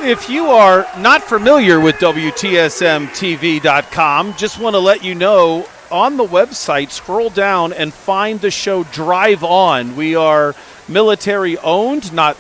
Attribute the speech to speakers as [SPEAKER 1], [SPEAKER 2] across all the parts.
[SPEAKER 1] If you are not familiar with WTSMTV.com, just want to let you know on the website, scroll down and find the show Drive On. We are military owned, not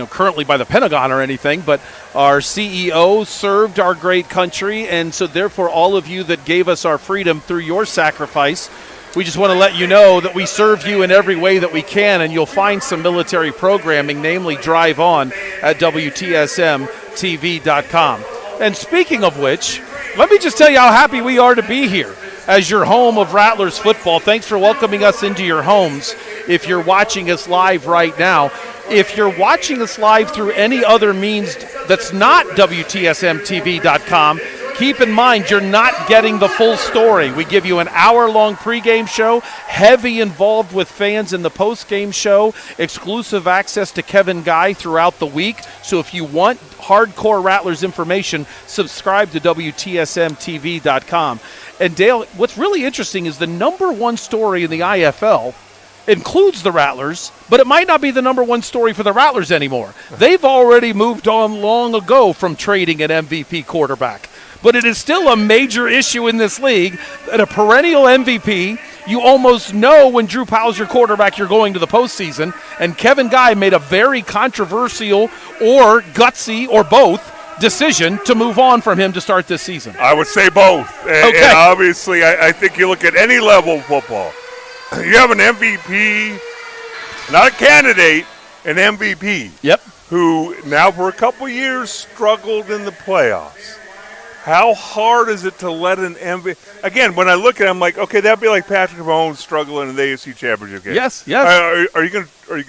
[SPEAKER 1] currently by the Pentagon or anything, but our CEO served our great country, and so therefore all of you that gave us our freedom through your sacrifice, we just want to let you know that we serve you in every way that we can, and you'll find some military programming, namely Drive On, at WTSMTV.com. And speaking of which, let me just tell you how happy we are to be here as your home of Rattlers football. Thanks for welcoming us into your homes if you're watching us live right now. If you're watching us live through any other means that's not WTSMTV.com, keep in mind you're not getting the full story. We give you an hour-long pregame show, heavy involved with fans in the postgame show, exclusive access to Kevin Guy throughout the week. So if you want hardcore Rattlers information, subscribe to WTSMTV.com. And Dale, what's really interesting is the number one story in the IFL includes the Rattlers, but it might not be the number one story for the Rattlers anymore. They've already moved on long ago from trading an MVP quarterback. But it is still a major issue in this league that a perennial MVP, you almost know when Drew Powell's your quarterback, you're going to the postseason. And Kevin Guy made a very controversial or gutsy or both decision to move on from him to start this season.
[SPEAKER 2] I would say both. And obviously, I think you look at any level of football. You have an MVP, not a candidate, an MVP.
[SPEAKER 1] Yep.
[SPEAKER 2] Who now for a couple years struggled in the playoffs. How hard is it to let an MVP? Again, when I look at it, I'm like, okay, that'd be like Patrick Mahomes struggling in the AFC Championship game.
[SPEAKER 1] Yes.
[SPEAKER 2] Are you gonna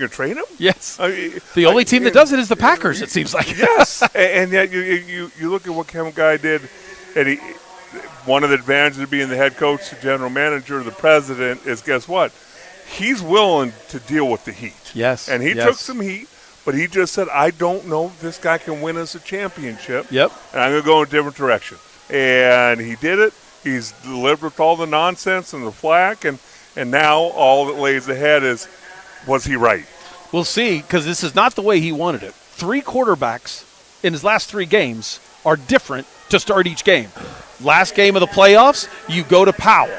[SPEAKER 2] train him?
[SPEAKER 1] Yes. The only team that does it is the Packers, it seems like.
[SPEAKER 2] Yes. And yet you look at what Kevin Guy did, and one of the advantages of being the head coach, the general manager, the president is, guess what? He's willing to deal with the heat.
[SPEAKER 1] Yes.
[SPEAKER 2] And he took some heat, but he just said, I don't know if this guy can win us a championship.
[SPEAKER 1] Yep.
[SPEAKER 2] And I'm going to go in a different direction. And he did it. He's lived with all the nonsense and the flack, and now all that lays ahead is, was he right?
[SPEAKER 1] We'll see, because this is not the way he wanted it. 3 quarterbacks in his last 3 games are different to start each game. Last game of the playoffs, you go to Powell.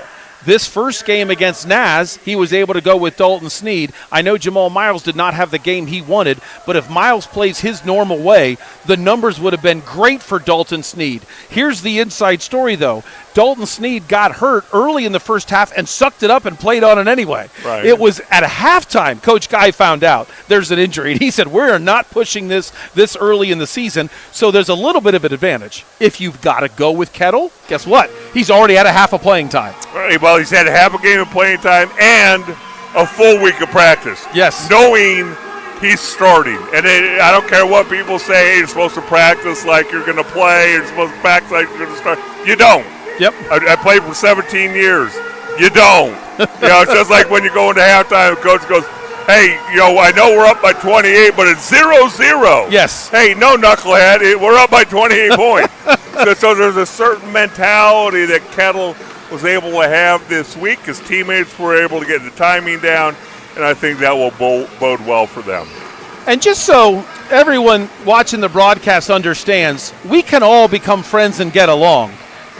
[SPEAKER 1] This first game against Naz, he was able to go with Dalton Snead. I know Jamal Miles did not have the game he wanted, but if Miles plays his normal way, the numbers would have been great for Dalton Snead. Here's the inside story, though. Dalton Snead got hurt early in the first half and sucked it up and played on it anyway.
[SPEAKER 2] Right.
[SPEAKER 1] It was at halftime, Coach Guy found out there's an injury, and he said, we're not pushing this early in the season, so there's a little bit of an advantage. If you've got to go with Kettle, guess what? He's already had a half of playing time.
[SPEAKER 2] Right, well, he's had a half a game of playing time and a full week of practice.
[SPEAKER 1] Yes.
[SPEAKER 2] Knowing he's starting. And I don't care what people say, you're supposed to practice like you're going to play, you're supposed to practice like you're going to start. You don't.
[SPEAKER 1] Yep.
[SPEAKER 2] I played for 17 years. You don't. It's just like when you go into halftime, the coach goes, hey, I know we're up by 28, but it's 0-0.
[SPEAKER 1] Yes.
[SPEAKER 2] Hey, no, knucklehead, we're up by 28 points. So there's a certain mentality that Kettle was able to have this week. His teammates were able to get the timing down, and I think that will bode well for them.
[SPEAKER 1] And just so everyone watching the broadcast understands, we can all become friends and get along.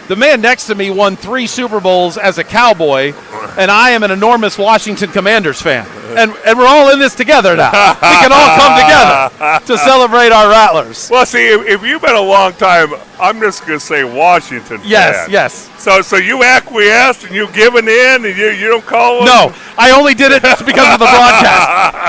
[SPEAKER 1] The man next to me won 3 Super Bowls as a Cowboy, and I am an enormous Washington Commanders fan. And we're all in this together now. We can all come together to celebrate our Rattlers.
[SPEAKER 2] Well, see, if you've been a long time, I'm just going to say Washington fan.
[SPEAKER 1] Yes.
[SPEAKER 2] So you acquiesced and you given in and you don't call them?
[SPEAKER 1] No, I only did it just because of the broadcast.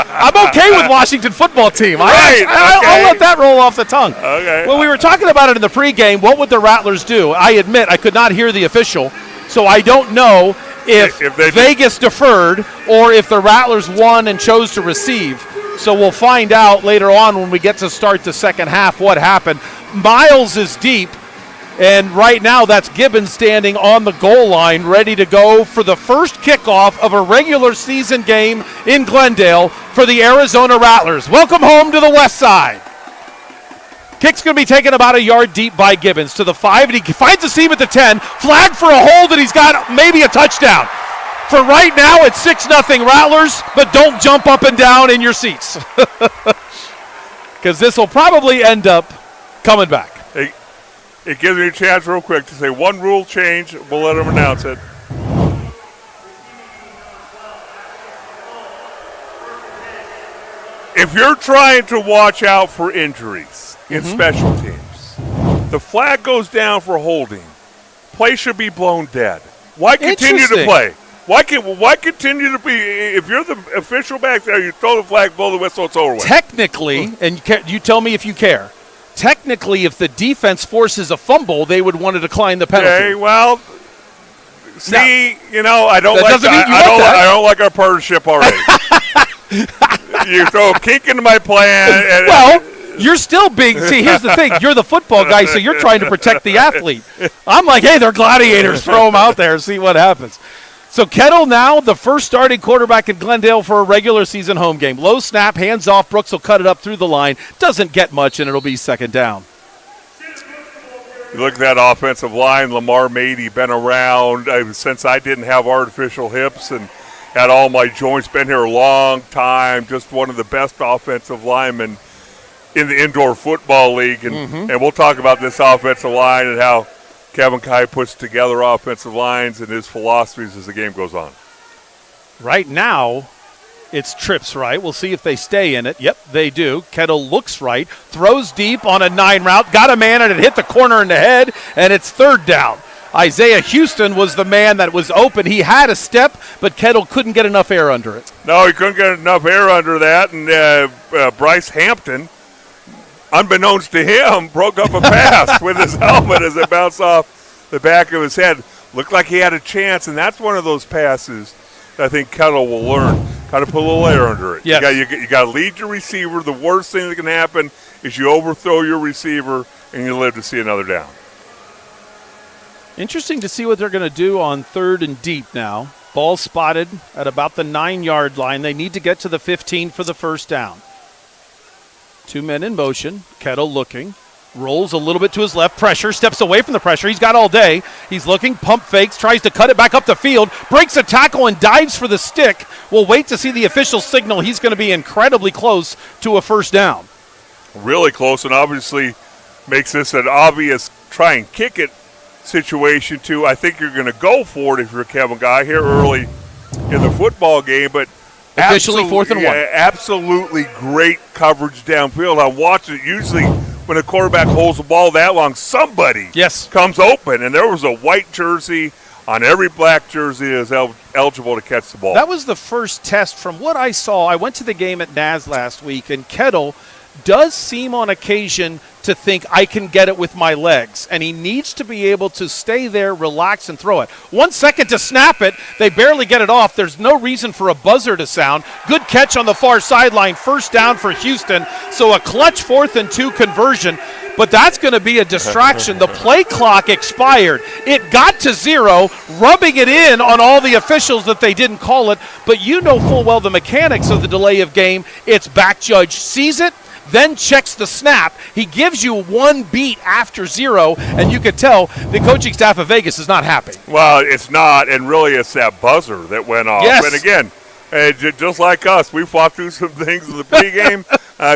[SPEAKER 1] I'm okay with Washington football team.
[SPEAKER 2] Right,
[SPEAKER 1] I'll let that roll off the tongue.
[SPEAKER 2] Okay.
[SPEAKER 1] Well, we were talking about it in the pregame. What would the Rattlers do? I admit I could not hear the official, so I don't know if Vegas deferred or if the Rattlers won and chose to receive. So we'll find out later on when we get to start the second half what happened. Miles is deep, and right now that's Gibbons standing on the goal line ready to go for the first kickoff of a regular season game in Glendale for the Arizona Rattlers. Welcome home to the West Side. Kick's going to be taken about a yard deep by Gibbons to the 5, and he finds a seam at the 10. Flag for a hold, and he's got maybe a touchdown. For right now, it's 6-0 Rattlers, but don't jump up and down in your seats. Because this will probably end up coming back.
[SPEAKER 2] It gives me a chance real quick to say one rule change. We'll let them announce it. If you're trying to watch out for injuries in special teams, the flag goes down for holding. Play should be blown dead. Why continue to play? Why continue to be? If you're the official back there, you throw the flag, blow the whistle, it's over with.
[SPEAKER 1] Technically, and you tell me if you care, technically if the defense forces a fumble, they would want to decline the penalty.
[SPEAKER 2] Okay, well, see,
[SPEAKER 1] now,
[SPEAKER 2] I don't like our partnership already. You throw a kink into my plan.
[SPEAKER 1] Well, you're still being – see, here's the thing. You're the football guy, so you're trying to protect the athlete. I'm like, hey, they're gladiators. Throw them out there and see what happens. So Kettle now the first starting quarterback in Glendale for a regular season home game. Low snap, hands off. Brooks will cut it up through the line. Doesn't get much, and it'll be second down.
[SPEAKER 2] You look at that offensive line. Lamar Mady been around since I didn't have artificial hips and had all my joints. Been here a long time. Just one of the best offensive linemen in the indoor football league. And we'll talk about this offensive line and how Kevin Kye puts together offensive lines and his philosophies as the game goes on.
[SPEAKER 1] Right now, it's trips right. We'll see if they stay in it. Yep, they do. Kettle looks right. Throws deep on a 9 route. Got a man and it hit the corner in the head, and it's third down. Isaiah Houston was the man that was open. He had a step, but Kettle couldn't get enough air under it.
[SPEAKER 2] No, he couldn't get enough air under that, and Bryce Hampton, unbeknownst to him, broke up a pass with his helmet as it bounced off the back of his head. Looked like he had a chance, and that's one of those passes that I think Kettle will learn how to put a little air under it.
[SPEAKER 1] Yes.
[SPEAKER 2] You got to lead your receiver. The worst thing that can happen is you overthrow your receiver and you live to see another down.
[SPEAKER 1] Interesting to see what they're going to do on third and deep now. Ball spotted at about the 9-yard line. They need to get to the 15 for the first down. 2 men in motion. Kettle looking. Rolls a little bit to his left. Pressure. Steps away from the pressure. He's got all day. He's looking. Pump fakes. Tries to cut it back up the field. Breaks a tackle and dives for the stick. We'll wait to see the official signal. He's going to be incredibly close to a first down.
[SPEAKER 2] Really close, and obviously makes this an obvious try and kick it situation too. I think you're going to go for it if you're Kevin Guy here early in the football game, but
[SPEAKER 1] officially 4th and 1.
[SPEAKER 2] Absolutely great coverage downfield. I'm watching it. Usually when a quarterback holds the ball that long, somebody comes open, and there was a white jersey on every black jersey that is eligible to catch the ball.
[SPEAKER 1] That was the first test from what I saw. I went to the game at Naz last week, and Kettle does seem on occasion to think I can get it with my legs, and he needs to be able to stay there, relax, and throw it. 1 second to snap it. They barely get it off. There's no reason for a buzzer to sound. Good catch on the far sideline. First down for Houston. So a clutch 4th and 2 conversion, but that's going to be a distraction. The play clock expired. It got to 0, rubbing it in on all the officials that they didn't call it, but you know full well the mechanics of the delay of game. It's back judge sees it, then checks the snap. He gives you 1 beat after 0, and you could tell the coaching staff of Vegas is not happy.
[SPEAKER 2] Well, it's not, and really it's that buzzer that went off.
[SPEAKER 1] Yes.
[SPEAKER 2] And again, just like us, we fought through some things in the pregame.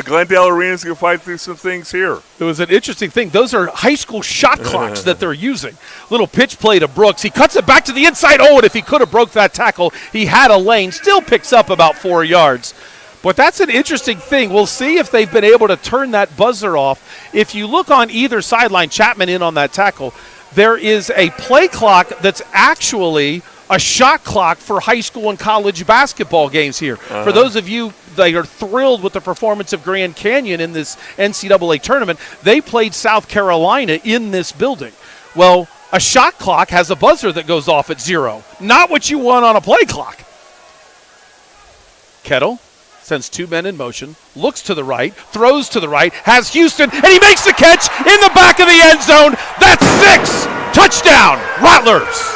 [SPEAKER 2] Glendale Arena's going to fight through some things here.
[SPEAKER 1] It was an interesting thing. Those are high school shot clocks that they're using. Little pitch play to Brooks. He cuts it back to the inside. Oh, and if he could have broke that tackle, he had a lane. Still picks up about 4 yards. But that's an interesting thing. We'll see if they've been able to turn that buzzer off. If you look on either sideline, Chapman in on that tackle, there is a play clock that's actually a shot clock for high school and college basketball games here. For those of you that are thrilled with the performance of Grand Canyon in this NCAA tournament, they played South Carolina in this building. Well, a shot clock has a buzzer that goes off at 0. Not what you want on a play clock. Kettle sends 2 men in motion, looks to the right, throws to the right, has Houston, and he makes the catch in the back of the end zone. That's 6! Touchdown, Rattlers!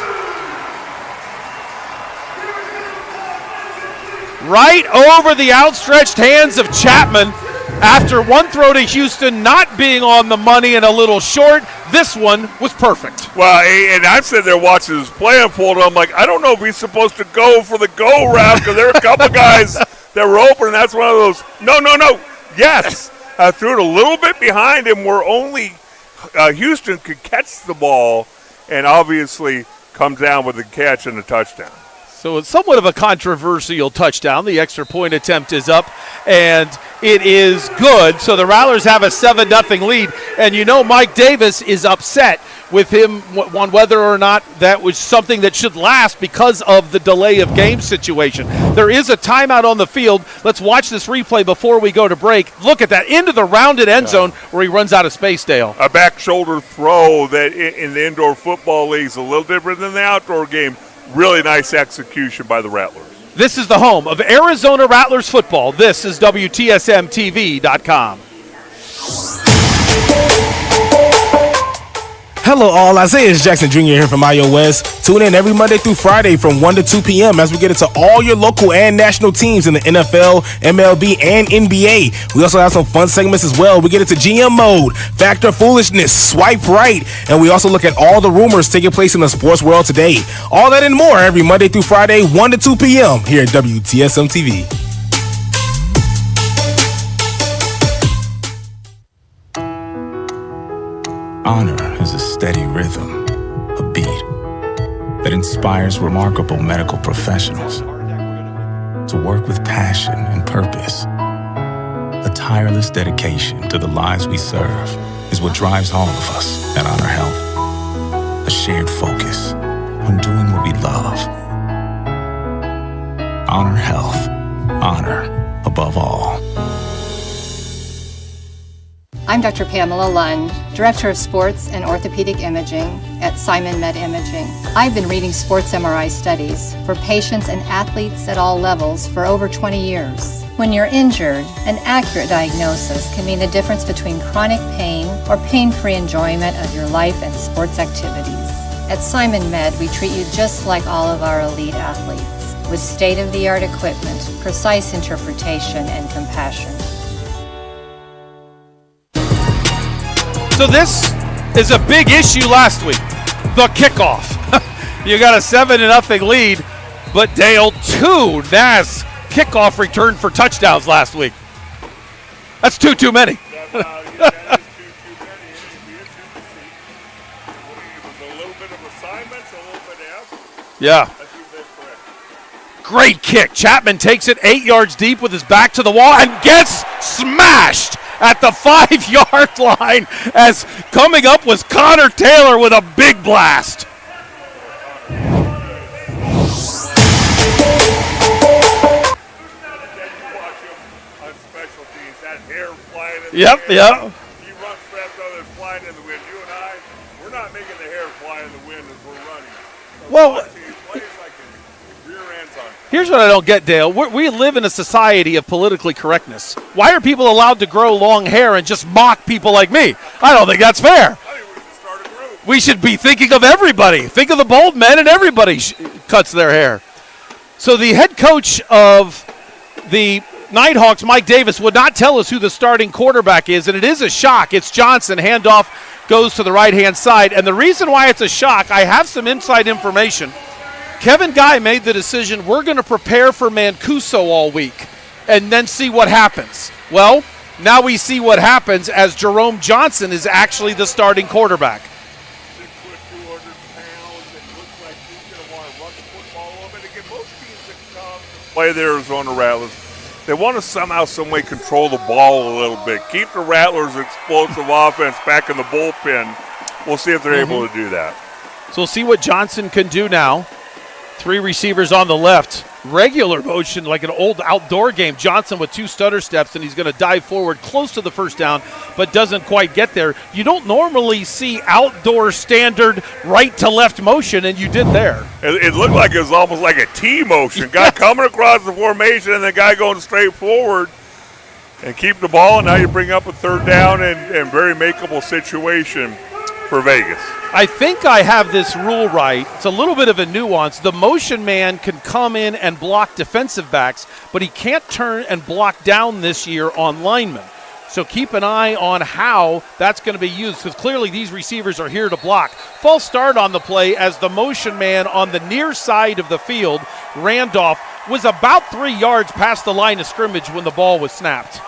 [SPEAKER 1] Right over the outstretched hands of Chapman. After one throw to Houston not being on the money and a little short, this one was perfect.
[SPEAKER 2] Well, and I'm sitting there watching this play unfold. I'm like, I don't know if he's supposed to go for the go route because there are a couple guys that were open, and that's one of those, no, yes, threw it a little bit behind him where only Houston could catch the ball, and obviously comes down with a catch and a touchdown.
[SPEAKER 1] So it's somewhat of a controversial touchdown. The extra point attempt is up, and it is good. So the Rattlers have a 7-0 lead, and you know Mike Davis is upset with him on whether or not that was something that should last because of the delay of game situation. There is a timeout on the field. Let's watch this replay before we go to break. Look at that, into the rounded end zone where he runs out of space, Dale.
[SPEAKER 2] A back shoulder throw that in the indoor football league is a little different than the outdoor game. Really nice execution by the Rattlers.
[SPEAKER 1] This is the home of Arizona Rattlers football. This is WTSMTV.com.
[SPEAKER 3] Hello all, Isaiah Jackson Jr. here from iOS. Tune in every Monday through Friday from 1 to 2 p.m. as we get into all your local and national teams in the NFL, MLB, and NBA. We also have some fun segments as well. We get into GM mode, factor foolishness, swipe right, and we also look at all the rumors taking place in the sports world today. All that and more every Monday through Friday, 1 to 2 p.m. here at WTSM TV.
[SPEAKER 4] Honor is a steady rhythm, a beat that inspires remarkable medical professionals to work with passion and purpose. A tireless dedication to the lives we serve is what drives all of us at Honor Health. A shared focus on doing what we love. Honor Health. Honor above all.
[SPEAKER 5] I'm Dr. Pamela Lund, Director of Sports and Orthopedic Imaging at Simon Med Imaging. I've been reading sports MRI studies for patients and athletes at all levels for over 20 years. When you're injured, an accurate diagnosis can mean the difference between chronic pain or pain-free enjoyment of your life and sports activities. At Simon Med, we treat you just like all of our elite athletes, with state-of-the-art equipment, precise interpretation, and compassion.
[SPEAKER 1] So this is a big issue last week, the kickoff. You got a 7-0 lead, but Dale, 2 NAS kickoff return for touchdowns last week. That's too many.
[SPEAKER 2] That is too many. A little bit of assignments, a little bit of
[SPEAKER 1] Yeah.
[SPEAKER 2] I think that's correct.
[SPEAKER 1] Great kick. Chapman takes it 8 yards deep with his back to the wall and gets smashed at the 5-yard line as coming up was Connor Taylor with a big blast. Yep.
[SPEAKER 2] He runs fast, others flying in the wind. You and I, we're not making the hair fly in the wind as we're running. So
[SPEAKER 1] Well,
[SPEAKER 2] plays like a rear ends on.
[SPEAKER 1] here's what I don't get, Dale. We live in a society of politically correctness. Why are people allowed to grow long hair and just mock people like me? I don't think that's fair.
[SPEAKER 2] I think we should start a group.
[SPEAKER 1] We should be thinking of everybody. Think of the bald men, and everybody cuts their hair. So the head coach of the Nighthawks, Mike Davis, would not tell us who the starting quarterback is, and it is a shock. It's Johnson. Handoff goes to the right-hand side. And the reason why it's a shock, I have some inside information. Kevin Guy made the decision, we're going to prepare for Mancuso all week and then see what happens. Well, now we see what happens as Jerome Johnson is actually the starting quarterback.
[SPEAKER 2] 6'2", 200 pounds. It looks like he's going to want to run the football a little bit. Again, most teams that come to play the Arizona Rattlers, they want to somehow, some way control the ball a little bit. Keep the Rattlers' explosive offense back in the bullpen. We'll see if they're able to do that.
[SPEAKER 1] So we'll see what Johnson can do now. 3 receivers on the left. Regular motion like an old outdoor game. Johnson with 2 stutter steps, and he's going to dive forward close to the first down, but doesn't quite get there. You don't normally see outdoor standard right to left motion, and you did there.
[SPEAKER 2] It looked like it was almost like a T motion. Guy coming across the formation and the guy going straight forward and keep the ball, and now you bring up a 3rd down and very makeable situation for Vegas.
[SPEAKER 1] I think I have this rule right. It's a little bit of a nuance. The motion man can come in and block defensive backs, but he can't turn and block down this year on linemen. So keep an eye on how that's going to be used, because clearly these receivers are here to block. False start on the play as the motion man on the near side of the field, Randolph, was about 3 yards past the line of scrimmage when the ball was snapped.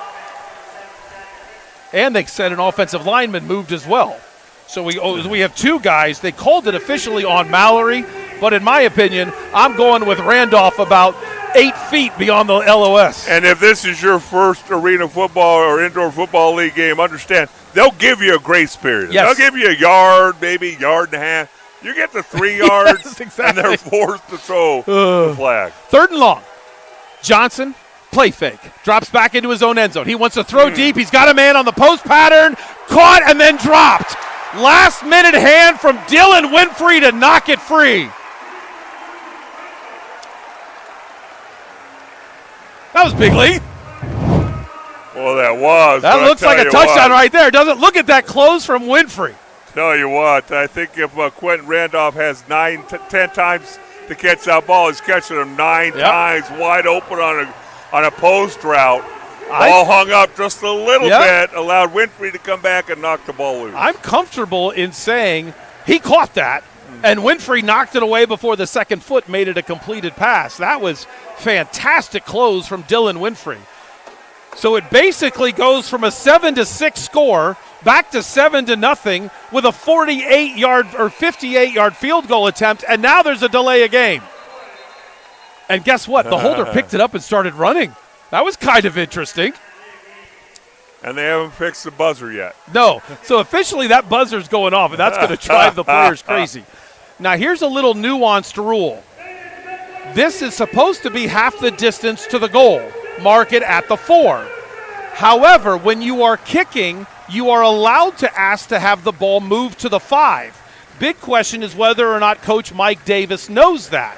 [SPEAKER 1] And they said an offensive lineman moved as well. So we have two guys. They called it officially on Mallory, but in my opinion, I'm going with Randolph about 8 feet beyond the LOS.
[SPEAKER 2] And if this is your first arena football or indoor football league game, understand, they'll give you a grace period.
[SPEAKER 1] Yes.
[SPEAKER 2] They'll give you a yard, maybe yard and a half. You get to 3 yards,
[SPEAKER 1] Yes, exactly.
[SPEAKER 2] and they're forced to throw the flag.
[SPEAKER 1] 3rd and long. Johnson, play fake. Drops back into his own end zone. He wants to throw deep. He's got a man on the post pattern. Caught and then dropped. Last-minute hand from Dylan Winfrey to knock it free. That was big lead.
[SPEAKER 2] Well, that was.
[SPEAKER 1] That looks like a touchdown right there. Doesn't look at that close from Winfrey.
[SPEAKER 2] Tell you what, I think if Quentin Randolph has 10 times to catch that ball, he's catching them 9 times wide open on a post route. Ball hung up just a little bit, allowed Winfrey to come back and knock the ball loose.
[SPEAKER 1] I'm comfortable in saying he caught that, and Winfrey knocked it away before the second foot made it a completed pass. That was fantastic close from Dylan Winfrey. So it basically goes from a 7-6 score back to 7-0 with a 48-yard or 58-yard field goal attempt, and now there's a delay of game. And guess what? The holder picked it up and started running. That was kind of interesting.
[SPEAKER 2] And they haven't fixed the buzzer yet.
[SPEAKER 1] No. So officially that buzzer's going off, and that's going to drive the players crazy. Now here's a little nuanced rule. This is supposed to be half the distance to the goal. Mark it at the 4. However, when you are kicking, you are allowed to ask to have the ball move to the 5. Big question is whether or not Coach Mike Davis knows that.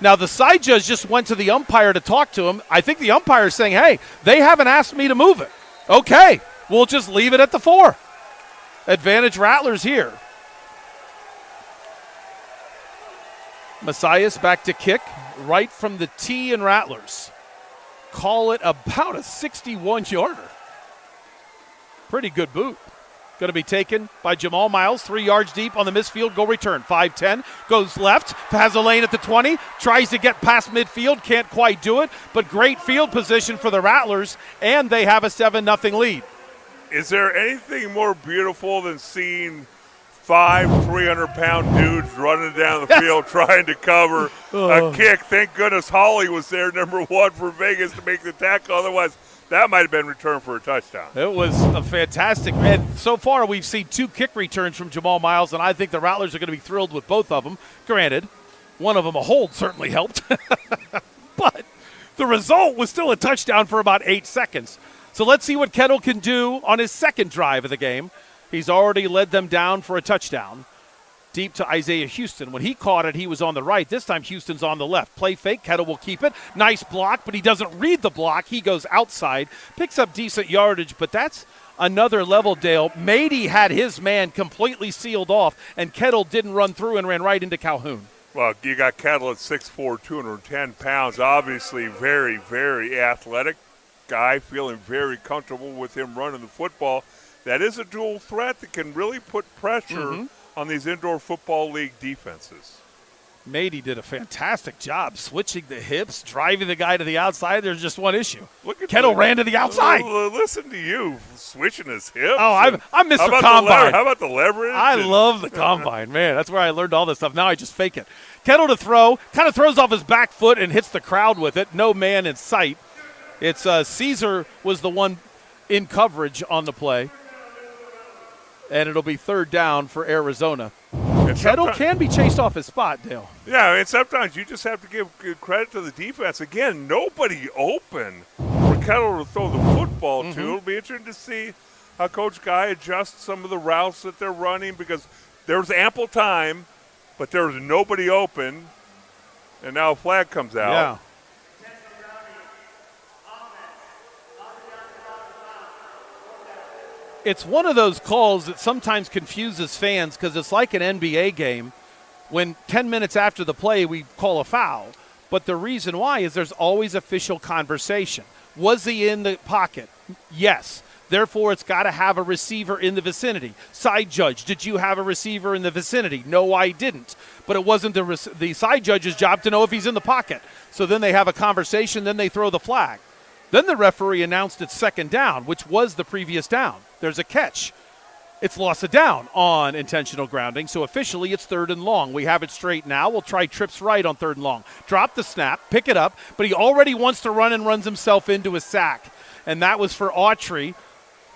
[SPEAKER 1] Now, the side judge just went to the umpire to talk to him. I think the umpire is saying, hey, they haven't asked me to move it. Okay, we'll just leave it at the 4. Advantage Rattlers here. Messias back to kick right from the tee in Rattlers. Call it about a 61-yarder. Pretty good boot. Going to be taken by Jamal Miles, 3 yards deep on the missed field goal return. 5-10, goes left, has a lane at the 20, tries to get past midfield, can't quite do it, but great field position for the Rattlers, and they have a 7-0 lead.
[SPEAKER 2] Is there anything more beautiful than seeing 5 300-pound dudes running down the field trying to cover a kick? Thank goodness Holly was there, number 1 for Vegas, to make the tackle. Otherwise, that might have been returned for a touchdown.
[SPEAKER 1] It was a fantastic, and so far we've seen 2 kick returns from Jamal Miles, and I think the Rattlers are going to be thrilled with both of them. Granted, one of them, a hold, certainly helped, but the result was still a touchdown for about 8 seconds. So let's see what Kettle can do on his second drive of the game. He's already led them down for a touchdown. Deep to Isaiah Houston. When he caught it, he was on the right. This time, Houston's on the left. Play fake. Kettle will keep it. Nice block, but he doesn't read the block. He goes outside. Picks up decent yardage, but that's another level, Dale. Mady had his man completely sealed off, and Kettle didn't run through and ran right into Calhoun.
[SPEAKER 2] Well, you got Kettle at 6'4", 210 pounds. Obviously very, very athletic guy. Feeling very comfortable with him running the football. That is a dual threat that can really put pressure on these indoor football league defenses.
[SPEAKER 1] Mady did a fantastic job switching the hips, driving the guy to the outside. There's just one issue. Kettle ran to the outside.
[SPEAKER 2] Listen to you, switching his hips.
[SPEAKER 1] Oh, I'm Mr. Combine.
[SPEAKER 2] How about the leverage?
[SPEAKER 1] I love the Combine, man. That's where I learned all this stuff. Now I just fake it. Kettle to throw, kind of throws off his back foot and hits the crowd with it. No man in sight. It's Caesar was the one in coverage on the play. And it'll be 3rd down for Arizona. Kettle can be chased off his spot, Dale.
[SPEAKER 2] Yeah, and sometimes you just have to give credit to the defense. Again, nobody open for Kettle to throw the football to. It'll be interesting to see how Coach Guy adjusts some of the routes that they're running, because there's ample time, but there's nobody open, and now a flag comes out.
[SPEAKER 1] Yeah. It's one of those calls that sometimes confuses fans, because it's like an NBA game when 10 minutes after the play we call a foul. But the reason why is there's always official conversation. Was he in the pocket? Yes. Therefore, it's got to have a receiver in the vicinity. Side judge, did you have a receiver in the vicinity? No, I didn't. But it wasn't the side judge's job to know if he's in the pocket. So then they have a conversation, then they throw the flag. Then the referee announced it's second down, which was the previous down. There's a catch. It's loss of down on intentional grounding, so officially it's third and long. We have it straight now. We'll try trips right on third and long. Drop the snap, pick it up, but he already wants to run and runs himself into a sack. And that was for Autry,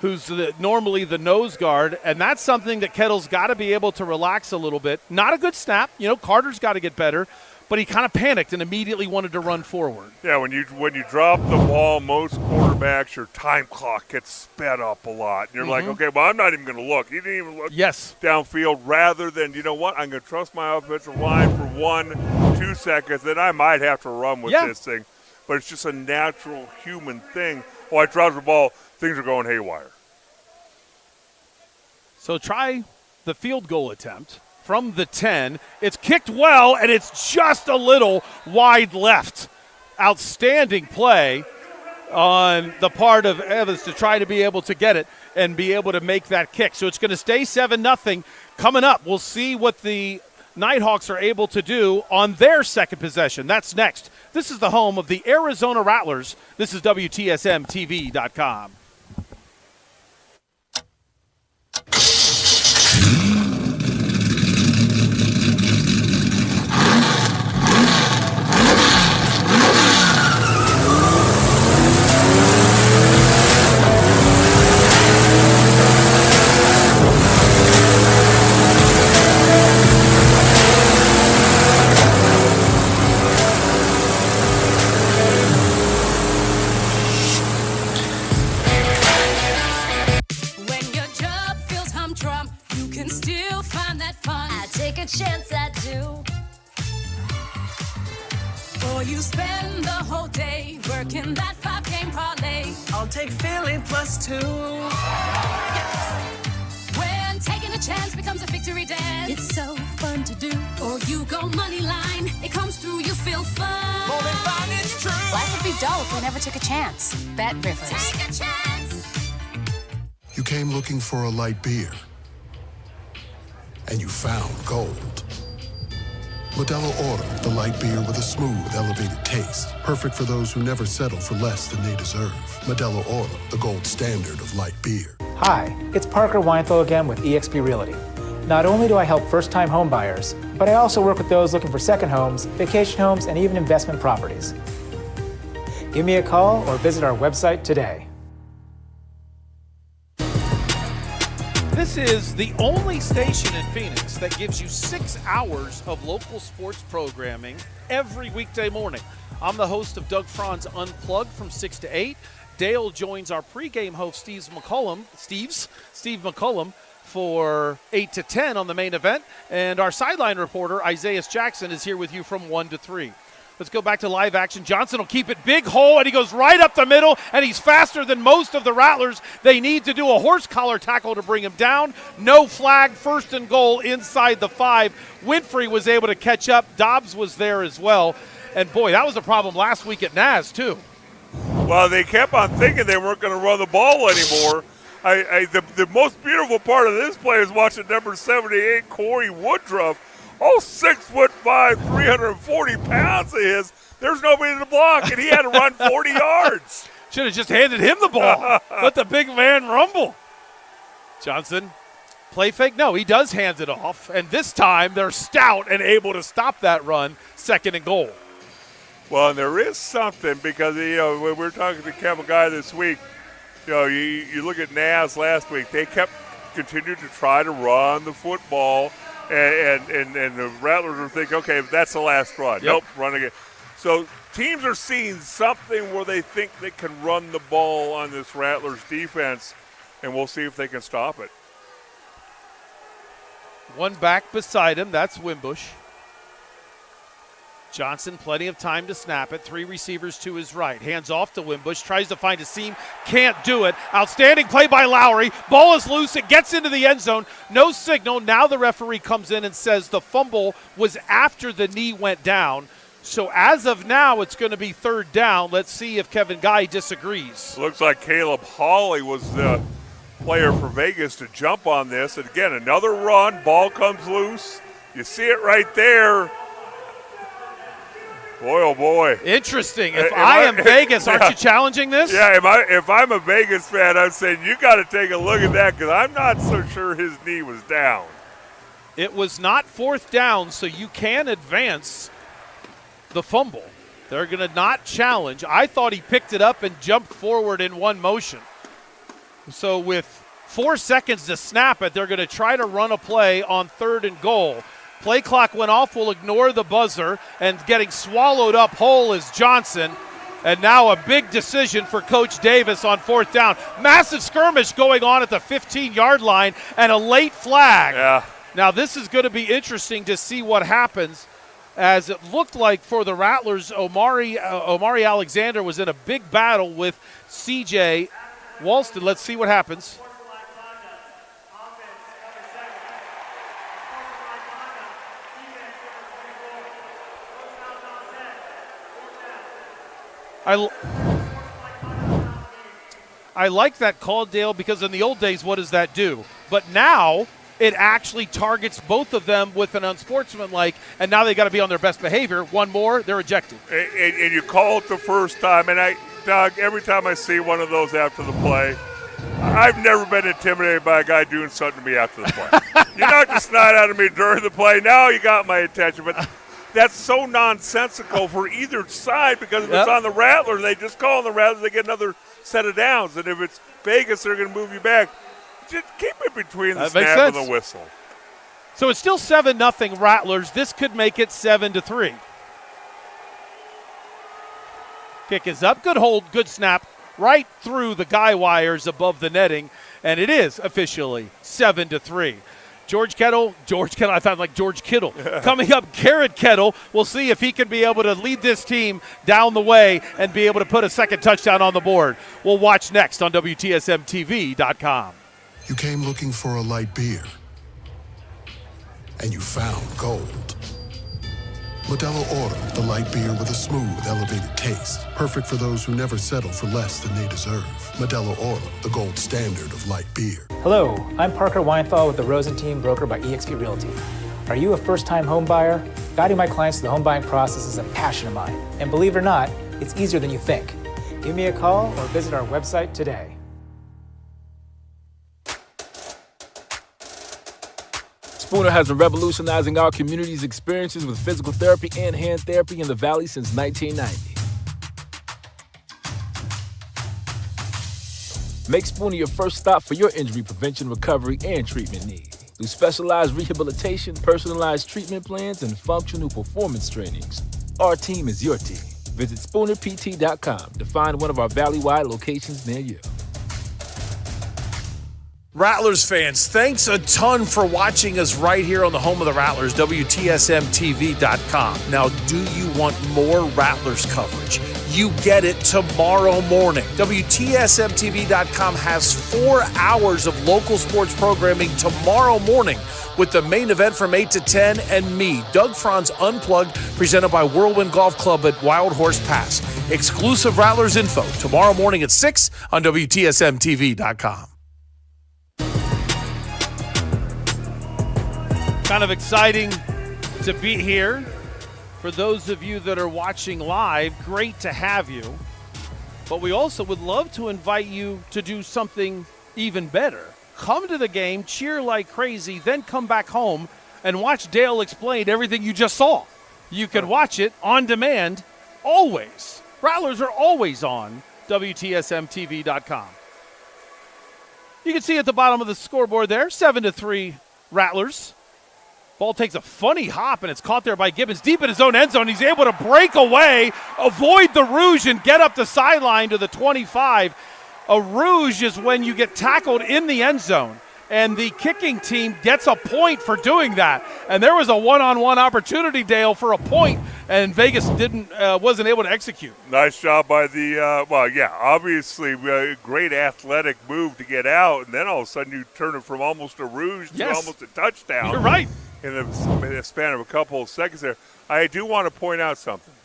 [SPEAKER 1] who's normally the nose guard, and that's something that Kettle's got to be able to relax a little bit. Not a good snap. Carter's got to get better, but he kind of panicked and immediately wanted to run forward.
[SPEAKER 2] Yeah, when you drop the ball, most quarterbacks, your time clock gets sped up a lot. And you're like, okay, well, I'm not even going to look. He didn't even look downfield, rather than, you know what, I'm going to trust my offensive line for 1-2 seconds, then I might have to run with this thing. But it's just a natural human thing. I drop the ball, things are going haywire.
[SPEAKER 1] So try the field goal attempt from the 10. It's kicked well, and it's just a little wide left. Outstanding play on the part of Evans to try to be able to get it and be able to make that kick. So it's going to stay 7-0. Coming up, we'll see what the Nighthawks are able to do on their second possession. That's next. This is the home of the Arizona Rattlers. This is WTSMTV.com.
[SPEAKER 6] Chance I do. Or you spend the whole day working that 5-game parlay.
[SPEAKER 7] I'll take Philly +2.
[SPEAKER 6] Yes. When taking a chance becomes a victory dance, it's so fun to do. Or you go money line, it comes through, you feel fun.
[SPEAKER 7] More than fun, it's true.
[SPEAKER 6] Life would be dull if we never took a chance. Bet Rivers. Take a chance.
[SPEAKER 8] You came looking for a light beer. And you found gold. Modelo Oro, the light beer with a smooth, elevated taste. Perfect for those who never settle for less than they deserve. Modelo Oro, the gold standard of light beer.
[SPEAKER 9] Hi, it's Parker Weinthal again with eXp Realty. Not only do I help first-time home buyers, but I also work with those looking for second homes, vacation homes, and even investment properties. Give me a call or visit our website today.
[SPEAKER 1] This is the only station in Phoenix that gives you 6 hours of local sports programming every weekday morning. I'm the host of Doug Franz Unplugged from 6 to 8. Dale joins our pregame host, Steve McCullum, for 8 to 10 on the main event. And our sideline reporter, Isaiah Jackson, is here with you from 1 to 3. Let's go back to live action. Johnson will keep it big hole, and he goes right up the middle, and he's faster than most of the Rattlers. They need to do a horse collar tackle to bring him down. No flag, first and goal inside the 5. Winfrey was able to catch up. Dobbs was there as well. And, boy, that was a problem last week at Naz, too.
[SPEAKER 2] Well, they kept on thinking they weren't going to run the ball anymore. The most beautiful part of this play is watching number 78, Corey Woodruff. 6'5", 340 pounds of his. There's nobody to block, and he had to run 40 yards.
[SPEAKER 1] Should have just handed him the ball. Let the big man rumble. Johnson, play fake? No, he does hand it off. And this time they're stout and able to stop that run, second and goal.
[SPEAKER 2] Well, and there is something because, when we were talking to Kevin Guy this week, you look at Naz last week. They continued to try to run the football. And the Rattlers are thinking, okay, that's the last run. Nope, run again. So teams are seeing something where they think they can run the ball on this Rattlers defense, and we'll see if they can stop it.
[SPEAKER 1] One back beside him, that's Wimbush. Johnson, plenty of time to snap it. 3 receivers to his right. Hands off to Wimbush. Tries to find a seam. Can't do it. Outstanding play by Lowry. Ball is loose. It gets into the end zone. No signal. Now the referee comes in and says the fumble was after the knee went down. So as of now, it's going to be third down. Let's see if Kevin Guy disagrees.
[SPEAKER 2] Looks like Caleb Hawley was the player for Vegas to jump on this. And again, another run. Ball comes loose. You see it right there. Boy, oh boy.
[SPEAKER 1] Interesting. If I am Vegas, aren't you challenging this?
[SPEAKER 2] Yeah, if I'm a Vegas fan, I'm saying you got to take a look at that because I'm not so sure his knee was down.
[SPEAKER 1] It was not fourth down, so you can advance the fumble. They're going to not challenge. I thought he picked it up and jumped forward in one motion. So with 4 seconds to snap it, they're going to try to run a play on 3rd and goal. Play clock went off. We'll ignore the buzzer, and getting swallowed up whole is Johnson. And now a big decision for Coach Davis on 4th down. Massive skirmish going on at the 15-yard line and a late flag.
[SPEAKER 2] Yeah.
[SPEAKER 1] Now this is going to be interesting to see what happens, as it looked like for the Rattlers, Omari Alexander was in a big battle with C.J. Walston. Let's see what happens. I like that call, Dale, because in the old days, what does that do? But now it actually targets both of them with an unsportsmanlike, and now they got to be on their best behavior. One more, they're ejected.
[SPEAKER 2] And you call it the first time, and Doug, every time I see one of those after the play, I've never been intimidated by a guy doing something to me after the play. You knocked the snot out of me during the play. Now you got my attention, but that's so nonsensical for either side because if it's on the Rattlers, they just call on the Rattlers, they get another set of downs. And if it's Vegas, they're going to move you back. Just keep it between the snap and the whistle.
[SPEAKER 1] So it's still 7-0 Rattlers. This could make it 7-3. Kick is up. Good hold, good snap. Right through the guy wires above the netting. And it is officially 7-3. George Kittle, I thought like George Kittle. Coming up, Garrett Kittle. We'll see if he can be able to lead this team down the way and be able to put a second touchdown on the board. We'll watch next on WTSMTV.com.
[SPEAKER 8] You came looking for a light beer, and you found gold. Modelo Oro, the light beer with a smooth, elevated taste. Perfect for those who never settle for less than they deserve. Modelo Oro, the gold standard of light beer.
[SPEAKER 9] Hello, I'm Parker Weinthal with the Rosen Team, broker by eXp Realty. Are you a first-time home buyer? Guiding my clients through the home buying process is a passion of mine. And believe it or not, it's easier than you think. Give me a call or visit our website today.
[SPEAKER 10] Spooner has been revolutionizing our community's experiences with physical therapy and hand therapy in the Valley since 1990. Make Spooner your first stop for your injury prevention, recovery, and treatment needs. Through specialized rehabilitation, personalized treatment plans, and functional performance trainings, our team is your team. Visit SpoonerPT.com to find one of our Valley-wide locations near you.
[SPEAKER 1] Rattlers fans, thanks a ton for watching us right here on the home of the Rattlers, WTSMTV.com. Now, do you want more Rattlers coverage? You get it tomorrow morning. WTSMTV.com has 4 hours of local sports programming tomorrow morning with the main event from 8 to 10 and me, Doug Franz Unplugged, presented by Whirlwind Golf Club at Wild Horse Pass. Exclusive Rattlers info tomorrow morning at 6 on WTSMTV.com. Kind of exciting to be here. For those of you that are watching live, great to have you. But we also would love to invite you to do something even better. Come to the game, cheer like crazy, then come back home and watch Dale explain everything you just saw. You can watch it on demand always. Rattlers are always on WTSMTV.com. You can see at the bottom of the scoreboard there, 7-3 Rattlers. Ball takes a funny hop, and it's caught there by Gibbons deep in his own end zone. He's able to break away, avoid the rouge, and get up the sideline to the 25. A rouge is when you get tackled in the end zone, and the kicking team gets a point for doing that. And there was a one-on-one opportunity, Dale, for a point, and Vegas wasn't able to execute.
[SPEAKER 2] Nice job by the, obviously a great athletic move to get out, and then all of a sudden you turn it from almost a rouge to almost a touchdown.
[SPEAKER 1] You're right.
[SPEAKER 2] In the span of a couple of seconds there. I do want to point out something.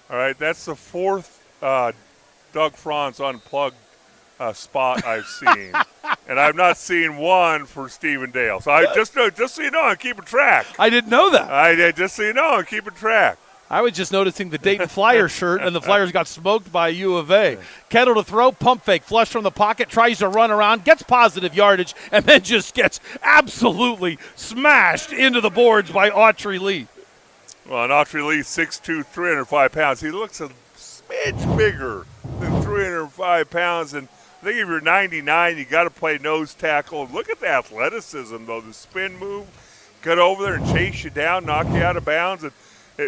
[SPEAKER 2] All right, that's the 4th Doug Franz Unplugged spot I've seen. And I've not seen one for Stephen Dale. So just so you know, I'm keeping track.
[SPEAKER 1] I didn't know that.
[SPEAKER 2] Just so you know, I'm keeping track.
[SPEAKER 1] I was just noticing the Dayton Flyers shirt, and the Flyers got smoked by U of A. Kettle to throw, pump fake, flush from the pocket, tries to run around, gets positive yardage, and then just gets absolutely smashed into the boards by Autry Lee.
[SPEAKER 2] Well, and Autry Lee, 6'2", 305 pounds. He looks a smidge bigger than 305 pounds. And I think if you're 99, you got to play nose tackle. Look at the athleticism, though. The spin move, get over there and chase you down, knock you out of bounds. And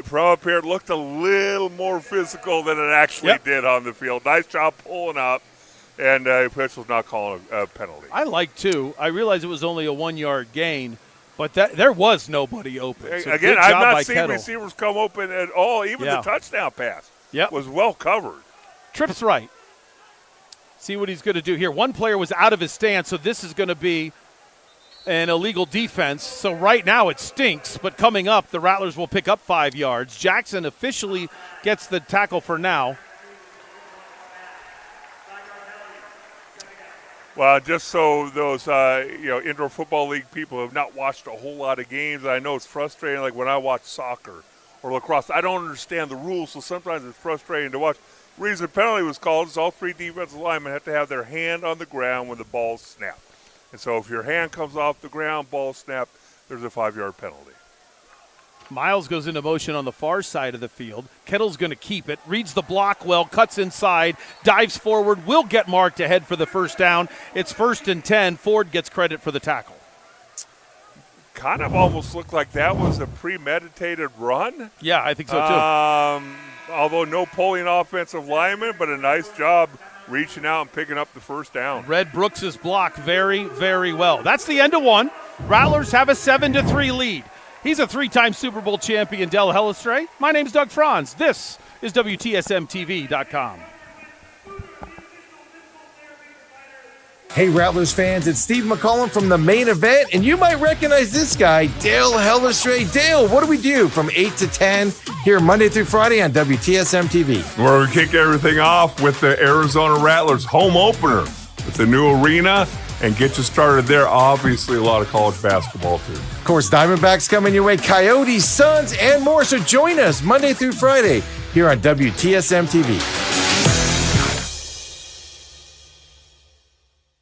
[SPEAKER 2] from up here, it looked a little more physical than it actually did on the field. Nice job pulling up, and officials not calling a penalty.
[SPEAKER 1] I like, too. I realized it was only a 1-yard gain, but there was nobody open. So
[SPEAKER 2] again, I've not seen receivers come open at all. Even the touchdown pass was well covered.
[SPEAKER 1] Tripp's right. See what he's going to do here. One player was out of his stance, so this is going to be an illegal defense. So right now it stinks, but coming up, the Rattlers will pick up 5 yards. Jackson officially gets the tackle for now.
[SPEAKER 2] Well, just so those indoor football league people have not watched a whole lot of games, I know it's frustrating. Like when I watch soccer or lacrosse, I don't understand the rules, so sometimes it's frustrating to watch. The reason the penalty was called is all 3 defensive linemen have to have their hand on the ground when the ball snapped. And so if your hand comes off the ground, ball snapped, there's a 5-yard penalty.
[SPEAKER 1] Miles goes into motion on the far side of the field. Kettle's going to keep it, reads the block well, cuts inside, dives forward, will get marked ahead for the first down. It's 1st and 10. Ford gets credit for the tackle.
[SPEAKER 2] Kind of almost looked like that was a premeditated run.
[SPEAKER 1] Yeah, I think so too.
[SPEAKER 2] Although no pulling offensive lineman, but a nice job reaching out and picking up the first down.
[SPEAKER 1] Read Brooks's block very, very well. That's the end of one. Rattlers have a 7-3 lead. He's a 3-time Super Bowl champion, Del Hellestrae. My name's Doug Franz. This is WTSMTV.com.
[SPEAKER 11] Hey, Rattlers fans, it's Steve McCollum from the main event, and you might recognize this guy, Dale Hellestrae. Dale, what do we do from 8 to 10 here Monday through Friday on WTSM TV?
[SPEAKER 2] Where we kick everything off with the Arizona Rattlers home opener with the new arena and get you started there. Obviously, a lot of college basketball, too.
[SPEAKER 11] Of course, Diamondbacks coming your way, Coyotes, Suns, and more. So join us Monday through Friday here on WTSM TV.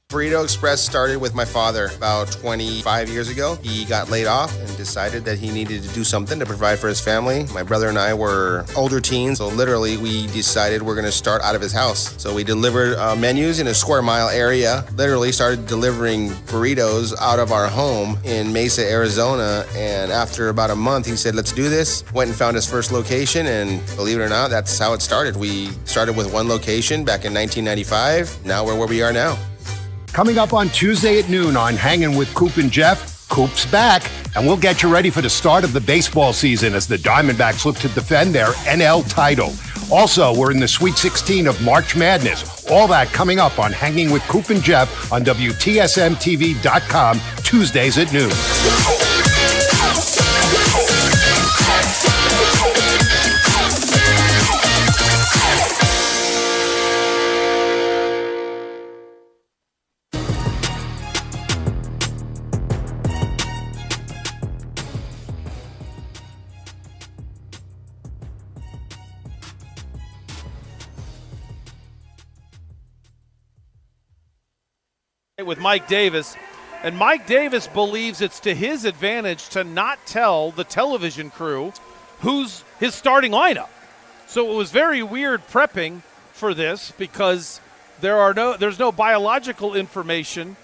[SPEAKER 12] Burrito Express started with my father about 25 years ago. He got laid off and decided that he needed to do something to provide for his family. My brother and I were older teens, so literally we decided we're going to start out of his house. So we delivered menus in a square-mile area, literally started delivering burritos out of our home in Mesa, Arizona, and after about a month, he said, let's do this. Went and found his first location, and believe it or not, that's how it started. We started with one location back in 1995. Now we're where we are now.
[SPEAKER 13] Coming up on Tuesday at noon on Hanging with Coop and Jeff, Coop's back, and we'll get you ready for the start of the baseball season as the Diamondbacks look to defend their NL title. Also, we're in the Sweet 16 of March Madness. All that coming up on Hanging with Coop and Jeff on WTSMTV.com, Tuesdays at noon.
[SPEAKER 1] With Mike Davis, and Mike Davis believes it's to his advantage to not tell the television crew who's his starting lineup. So it was very weird prepping for this because there's no biological information.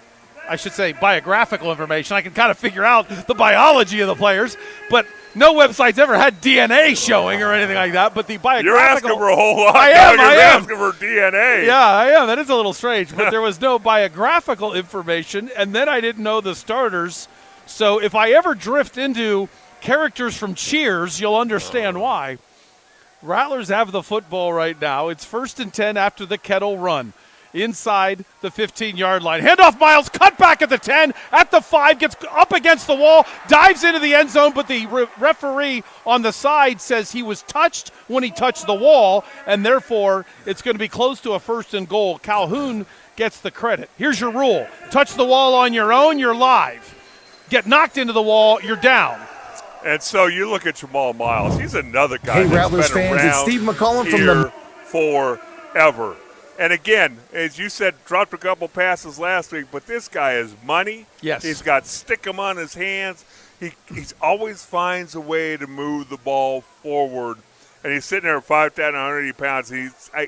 [SPEAKER 1] I should say biographical information. I can kind of figure out the biology of the players, but no website's ever had DNA showing or anything like that. But the biographical.
[SPEAKER 2] You're asking for a whole lot.
[SPEAKER 1] I am.
[SPEAKER 2] You're asking for DNA.
[SPEAKER 1] Yeah, I am. That is a little strange. But there was no biographical information, and then I didn't know the starters. So if I ever drift into characters from Cheers, you'll understand why. Rattlers have the football right now. It's 1st and 10 after the Kettle run. Inside the 15-yard line. Handoff Miles, cut back at the 10, at the 5, gets up against the wall, dives into the end zone, but the referee on the side says he was touched when he touched the wall, and therefore it's going to be close to a 1st and goal. Calhoun gets the credit. Here's your rule. Touch the wall on your own, you're live. Get knocked into the wall, you're down.
[SPEAKER 2] And so you look at Jamal Miles. He's another guy
[SPEAKER 11] Hey,
[SPEAKER 2] that's
[SPEAKER 11] Rattlers
[SPEAKER 2] been
[SPEAKER 11] fans,
[SPEAKER 2] around
[SPEAKER 11] it's Steve McCollum from
[SPEAKER 2] here
[SPEAKER 11] the
[SPEAKER 2] forever. And again, as you said, dropped a couple passes last week, but this guy is money.
[SPEAKER 1] Yes.
[SPEAKER 2] He's got stick 'em on his hands. He's always finds a way to move the ball forward. And he's sitting there at 5'10", 180 pounds.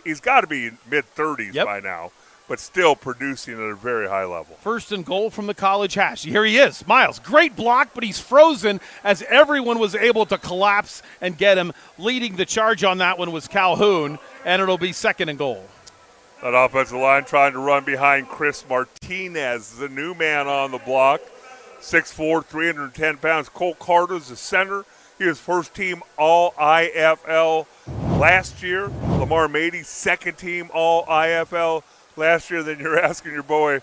[SPEAKER 2] He's got to be in mid-30s by now, but still producing at a very high level.
[SPEAKER 1] First and goal from the college hash. Here he is, Miles. Great block, but he's frozen as everyone was able to collapse and get him. Leading the charge on that one was Calhoun, and it'll be second and goal.
[SPEAKER 2] That offensive line trying to run behind Chris Martinez, the new man on the block. 6'4", 310 pounds. Cole Carter's the center. He was first-team All-IFL last year. Lamar Mady, second-team All-IFL last year. Then you're asking your boy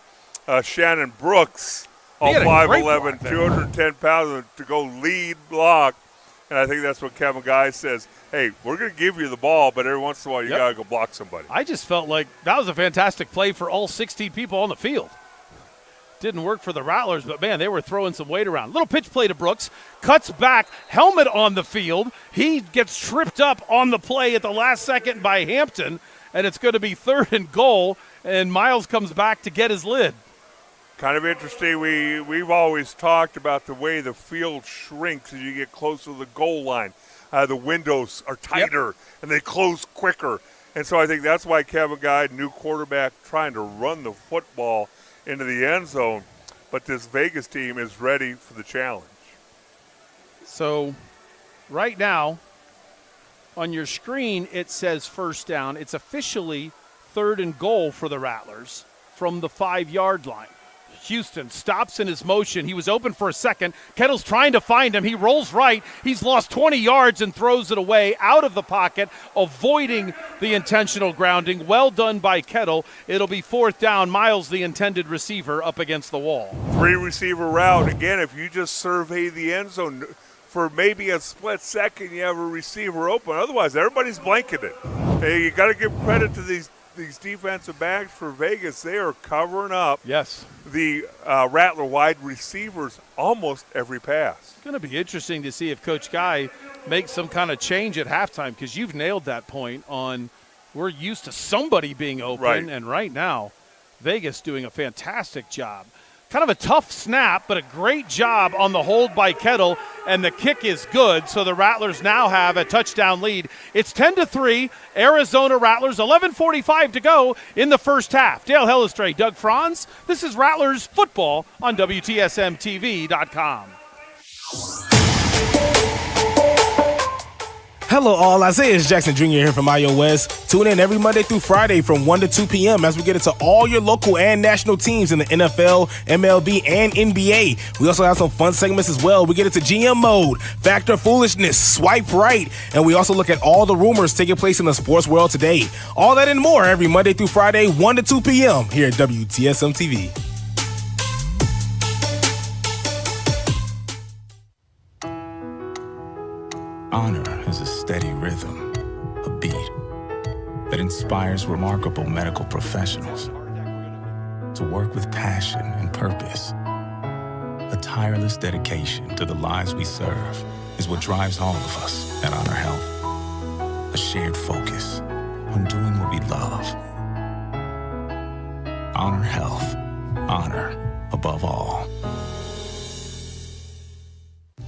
[SPEAKER 2] Shannon Brooks, all 5'11", 210 pounds, to go lead block. And I think that's what Kevin Guy says. Hey, we're going to give you the ball, but every once in a while you got to go block somebody.
[SPEAKER 1] I just felt like that was a fantastic play for all 16 people on the field. Didn't work for the Rattlers, but, man, they were throwing some weight around. Little pitch play to Brooks. Cuts back. Helmet on the field. He gets tripped up on the play at the last second by Hampton, and it's going to be third and goal, and Miles comes back to get his lid.
[SPEAKER 2] Kind of interesting. We've always talked about the way the field shrinks as you get closer to the goal line. The windows are tighter, and they close quicker. And so I think that's why Kevin Guy, new quarterback, trying to run the football into the end zone, but this Vegas team is ready for the challenge.
[SPEAKER 1] So right now on your screen it says first down. It's officially third and goal for the Rattlers from the 5-yard line. Houston stops in his motion. He was open for a second. Kettle's trying to find him. He rolls right. He's lost 20 yards and throws it away out of the pocket, avoiding the intentional grounding. Well done by Kettle. It'll be fourth down. Miles, the intended receiver, up against the wall.
[SPEAKER 2] 3-receiver route. Again, if you just survey the end zone for maybe a split second, you have a receiver open. Otherwise, everybody's blanketed. Hey, you got to give credit to these defensive backs for Vegas. They are covering up the Rattler wide receivers almost every pass.
[SPEAKER 1] It's going to be interesting to see if Coach Guy makes some kind of change at halftime, because you've nailed that point on we're used to somebody being open, and right now Vegas doing a fantastic job. Kind of a tough snap, but a great job on the hold by Kettle, and the kick is good, so the Rattlers now have a touchdown lead. It's 10-3, Arizona Rattlers, 11:45 to go in the first half. Dale Hellestrae, Doug Franz, this is Rattlers football on WTSMTV.com.
[SPEAKER 3] Hello all, Isaiah Jackson Jr. here from IO West. Tune in every Monday through Friday from 1 to 2 p.m. as we get into all your local and national teams in the NFL, MLB, and NBA. We also have some fun segments as well. We get into GM mode, Factor Foolishness, Swipe Right, and we also look at all the rumors taking place in the sports world today. All that and more every Monday through Friday, 1 to 2 p.m. here at WTSM TV.
[SPEAKER 4] Honor is a steady rhythm, a beat that inspires remarkable medical professionals to work with passion and purpose. A tireless dedication to the lives we serve is what drives all of us at Honor Health. A shared focus on doing what we love. Honor Health. Honor above all.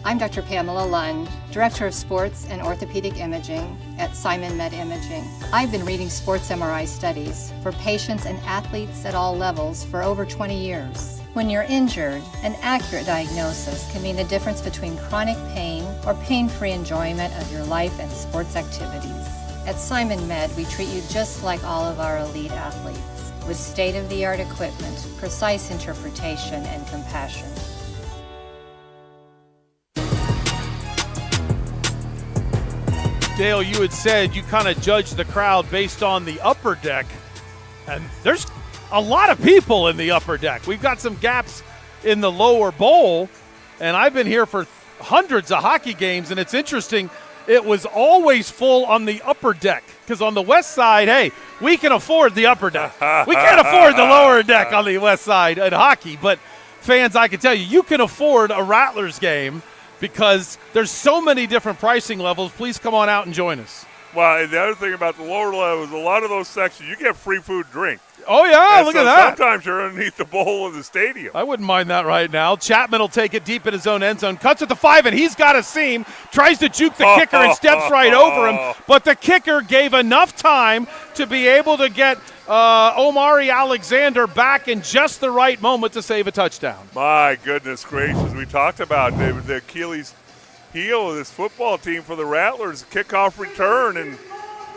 [SPEAKER 5] I'm Dr. Pamela Lund, Director of Sports and Orthopedic Imaging at Simon Med Imaging. I've been reading sports MRI studies for patients and athletes at all levels for over 20 years. When you're injured, an accurate diagnosis can mean the difference between chronic pain or pain-free enjoyment of your life and sports activities. At Simon Med, we treat you just like all of our elite athletes, with state-of-the-art equipment, precise interpretation, and compassion.
[SPEAKER 1] Dale, you had said you kind of judged the crowd based on the upper deck, and there's a lot of people in the upper deck. We've got some gaps in the lower bowl, and I've been here for hundreds of hockey games, and it's interesting, it was always full on the upper deck, because on the west side, hey, we can afford the upper deck. We can't afford the lower deck on the west side in hockey, but fans, I can tell you, you can afford a Rattlers game because there's so many different pricing levels. Please come on out and join us.
[SPEAKER 2] Well, and the other thing about the lower levels, a lot of those sections, you get free food drink.
[SPEAKER 1] Oh, yeah,
[SPEAKER 2] and
[SPEAKER 1] look
[SPEAKER 2] so
[SPEAKER 1] at that.
[SPEAKER 2] Sometimes you're underneath the bowl of the stadium.
[SPEAKER 1] I wouldn't mind that right now. Chapman will take it deep in his own end zone, cuts at the 5, and he's got a seam, tries to juke the kicker and steps right over him. But the kicker gave enough time to be able to get Omari Alexander back in just the right moment to save a touchdown.
[SPEAKER 2] My goodness gracious. We talked about the Achilles heel of this football team for the Rattlers, kickoff return, and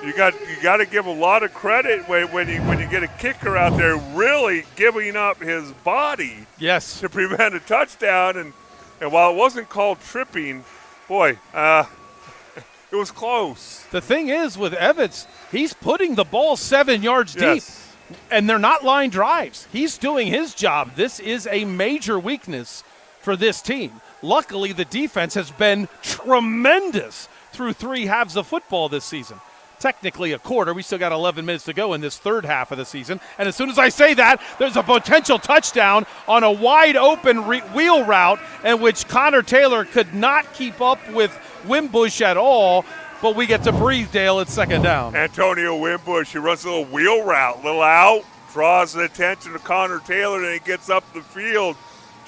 [SPEAKER 2] you got to give a lot of credit when you get a kicker out there really giving up his body to prevent a touchdown. And while it wasn't called tripping, boy, it was close.
[SPEAKER 1] The thing is with Evans, he's putting the ball 7 yards deep, and they're not line drives. He's doing his job. This is a major weakness for this team. Luckily, the defense has been tremendous through 3 halves of football this season. Technically a quarter. We still got 11 minutes to go in this third half of the season. And as soon as I say that, there's a potential touchdown on a wide open wheel route in which Connor Taylor could not keep up with Wimbush at all. But we get to breathe, Dale. It's second down.
[SPEAKER 2] Antonio Wimbush, he runs a little wheel route, little out, draws the attention of Connor Taylor, and he gets up the field,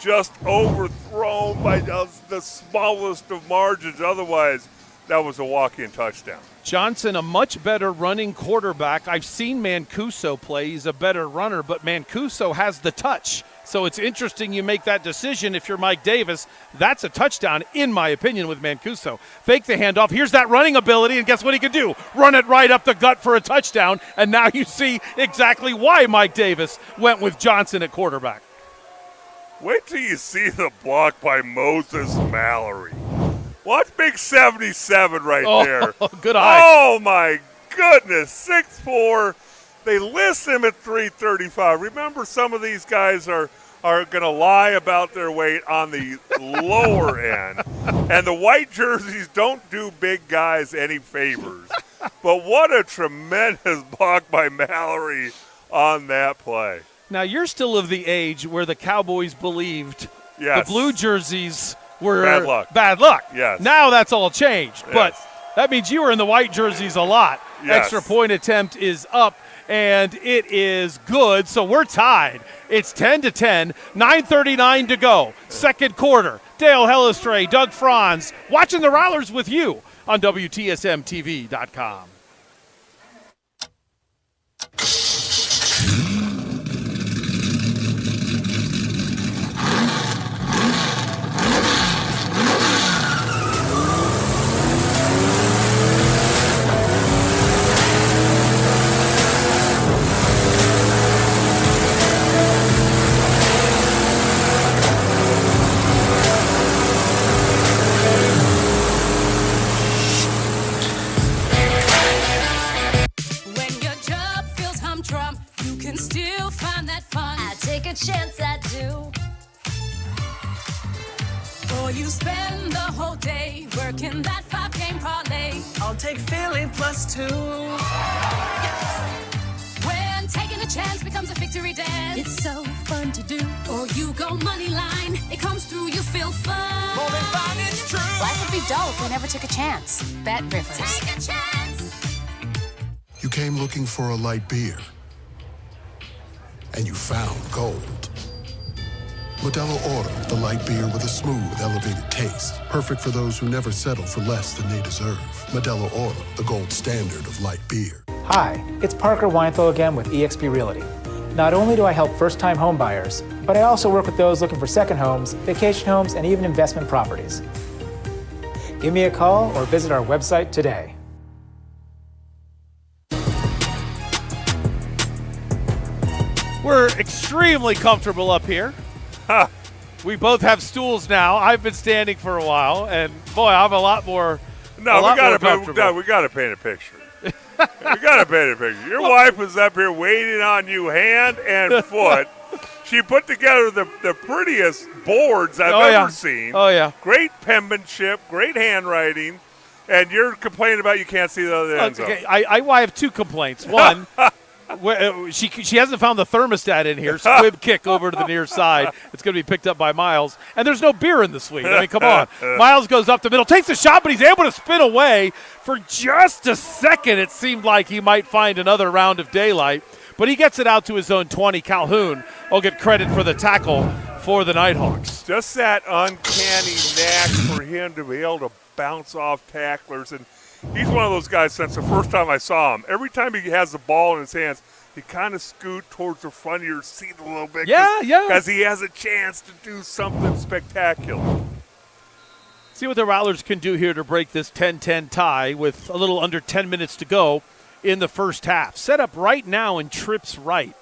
[SPEAKER 2] just overthrown by the smallest of margins. Otherwise, that was a walk-in touchdown.
[SPEAKER 1] Johnson, a much better running quarterback. I've seen Mancuso play. He's a better runner, but Mancuso has the touch. So it's interesting you make that decision if you're Mike Davis. That's a touchdown, in my opinion, with Mancuso. Fake the handoff. Here's that running ability, and guess what he can do? Run it right up the gut for a touchdown, and now you see exactly why Mike Davis went with Johnson at quarterback.
[SPEAKER 2] Wait till you see the block by Moses Mallory. Watch big 77 right there.
[SPEAKER 1] Good eye.
[SPEAKER 2] Oh, my goodness. 6'4". They list him at 335. Remember, some of these guys are going to lie about their weight on the lower end. And the white jerseys don't do big guys any favors. But what a tremendous block by Mallory on that play.
[SPEAKER 1] Now, you're still of the age where the Cowboys believed the blue jerseys were
[SPEAKER 2] bad luck.
[SPEAKER 1] Yes. Now that's all changed.
[SPEAKER 2] Yes.
[SPEAKER 1] But that means you were in the white jerseys a lot.
[SPEAKER 2] Yes.
[SPEAKER 1] Extra point attempt is up, and it is good. So we're tied. It's 10-10, 9:39 to go. Second quarter. Dale Hellestray, Doug Franz, watching the Rattlers with you on WTSMTV.com.
[SPEAKER 6] Chance I do. Or you spend the whole day working that 5-game parlay.
[SPEAKER 7] I'll take Philly +2.
[SPEAKER 6] When taking a chance becomes a victory dance, it's so fun to do. Or you go money line, it comes through, you feel fun.
[SPEAKER 7] More than fun, it's true.
[SPEAKER 6] Life would be dull if we never took a chance. Bet Rivers. Take a chance.
[SPEAKER 8] You came looking for a light beer, and you found gold. Modelo Oro, the light beer with a smooth, elevated taste. Perfect for those who never settle for less than they deserve. Modelo Oro, the gold standard of light beer.
[SPEAKER 9] Hi, it's Parker Weinthal again with eXp Realty. Not only do I help first-time home buyers, but I also work with those looking for second homes, vacation homes, and even investment properties. Give me a call or visit our website today.
[SPEAKER 1] We're extremely comfortable up here. We both have stools now. I've been standing for a while, and boy, I'm a lot more.
[SPEAKER 2] No, we got to paint a picture. We got to paint a picture. Your wife was up here waiting on you, hand and foot. She put together the prettiest boards I've ever seen.
[SPEAKER 1] Oh yeah,
[SPEAKER 2] great penmanship, great handwriting, and you're complaining about you can't see the other end zone.
[SPEAKER 1] Okay, I have two complaints. One, She hasn't found the thermostat in here. Squib kick over to the near side. It's going to be picked up by Miles. And there's no beer in the suite. I mean, come on. Miles goes up the middle, takes a shot, but he's able to spin away. For just a second, it seemed like he might find another round of daylight. But he gets it out to his own 20. Calhoun will get credit for the tackle for the Nighthawks.
[SPEAKER 2] Just that uncanny knack for him to be able to bounce off tacklers. And he's one of those guys since the first time I saw him. Every time he has the ball in his hands, he kind of scoot towards the front of your seat a little bit.
[SPEAKER 1] Yeah.
[SPEAKER 2] Because he has a chance to do something spectacular.
[SPEAKER 1] See what the Rattlers can do here to break this 10-10 tie with a little under 10 minutes to go in the first half. Set up right now in trips right.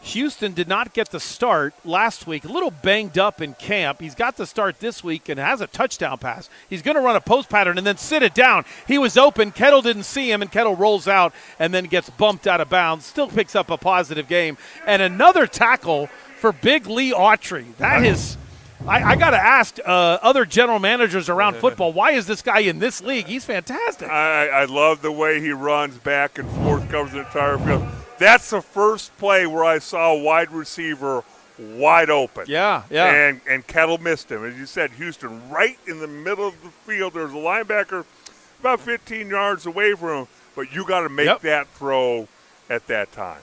[SPEAKER 1] Houston did not get the start last week. A little banged up in camp. He's got the start this week and has a touchdown pass. He's going to run a post pattern and then sit it down. He was open. Kettle didn't see him, and Kettle rolls out and then gets bumped out of bounds. Still picks up a positive game. And another tackle for Big Lee Autry. That is – I got to ask other general managers around football, why is this guy in this league? He's fantastic.
[SPEAKER 2] I love the way he runs back and forth, covers the entire field. That's the first play where I saw a wide receiver wide open.
[SPEAKER 1] Yeah.
[SPEAKER 2] And Kettle missed him. As you said, Houston right in the middle of the field. There's a linebacker about 15 yards away from him, but you got to make that throw at that time.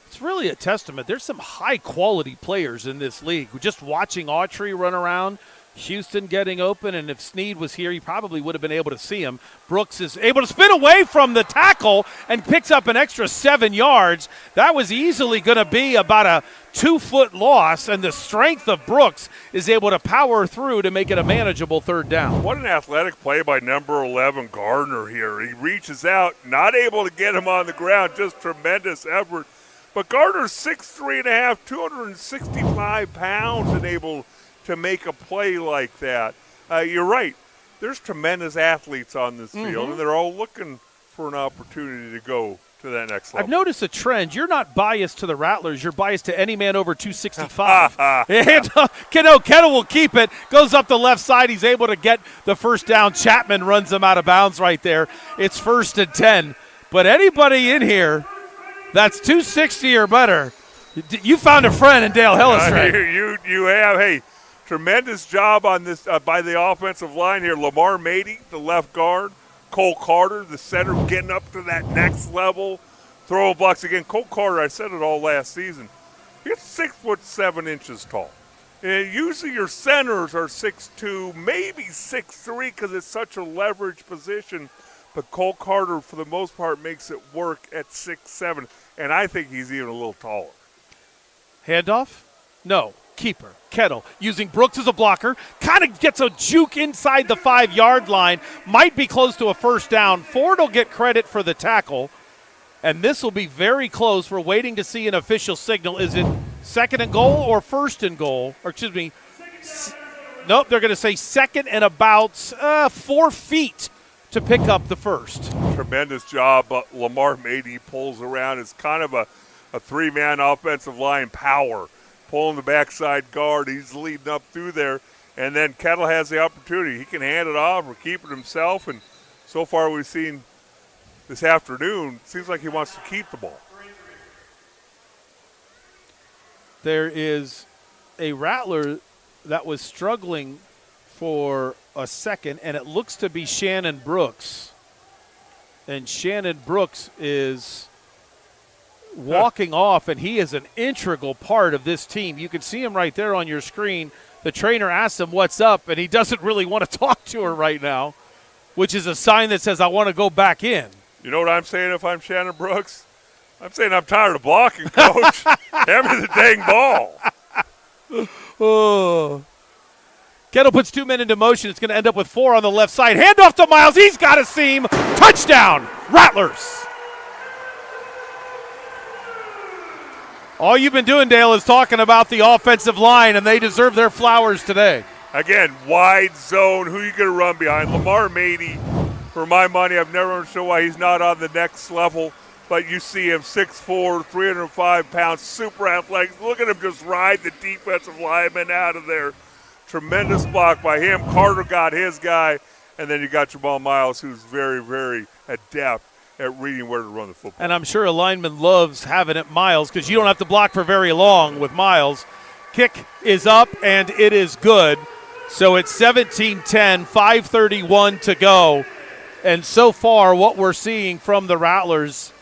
[SPEAKER 1] It's really a testament. There's some high-quality players in this league. Just watching Autry run around, Houston getting open, and if Snead was here, he probably would have been able to see him. Brooks is able to spin away from the tackle and picks up an extra 7 yards. That was easily going to be about a 2-foot loss, and the strength of Brooks is able to power through to make it a manageable third down.
[SPEAKER 2] What an athletic play by number 11, Gardner here. He reaches out, not able to get him on the ground, just tremendous effort. But Gardner's 6'3.5", 265 pounds, and able to make a play like that. You're right. There's tremendous athletes on this field, and they're all looking for an opportunity to go to that next level.
[SPEAKER 1] I've noticed a trend. You're not biased to the Rattlers. You're biased to any man over 265. And Kettle will keep it. Goes up the left side. He's able to get the first down. Chapman runs him out of bounds right there. It's 1st and 10. But anybody in here that's 260 or better, you found a friend in Dale Hellestrand.
[SPEAKER 2] You have. Hey, tremendous job on this by the offensive line here. Lamar Mady, the left guard. Cole Carter, the center, getting up to that next level. Throw blocks again. Cole Carter, I said it all last season, he's 6'7" tall. And usually your centers are 6'2", maybe 6'3", because it's such a leverage position. But Cole Carter, for the most part, makes it work at 6'7", and I think he's even a little taller.
[SPEAKER 1] Handoff? No. Keeper. Kettle using Brooks as a blocker. Kind of gets a juke inside the 5-yard line. Might be close to a first down. Ford will get credit for the tackle. And this will be very close. We're waiting to see an official signal. Is it 2nd and goal or 1st and goal? Or excuse me. Nope, they're going to say 2nd and about 4 feet to pick up the first.
[SPEAKER 2] Tremendous job. But Lamar Mady pulls around. It's kind of a 3-man offensive line power. Pulling the backside guard. He's leading up through there. And then Kettle has the opportunity. He can hand it off or keep it himself. And so far we've seen this afternoon, it seems like he wants to keep the ball.
[SPEAKER 1] There is a Rattler that was struggling for a second, and it looks to be Shannon Brooks. And Shannon Brooks is walking off, and he is an integral part of this team. You can see him right there on your screen. The trainer asks him what's up, and he doesn't really want to talk to her right now, which is a sign that says, I want to go back in.
[SPEAKER 2] You know what I'm saying if I'm Shannon Brooks? I'm saying I'm tired of blocking, Coach. Hand me the dang ball.
[SPEAKER 1] Oh. Kettle puts 2 men into motion. It's going to end up with 4 on the left side. Hand off to Miles. He's got a seam. Touchdown, Rattlers. All you've been doing, Dale, is talking about the offensive line, and they deserve their flowers today.
[SPEAKER 2] Again, wide zone. Who are you going to run behind? Lamar Mady, for my money, I've never understood why he's not on the next level. But you see him 6'4", 305 pounds, super athletic. Look at him just ride the defensive lineman out of there. Tremendous block by him. Carter got his guy. And then you got Jamal Miles, who's very, very adept at reading where to run the football.
[SPEAKER 1] And I'm sure a lineman loves having it Miles because you don't have to block for very long with Miles. Kick is up, and it is good. So it's 17-10, 5:31 to go. And so far what we're seeing from the Rattlers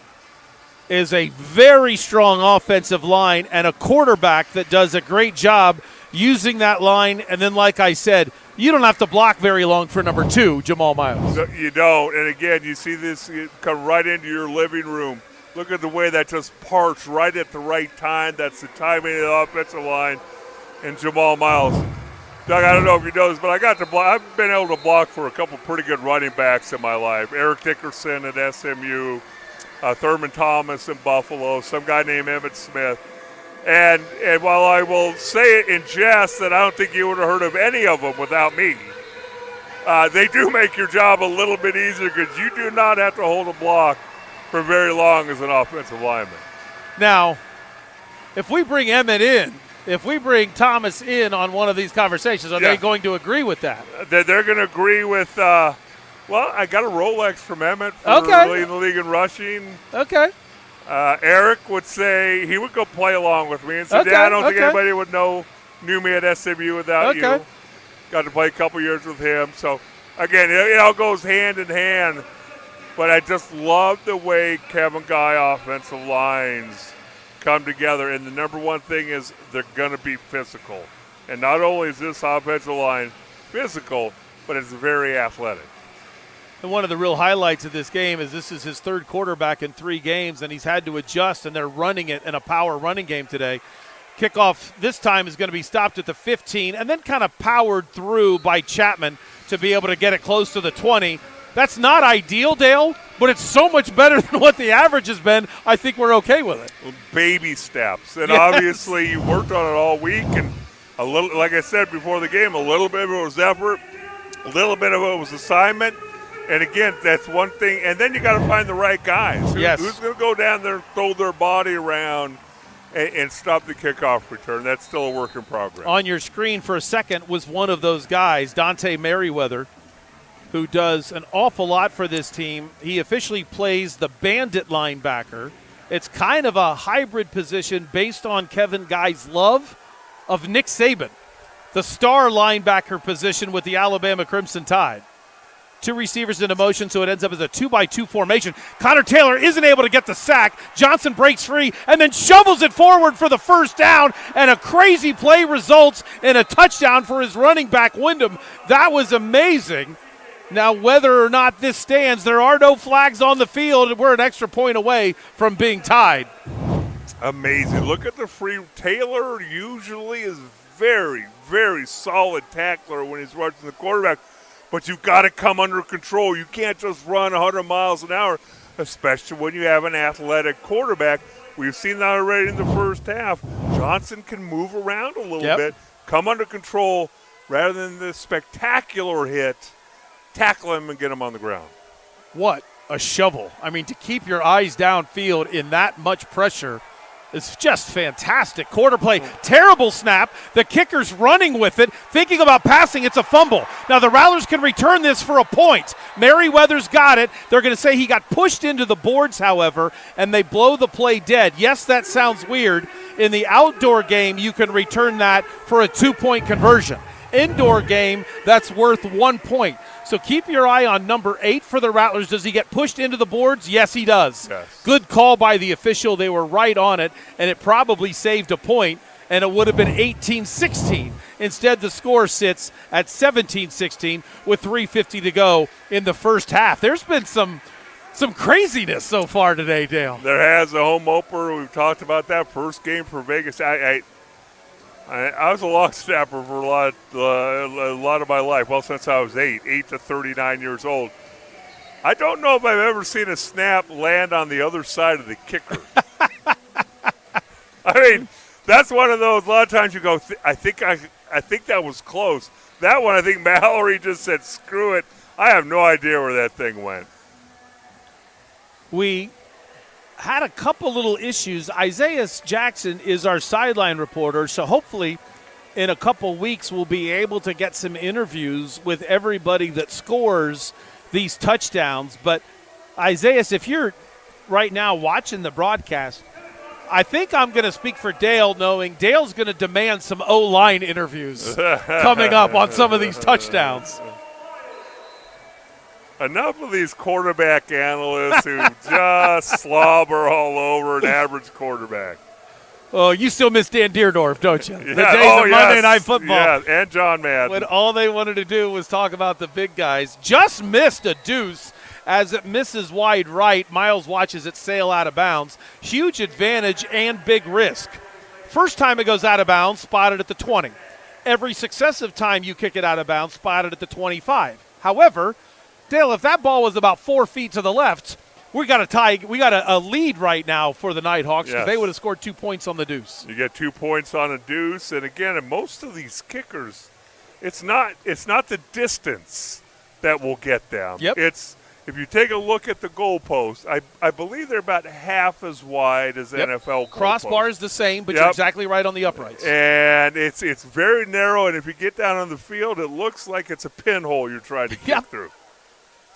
[SPEAKER 1] is a very strong offensive line and a quarterback that does a great job using that line. And then, like I said, you don't have to block very long for number 2, Jamal Miles.
[SPEAKER 2] No, you don't. And, again, you see this come right into your living room. Look at the way that just parts right at the right time. That's the timing of the offensive line. And Jamal Miles. Doug, I don't know if you know this, but I've been able to block for a couple pretty good running backs in my life. Eric Dickerson at SMU, Thurman Thomas in Buffalo, some guy named Emmitt Smith. And while I will say it in jest that I don't think you would have heard of any of them without me, they do make your job a little bit easier because you do not have to hold a block for very long as an offensive lineman.
[SPEAKER 1] Now, if we bring Emmett in, if we bring Thomas in on one of these conversations, are they going to agree with that?
[SPEAKER 2] They're going to agree with, well, I got a Rolex from Emmett for leading the league in rushing.
[SPEAKER 1] Okay.
[SPEAKER 2] Eric would say he would go play along with me and say, Dad, I don't think anybody knew me at SMU without you. Got to play a couple years with him. So, again, it all goes hand in hand. But I just love the way Kevin Guy offensive lines come together. And the number one thing is they're going to be physical. And not only is this offensive line physical, but it's very athletic.
[SPEAKER 1] And one of the real highlights of this game is this is his third quarterback in 3 games, and he's had to adjust, and they're running it in a power running game today. Kickoff this time is going to be stopped at the 15 and then kind of powered through by Chapman to be able to get it close to the 20. That's not ideal, Dale, but it's so much better than what the average has been. I think we're okay with it.
[SPEAKER 2] Baby steps. And obviously you worked on it all week, and a little, like I said before the game, a little bit of it was effort, a little bit of it was assignment. And, again, that's one thing. And then you got to find the right guys. Who's going to go down there and throw their body around and stop the kickoff return? That's still a work in progress.
[SPEAKER 1] On your screen for a second was one of those guys, Dante Merriweather, who does an awful lot for this team. He officially plays the bandit linebacker. It's kind of a hybrid position based on Kevin Guy's love of Nick Saban, the star linebacker position with the Alabama Crimson Tide. 2 receivers into motion, so it ends up as a 2-by-2 formation. Connor Taylor isn't able to get the sack. Johnson breaks free and then shovels it forward for the first down, and a crazy play results in a touchdown for his running back, Wyndham. That was amazing. Now, whether or not this stands, there are no flags on the field, and we're an extra point away from being tied.
[SPEAKER 2] Amazing. Look at the free. Taylor usually is very, very solid tackler when he's rushing the quarterback. But you've got to come under control. You can't just run 100 miles an hour, especially when you have an athletic quarterback. We've seen that already in the first half. Johnson can move around a little bit, come under control, rather than the spectacular hit, tackle him and get him on the ground.
[SPEAKER 1] What a shovel. I mean, to keep your eyes downfield in that much pressure is just fantastic. Quarter play, terrible snap. The kicker's running with it, thinking about passing. It's a fumble. Now the Rattlers can return this for a point. Merriweather's got it. They're going to say he got pushed into the boards, however, and they blow the play dead. Yes, that sounds weird. In the outdoor game, you can return that for a 2-point conversion. Indoor game, that's worth 1 point. So keep your eye on number 8 for the Rattlers. Does he get pushed into the boards? Yes, he does.
[SPEAKER 2] Yes.
[SPEAKER 1] Good call by the official. They were right on it, and it probably saved a point, and it would have been 18-16. Instead, the score sits at 17-16 with 3:50 to go in the first half. There's been some craziness so far today, Dale.
[SPEAKER 2] There has a home opener. We've talked about that first game for Vegas. I was a long snapper for a lot of my life. Well, since I was 8 to 39 years old. I don't know if I've ever seen a snap land on the other side of the kicker. I mean, that's one of those. A lot of times you go, I think that was close. That one, I think Mallory just said, "Screw it." I have no idea where that thing went.
[SPEAKER 1] We had a couple little issues. Isaiah Jackson is our sideline reporter, so hopefully in a couple weeks we'll be able to get some interviews with everybody that scores these touchdowns. But Isaiah, if you're right now watching the broadcast, I think I'm going to speak for Dale, knowing Dale's going to demand some O-line interviews coming up on some of these touchdowns.
[SPEAKER 2] Enough of these quarterback analysts who just slobber all over an average quarterback.
[SPEAKER 1] Oh, you still miss Dan Deerdorf, don't you?
[SPEAKER 2] Yeah.
[SPEAKER 1] The days of Monday Night Football.
[SPEAKER 2] Yeah, and John Madden.
[SPEAKER 1] When all they wanted to do was talk about the big guys. Just missed a deuce as it misses wide right. Miles watches it sail out of bounds. Huge advantage and big risk. First time it goes out of bounds, spotted at the 20. Every successive time you kick it out of bounds, spotted at the 25. However, Dale, if that ball was about 4 feet to the left, we got a tie. We got a lead right now for the Nighthawks because they would have scored 2 points on the deuce.
[SPEAKER 2] You get 2 points on a deuce, and again, in most of these kickers, it's not the distance that will get them.
[SPEAKER 1] Yep.
[SPEAKER 2] It's if you take a look at the goalpost, I believe they're about half as wide as NFL goalposts.
[SPEAKER 1] Crossbar is the same, but you're exactly right on the uprights.
[SPEAKER 2] And it's very narrow, and if you get down on the field, it looks like it's a pinhole you're trying to kick through.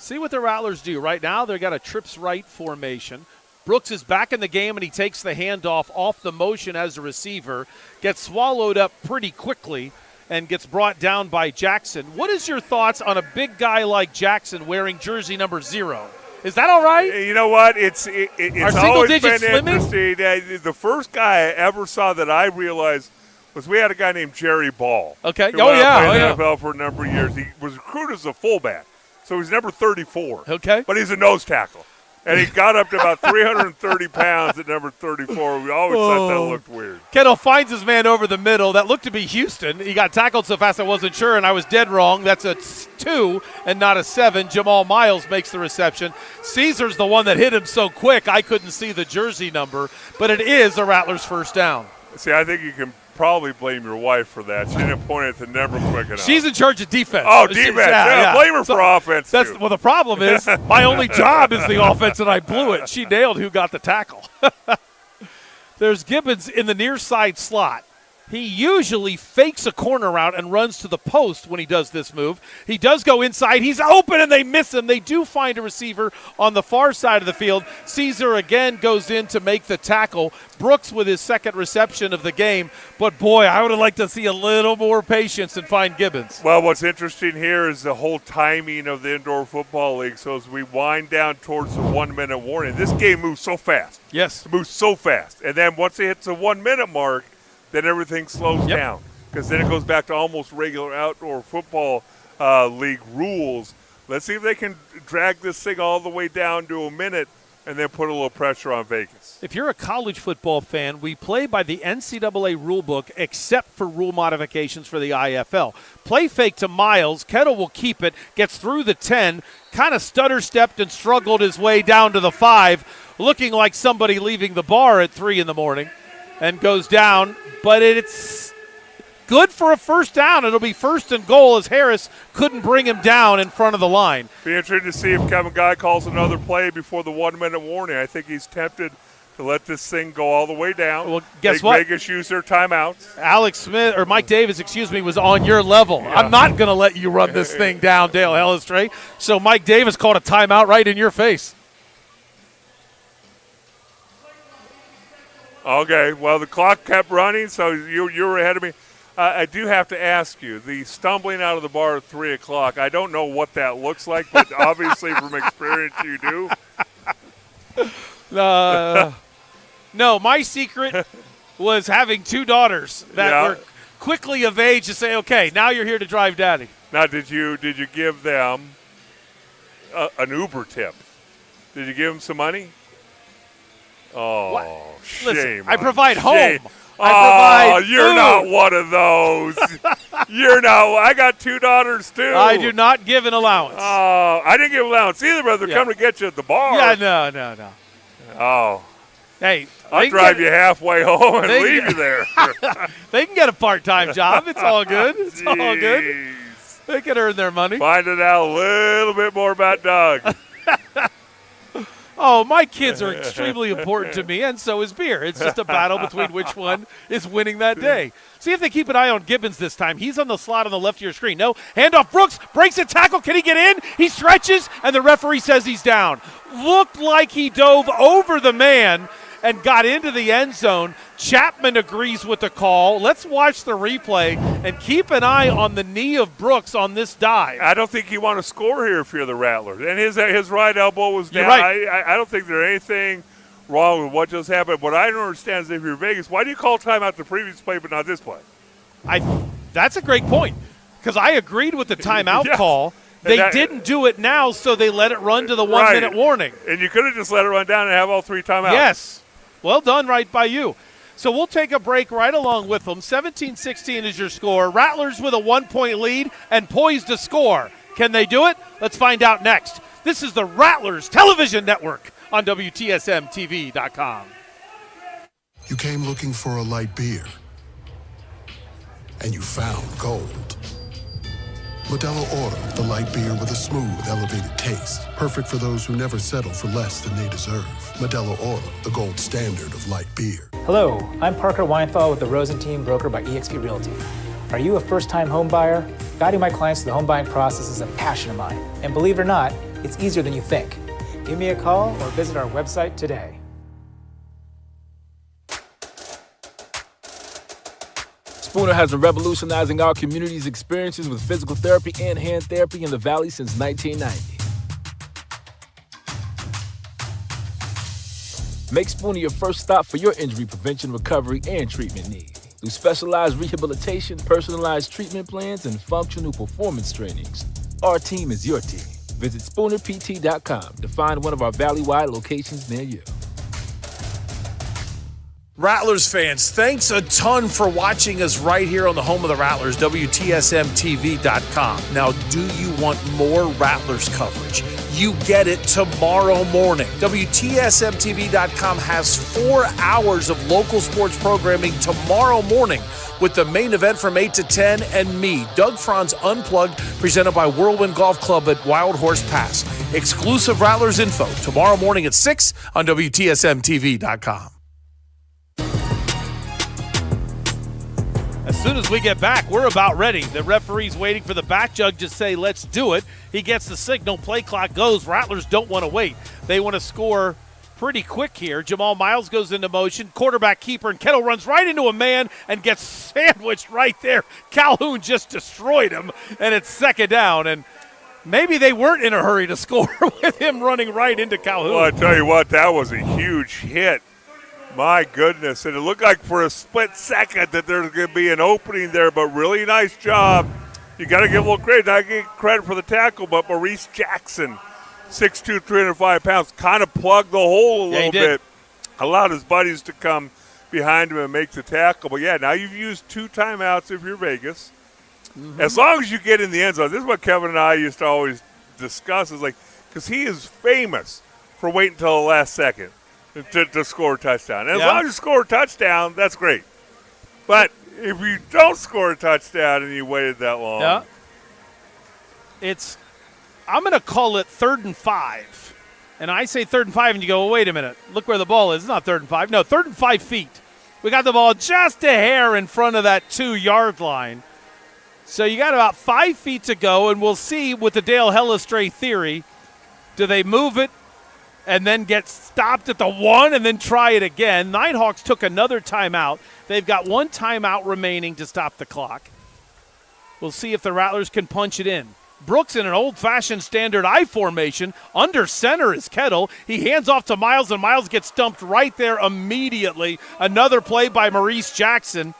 [SPEAKER 1] See what the Rattlers do. Right now, they've got a trips right formation. Brooks is back in the game, and he takes the handoff off the motion as a receiver, gets swallowed up pretty quickly, and gets brought down by Jackson. What is your thoughts on a big guy like Jackson wearing jersey number 0? Is that all right?
[SPEAKER 2] You know what? It's always been
[SPEAKER 1] slimming?
[SPEAKER 2] interesting. The first guy I ever saw that I realized was we had a guy named Jerry Ball.
[SPEAKER 1] Okay.
[SPEAKER 2] Who played in the NFL for a number of years. He was recruited as a fullback, so he's number 34.
[SPEAKER 1] Okay.
[SPEAKER 2] But he's a nose tackle. And he got up to about 330 pounds at number 34. We always thought that looked weird.
[SPEAKER 1] Kettle finds his man over the middle. That looked to be Houston. He got tackled so fast I wasn't sure, and I was dead wrong. That's a 2 and not a 7. Jamal Miles makes the reception. Caesar's the one that hit him so quick I couldn't see the jersey number, but it is a Rattlers first down.
[SPEAKER 2] See, I think you can probably blame your wife for that. She didn't point at the number quick enough.
[SPEAKER 1] She's in charge of defense.
[SPEAKER 2] Oh, defense. Yeah. Blame her for offense, too.
[SPEAKER 1] Well, the problem is my only job is the offense, and I blew it. She nailed who got the tackle. There's Gibbons in the near side slot. He usually fakes a corner route and runs to the post when he does this move. He does go inside. He's open, and they miss him. They do find a receiver on the far side of the field. Caesar again goes in to make the tackle. Brooks with his second reception of the game. But, boy, I would have liked to see a little more patience and find Gibbons.
[SPEAKER 2] Well, what's interesting here is the whole timing of the Indoor Football League. So as we wind down towards the 1 minute warning, this game moves so fast.
[SPEAKER 1] Yes.
[SPEAKER 2] It moves so fast. And then once it hits the 1 minute mark, then everything slows down, because then it goes back to almost regular outdoor football league rules. Let's see if they can drag this thing all the way down to a minute and then put a little pressure on Vegas.
[SPEAKER 1] If you're a college football fan, we play by the NCAA rulebook except for rule modifications for the IFL. Play fake to Miles. Kettle will keep it, gets through the 10, kind of stutter-stepped and struggled his way down to the 5, looking like somebody leaving the bar at 3 in the morning. And goes down, but it's good for a first down. It'll be 1st and goal as Harris couldn't bring him down in front of the line.
[SPEAKER 2] Be interesting to see if Kevin Guy calls another play before the 1 minute warning. I think he's tempted to let this thing go all the way down.
[SPEAKER 1] Well, guess what?
[SPEAKER 2] Vegas use their timeouts.
[SPEAKER 1] Alex Smith, or Mike Davis, was on your level. Yeah. I'm not going to let you run this thing down, Dale Hellestray. So Mike Davis called a timeout right in your face.
[SPEAKER 2] Okay, well, the clock kept running, so you were ahead of me. I do have to ask you, the stumbling out of the bar at 3 o'clock, I don't know what that looks like, but obviously from experience you do.
[SPEAKER 1] No, my secret was having 2 daughters that were quickly of age to say, okay, now you're here to drive daddy.
[SPEAKER 2] Now, did you give them an Uber tip? Did you give them some money? Oh,
[SPEAKER 1] what?
[SPEAKER 2] Shame.
[SPEAKER 1] Listen, I provide home.
[SPEAKER 2] You're not one of those. You're not. I got 2 daughters, too.
[SPEAKER 1] I do not give an allowance.
[SPEAKER 2] Oh, I didn't give allowance either, but they're coming to get you at the bar.
[SPEAKER 1] Yeah, no.
[SPEAKER 2] Oh.
[SPEAKER 1] Hey.
[SPEAKER 2] I'll drive you halfway home and leave you there.
[SPEAKER 1] They can get a part-time job. It's all good. It's all good. They can earn their money.
[SPEAKER 2] Finding out a little bit more about Doug.
[SPEAKER 1] Oh, my kids are extremely important to me, and so is beer. It's just a battle between which one is winning that day. See if they keep an eye on Gibbons this time. He's on the slot on the left of your screen. No, handoff. Brooks breaks a tackle. Can he get in? He stretches, and the referee says he's down. Looked like he dove over the man and got into the end zone. Chapman agrees with the call. Let's watch the replay and keep an eye on the knee of Brooks on this dive.
[SPEAKER 2] I don't think you want to score here if you're the Rattlers. And his right elbow was down.
[SPEAKER 1] You're right.
[SPEAKER 2] I don't think there's anything wrong with what just happened. What I don't understand is if you're Vegas, why do you call timeout the previous play but not this play?
[SPEAKER 1] That's a great point because I agreed with the timeout
[SPEAKER 2] Yes.
[SPEAKER 1] call. They didn't do it now, so they let it run to the 1 minute warning.
[SPEAKER 2] And you could have just let it run down and have all 3 timeouts.
[SPEAKER 1] Yes. Well done right by you. So we'll take a break right along with them. 17-16 is your score. Rattlers with a 1-point lead and poised to score. Can they do it? Let's find out next. This is the Rattlers Television Network on WTSMTV.com.
[SPEAKER 8] You came looking for a light beer, and you found gold. Modelo Oro, the light beer with a smooth, elevated taste. Perfect for those who never settle for less than they deserve. Modelo Oro, the gold standard of light beer.
[SPEAKER 9] Hello, I'm Parker Weinthal with the Rosen Team, broker by eXp Realty. Are you a first-time home buyer? Guiding my clients through the home buying process is a passion of mine. And believe it or not, it's easier than you think. Give me a call or visit our website today.
[SPEAKER 10] Spooner has been revolutionizing our community's experiences with physical therapy and hand therapy in the Valley since 1990. Make Spooner your first stop for your injury prevention, recovery, and treatment needs. Through specialized rehabilitation, personalized treatment plans, and functional performance trainings, our team is your team. Visit SpoonerPT.com to find one of our Valley-wide locations near you.
[SPEAKER 1] Rattlers fans, thanks a ton for watching us right here on the home of the Rattlers, WTSMTV.com. Now, do you want more Rattlers coverage? You get it tomorrow morning. WTSMTV.com has 4 hours of local sports programming tomorrow morning with the main event from 8 to 10 and me, Doug Franz Unplugged, presented by Whirlwind Golf Club at Wild Horse Pass. Exclusive Rattlers info tomorrow morning at 6 on WTSMTV.com. As soon as we get back, we're about ready. The referee's waiting for the back judge to say, let's do it. He gets the signal. Play clock goes. Rattlers don't want to wait. They want to score pretty quick here. Jamal Miles goes into motion. Quarterback keeper, and Kettle runs right into a man and gets sandwiched right there. Calhoun just destroyed him, and it's second down. And maybe they weren't in a hurry to score with him running right into Calhoun.
[SPEAKER 2] Well, I tell you what, that was a huge hit. My goodness. And it looked like for a split second that there's going to be an opening there, but really nice job. You got to give a little credit. I give credit for the tackle, but Maurice Jackson, 6'2", 305 pounds, kind of plugged the hole a little bit. Allowed his buddies to come behind him and make the tackle. But, yeah, now you've used 2 timeouts if you're Vegas. Mm-hmm. As long as you get in the end zone. This is what Kevin and I used to always discuss, is like, because he is famous for waiting until the last second to score a touchdown. And as long as you score a touchdown, that's great. But if you don't score a touchdown and you waited that long.
[SPEAKER 1] Yeah. I'm going to call it 3rd and 5. And I say 3rd and 5, and you go, well, wait a minute. Look where the ball is. It's not 3rd and 5. No, 3rd and 5 feet. We got the ball just a hair in front of that 2-yard line. So you got about 5 feet to go, and we'll see with the Dale Hellestray theory, do they move it and then get stopped at the 1 and then try it again? Nighthawks took another timeout. They've got 1 timeout remaining to stop the clock. We'll see if the Rattlers can punch it in. Brooks in an old-fashioned standard I formation. Under center is Kettle. He hands off to Miles, and Miles gets dumped right there immediately. Another play by Maurice Jackson,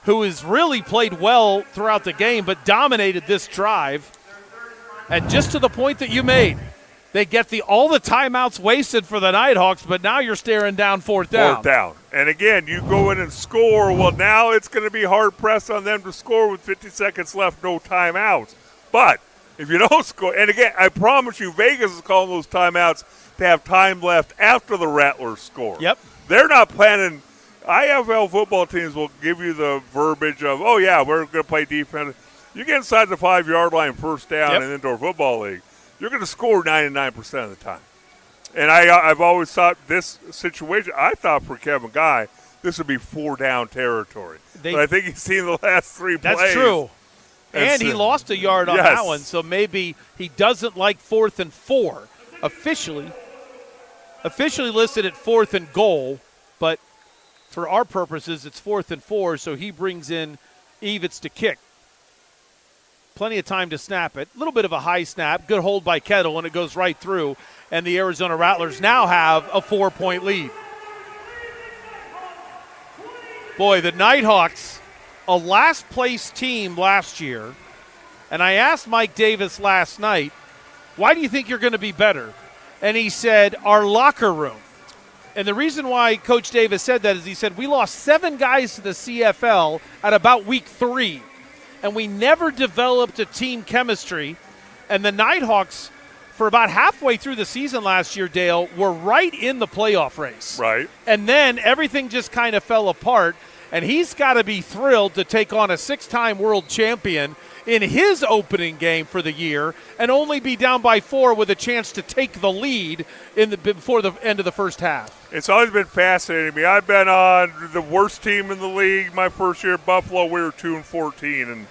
[SPEAKER 1] who has really played well throughout the game but dominated this drive. And just to the point that you made, they get all the timeouts wasted for the Nighthawks, but now you're staring down 4th down.
[SPEAKER 2] 4th down. And, again, you go in and score. Well, now it's going to be hard-pressed on them to score with 50 seconds left, no timeouts. But if you don't score, and, again, I promise you, Vegas is calling those timeouts to have time left after the Rattlers score.
[SPEAKER 1] Yep.
[SPEAKER 2] They're not planning. IFL football teams will give you the verbiage of, oh, yeah, we're going to play defense. You get inside the 5-yard line, 1st down in indoor football league, you're going to score 99% of the time. And I've always thought this situation, I thought for Kevin Guy, this would be 4-down territory. But I think he's seen the last 3 plays.
[SPEAKER 1] That's true. And he lost a yard on that one, so maybe he doesn't like 4th and 4. Officially listed at 4th and goal, but for our purposes, it's 4th and 4, so he brings in Evitz to kick. Plenty of time to snap it. A little bit of a high snap. Good hold by Kettle, and it goes right through. And the Arizona Rattlers now have a 4-point lead. Boy, the Nighthawks, a last-place team last year, and I asked Mike Davis last night, why do you think you're going to be better? And he said, our locker room. And the reason why Coach Davis said that is he said, we lost 7 guys to the CFL at about week 3, and we never developed a team chemistry. And the Nighthawks, for about halfway through the season last year, Dale, were right in the playoff race.
[SPEAKER 2] Right.
[SPEAKER 1] And then everything just kind of fell apart, and he's got to be thrilled to take on a 6-time world champion in his opening game for the year and only be down by 4 with a chance to take the lead before the end of the first half.
[SPEAKER 2] It's always been fascinating to me. I've been on the worst team in the league my first year at Buffalo. We were 2-14, and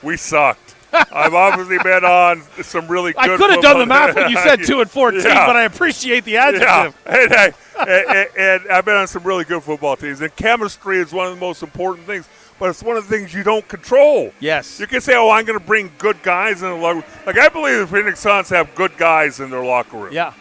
[SPEAKER 2] we sucked. I've obviously been on some really good
[SPEAKER 1] I could have done the math when you said 2-14, but I appreciate the adjective.
[SPEAKER 2] Yeah. And I've been on some really good football teams. And chemistry is one of the most important things, but it's one of the things you don't control.
[SPEAKER 1] Yes.
[SPEAKER 2] You can say, I'm going to bring good guys in the locker room. Like, I believe the Phoenix Suns have good guys in their locker room.
[SPEAKER 1] Yeah.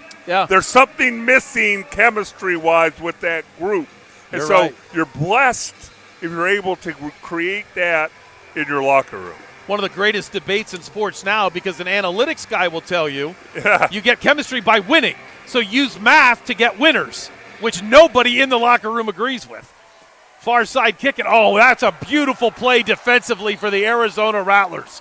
[SPEAKER 2] There's something missing chemistry-wise with that group. And you're blessed if you're able to create that in your locker room.
[SPEAKER 1] One of the greatest debates in sports now, because an analytics guy will tell you you get chemistry by winning. So use math to get winners, which nobody in the locker room agrees with. Far side kick it. Oh, that's a beautiful play defensively for the Arizona Rattlers.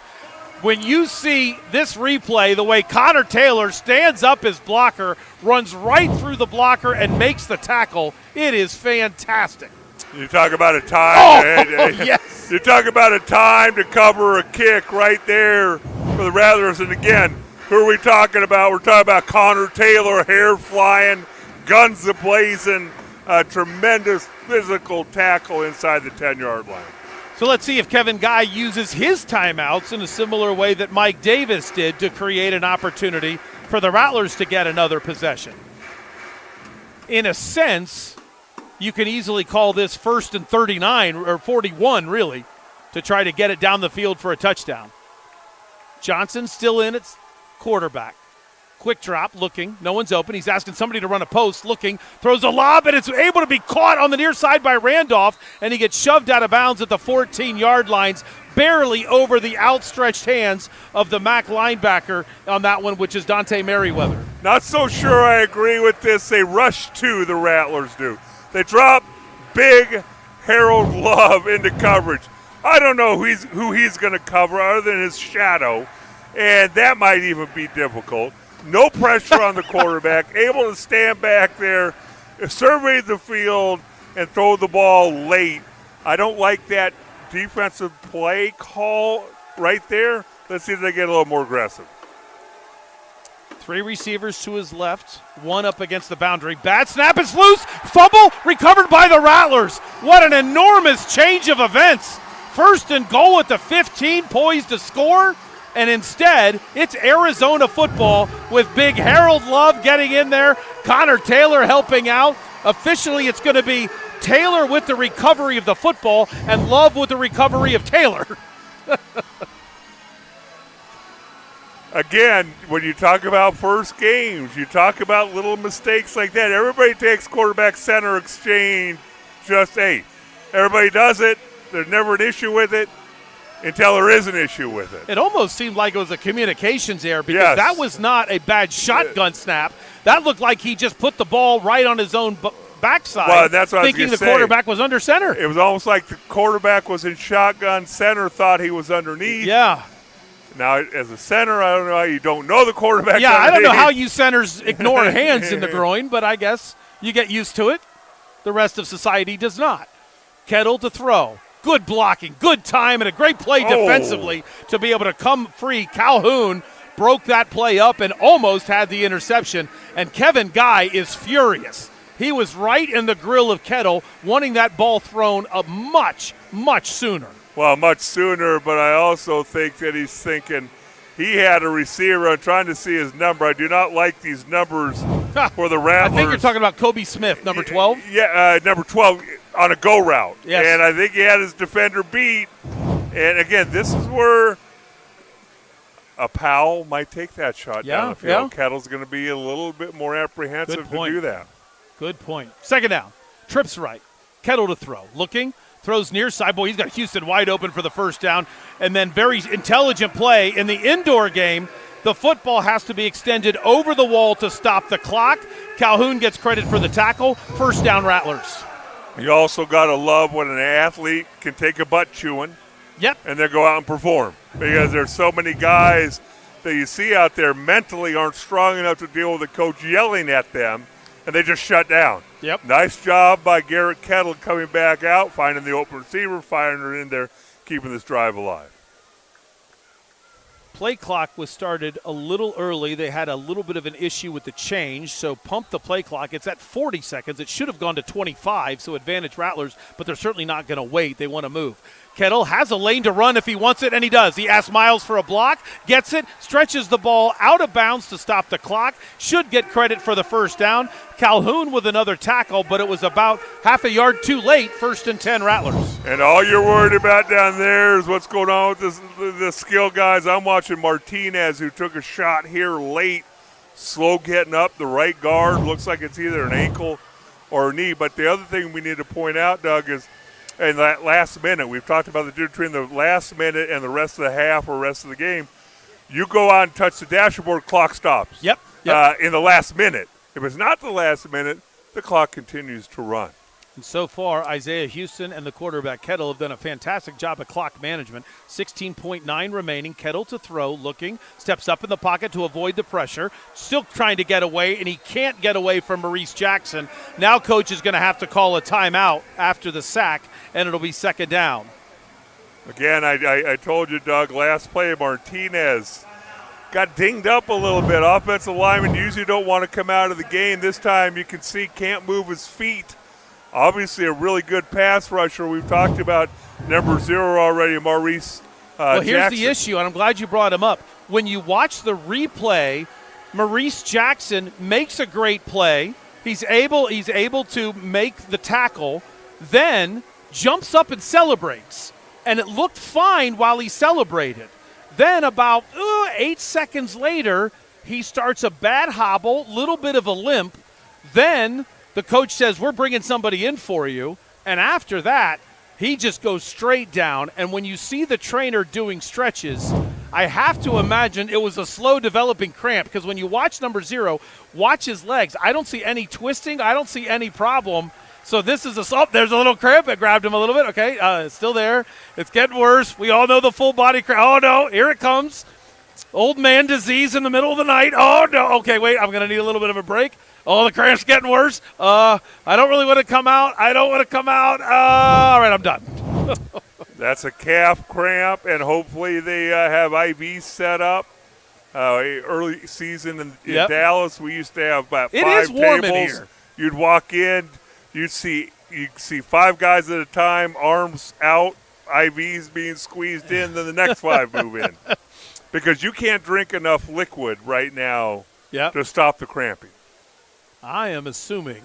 [SPEAKER 1] When you see this replay, the way Connor Taylor stands up his blocker, runs right through the blocker, and makes the tackle, it is fantastic.
[SPEAKER 2] You talk about a time.
[SPEAKER 1] Yes.
[SPEAKER 2] You talk about a time to cover a kick right there for the Rattlers. And again, who are we talking about? We're talking about Connor Taylor, hair flying, guns a-blazing, a tremendous physical tackle inside the 10-yard line.
[SPEAKER 1] So let's see if Kevin Guy uses his timeouts in a similar way that Mike Davis did to create an opportunity for the Rattlers to get another possession. In a sense, you can easily call this 1st and 39 or 41, really, to try to get it down the field for a touchdown. Johnson still in at quarterback. Quick drop, looking. No one's open. He's asking somebody to run a post, looking. Throws a lob, and it's able to be caught on the near side by Randolph, and he gets shoved out of bounds at the 14-yard lines, barely over the outstretched hands of the MAC linebacker on that one, which is Dante Merriweather.
[SPEAKER 2] Not so sure I agree with this. They rush to, the Rattlers do. They drop big Harold Love into coverage. I don't know who he's going to cover other than his shadow, and that might even be difficult. No pressure on the quarterback, able to stand back there, survey the field, and throw the ball late. I don't like that defensive play call right there. Let's see if they get a little more aggressive.
[SPEAKER 1] 3 receivers to his left, 1 up against the boundary. Bad snap, it's loose. Fumble recovered by the Rattlers. What an enormous change of events. 1st and goal at the 15, poised to score. And instead, it's Arizona football with big Harold Love getting in there, Connor Taylor helping out. Officially, it's going to be Taylor with the recovery of the football and Love with the recovery of Taylor.
[SPEAKER 2] Again, when you talk about first games, you talk about little mistakes like that. Everybody takes quarterback-center exchange everybody does it. There's never an issue with it until there is an issue with it.
[SPEAKER 1] It almost seemed like it was a communications error because that was not a bad shotgun snap. That looked like he just put the ball right on his own backside,
[SPEAKER 2] that's what
[SPEAKER 1] thinking the quarterback was under center.
[SPEAKER 2] It was almost like the quarterback was in shotgun center, thought he was underneath.
[SPEAKER 1] Yeah.
[SPEAKER 2] Now, as a center, I don't know how you don't know the quarterback.
[SPEAKER 1] Yeah, I don't know how you centers ignore hands in the groin, but I guess you get used to it. The rest of society does not. Kettle to throw. Good blocking, good time, and a great play defensively to be able to come free. Calhoun broke that play up and almost had the interception. And Kevin Guy is furious. He was right in the grill of Kettle, wanting that ball thrown up much, much sooner.
[SPEAKER 2] Well, much sooner, but I also think that he's thinking he had a receiver. I'm trying to see his number. I do not like these numbers for the Rattlers.
[SPEAKER 1] I think you're talking about Kobe Smith, number 12?
[SPEAKER 2] Yeah, number 12 on a go route.
[SPEAKER 1] Yes.
[SPEAKER 2] And I think he had his defender beat. And, again, this is where a Powell might take that shot down the field. Kettle's going to be a little bit more apprehensive to do that.
[SPEAKER 1] Good point. Second down. Trips right. Kettle to throw. Looking. Throws near side. Boy, he's got Houston wide open for the first down. And then very intelligent play in the indoor game. The football has to be extended over the wall to stop the clock. Calhoun gets credit for the tackle. First down, Rattlers.
[SPEAKER 2] You also got to love when an athlete can take a butt chewing.
[SPEAKER 1] Yep.
[SPEAKER 2] And then go out and perform. Because there's so many guys that you see out there mentally aren't strong enough to deal with the coach yelling at them, and they just shut down.
[SPEAKER 1] Yep.
[SPEAKER 2] Nice job by Garrett Kettle coming back out, finding the open receiver, firing her in there, keeping this drive alive.
[SPEAKER 1] Play clock was started a little early. They had a little bit of an issue with the change, so pump the play clock. It's at 40 seconds. It should have gone to 25, so advantage Rattlers, but they're certainly not going to wait. They want to move. Kettle has a lane to run if he wants it, and he does. He asks Miles for a block, gets it, stretches the ball out of bounds to stop the clock, should get credit for the first down. Calhoun with another tackle, but it was about half a yard too late. 1st and 10, Rattlers.
[SPEAKER 2] And all you're worried about down there is what's going on with the skill guys. I'm watching Martinez, who took a shot here late, slow getting up. The right guard looks like it's either an ankle or a knee. But the other thing we need to point out, Doug, is in that last minute, we've talked about the difference between the last minute and the rest of the half or rest of the game. You go out and touch the dashboard, clock stops.
[SPEAKER 1] Yep.
[SPEAKER 2] In the last minute. If it's not the last minute, the clock continues to run.
[SPEAKER 1] And so far, Isaiah Houston and the quarterback Kettle have done a fantastic job of clock management. 16.9 remaining. Kettle to throw, looking, steps up in the pocket to avoid the pressure. Still trying to get away, and he can't get away from Maurice Jackson. Now coach is going to have to call a timeout after the sack, and it'll be second down.
[SPEAKER 2] Again, I told you, Doug, last play, Martinez got dinged up a little bit. Offensive linemen usually don't want to come out of the game. This time you can see can't move his feet. Obviously a really good pass rusher. We've talked about number 0 already, Maurice
[SPEAKER 1] Well, here's
[SPEAKER 2] Jackson.
[SPEAKER 1] the issue, and I'm glad you brought him up. When you watch the replay, Maurice Jackson makes a great play. He's able to make the tackle, then jumps up and celebrates. And it looked fine while he celebrated. Then about 8 seconds later, he starts a bad hobble, little bit of a limp. Then the coach says, we're bringing somebody in for you. And after that, he just goes straight down. And when you see the trainer doing stretches, I have to imagine it was a slow developing cramp, because when you watch number 0, watch his legs. I don't see any twisting. I don't see any problem. So this is there's a little cramp. It grabbed him a little bit. Okay, it's still there. It's getting worse. We all know the full body cramp. Oh, no, here it comes. Old man disease in the middle of the night. Oh, no. Okay, wait, I'm going to need a little bit of a break. Oh, the cramp's getting worse. I don't really want to come out. All right, I'm done.
[SPEAKER 2] That's a calf cramp, and hopefully they have IVs set up. Early season in Dallas, we used to have about 5
[SPEAKER 1] tables. It is warm
[SPEAKER 2] tables.
[SPEAKER 1] in here.
[SPEAKER 2] You'd walk in, you'd see 5 guys at a time, arms out, IVs being squeezed in, then the next 5 move in. Because you can't drink enough liquid right now to stop the cramping.
[SPEAKER 1] I am assuming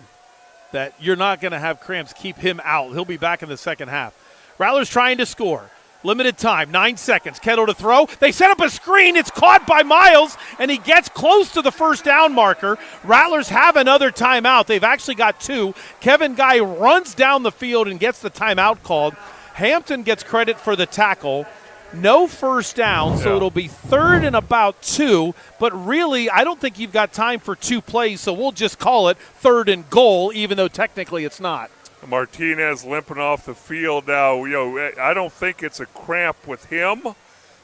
[SPEAKER 1] that you're not going to have cramps keep him out. He'll be back in the second half. Rattlers trying to score. Limited time, 9 seconds. Kettle to throw. They set up a screen. It's caught by Miles, and he gets close to the first down marker. Rattlers have another timeout. They've actually got 2. Kevin Guy runs down the field and gets the timeout called. Hampton gets credit for the tackle. No first down, so it'll be 3rd and about 2. But really, I don't think you've got time for 2 plays, so we'll just call it 3rd and goal, even though technically it's not.
[SPEAKER 2] Martinez limping off the field now. I don't think it's a cramp with him.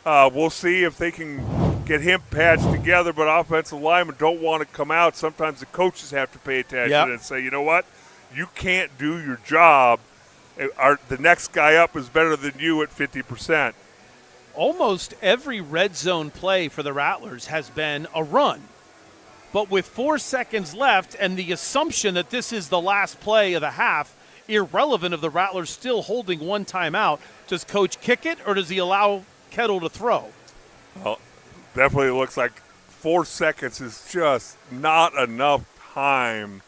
[SPEAKER 2] We'll see if they can get him patched together, but offensive linemen don't want to come out. Sometimes the coaches have to pay attention and say, you know what? You can't do your job. The next guy up is better than you at 50%.
[SPEAKER 1] almost every red zone play for the Rattlers has been a run. But with 4 seconds left and the assumption that this is the last play of the half, irrelevant of the Rattlers still holding one timeout, does Coach kick it or does he allow Kettle to throw?
[SPEAKER 2] Well, definitely looks like 4 seconds is just not enough time.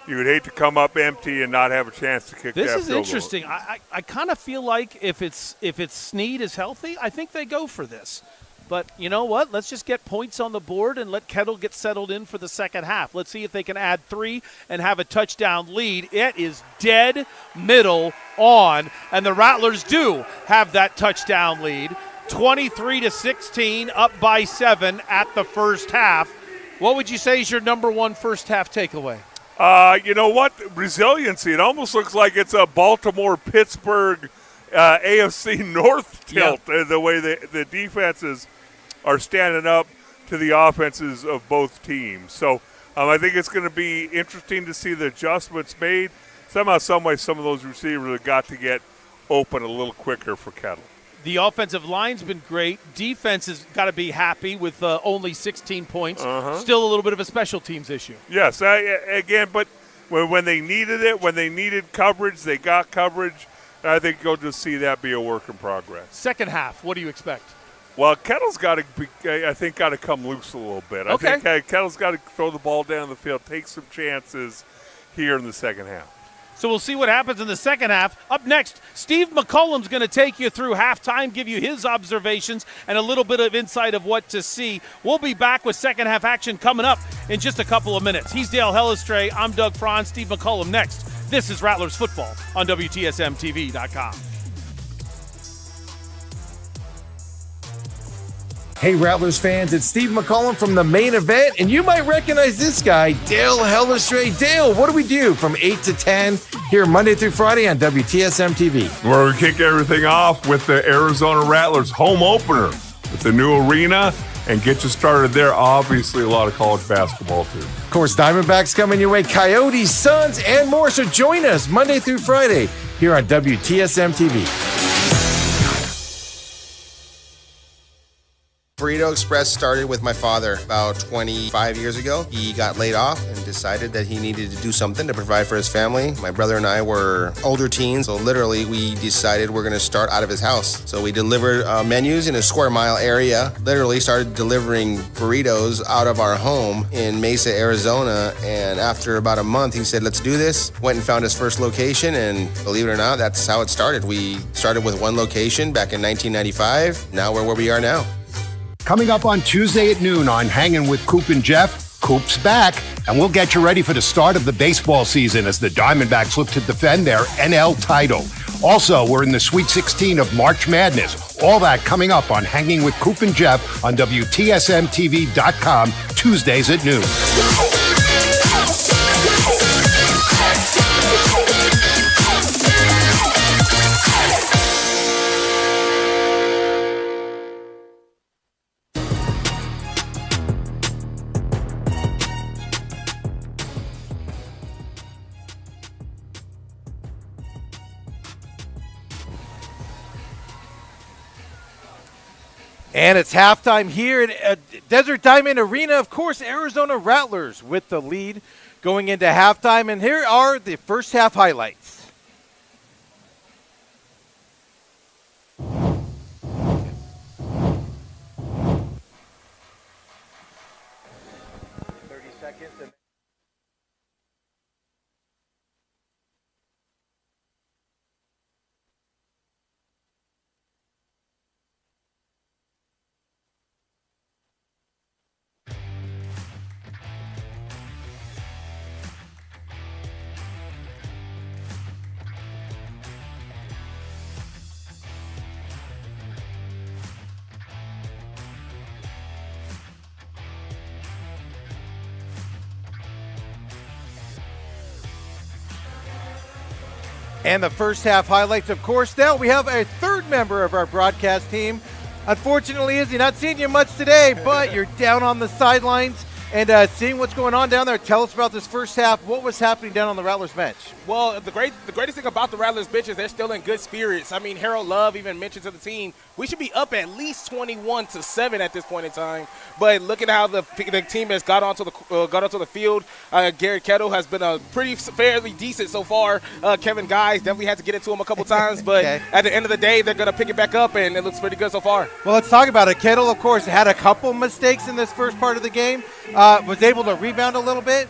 [SPEAKER 2] You would hate to come up empty and not have a chance to kick that field goal.
[SPEAKER 1] This is interesting. I kind of feel like if it's Snead is healthy, I think they go for this. But you know what? Let's just get points on the board and let Kettle get settled in for the second half. Let's see if they can add 3 and have a touchdown lead. It is dead middle on, and the Rattlers do have that touchdown lead. 23-16, up by 7 at the first half. What would you say is your number one first half takeaway?
[SPEAKER 2] You know what? Resiliency. It almost looks like it's a Baltimore-Pittsburgh AFC North tilt, the way the defenses are standing up to the offenses of both teams. So I think it's going to be interesting to see the adjustments made. Somehow, some way, some of those receivers have got to get open a little quicker for Kettle.
[SPEAKER 1] The offensive line's been great. Defense has got to be happy with only 16 points. Still a little bit of a special teams issue.
[SPEAKER 2] Yes, again, but when they needed it, when they needed coverage, they got coverage. And I think you'll just see that be a work in progress.
[SPEAKER 1] Second half, what do you expect?
[SPEAKER 2] Well, Kettle's got to come loose a little bit.
[SPEAKER 1] Okay.
[SPEAKER 2] I think Kettle's got to throw the ball down the field, take some chances here in the second half.
[SPEAKER 1] So we'll see what happens in the second half. Up next, Steve McCullum's going to take you through halftime, give you his observations and a little bit of insight of what to see. We'll be back with second half action coming up in just a couple of minutes. He's Dale Hellestray. I'm Doug Franz. Steve McCullum next. This is Rattlers Football on WTSMTV.com.
[SPEAKER 11] Hey, Rattlers fans, it's Steve McCullum from the main event, and you might recognize this guy, Dale Hellestray. Dale, what do we do from 8 to 10 here Monday through Friday on WTSM TV?
[SPEAKER 2] Where we kick everything off with the Arizona Rattlers home opener with the new arena and get you started there. Obviously, a lot of college basketball, too.
[SPEAKER 11] Of course, Diamondbacks coming your way, Coyotes, Suns, and more. So join us Monday through Friday here on WTSM TV.
[SPEAKER 12] Burrito Express started with my father about 25 years ago. He got laid off and decided that he needed to do something to provide for his family. My brother and I were older teens, so literally we decided we're going to start out of his house. So we delivered menus in a square mile area, literally started delivering burritos out of our home in Mesa, Arizona. And after about a month, he said, let's do this. Went and found his first location, and believe it or not, that's how it started. We started with one location back in 1995. Now we're where we are now.
[SPEAKER 13] Coming up on Tuesday at noon on Hanging with Coop and Jeff, Coop's back, and we'll get you ready for the start of the baseball season as the Diamondbacks look to defend their NL title. Also, we're in the Sweet 16 of March Madness. All that coming up on Hanging with Coop and Jeff on WTSMTV.com, Tuesdays at noon.
[SPEAKER 14] And it's halftime here at Desert Diamond Arena. Of course, Arizona Rattlers with the lead going into halftime. And here are the first half highlights. And the first half highlights, of course. Now we have a third member of our broadcast team. Unfortunately, Izzy, not seeing you much today, but you're down on the sidelines. and seeing what's going on down there. Tell us about this first half. What was happening down on the Rattlers bench?
[SPEAKER 15] Well, the greatest thing about the Rattlers bench is they're still in good spirits. I mean, Harold Love even mentioned to the team, we should be up at least 21-7 at this point in time. But look at how the team has got onto the field. Garrett Kettle has been a fairly decent so far. Kevin Guys definitely had to get into him a couple times, but at the end of the day, they're going to pick it back up, and it looks pretty good so far.
[SPEAKER 14] Well, let's talk about it. Kettle, of course, had a couple mistakes in this first part of the game. Was able to rebound a little bit.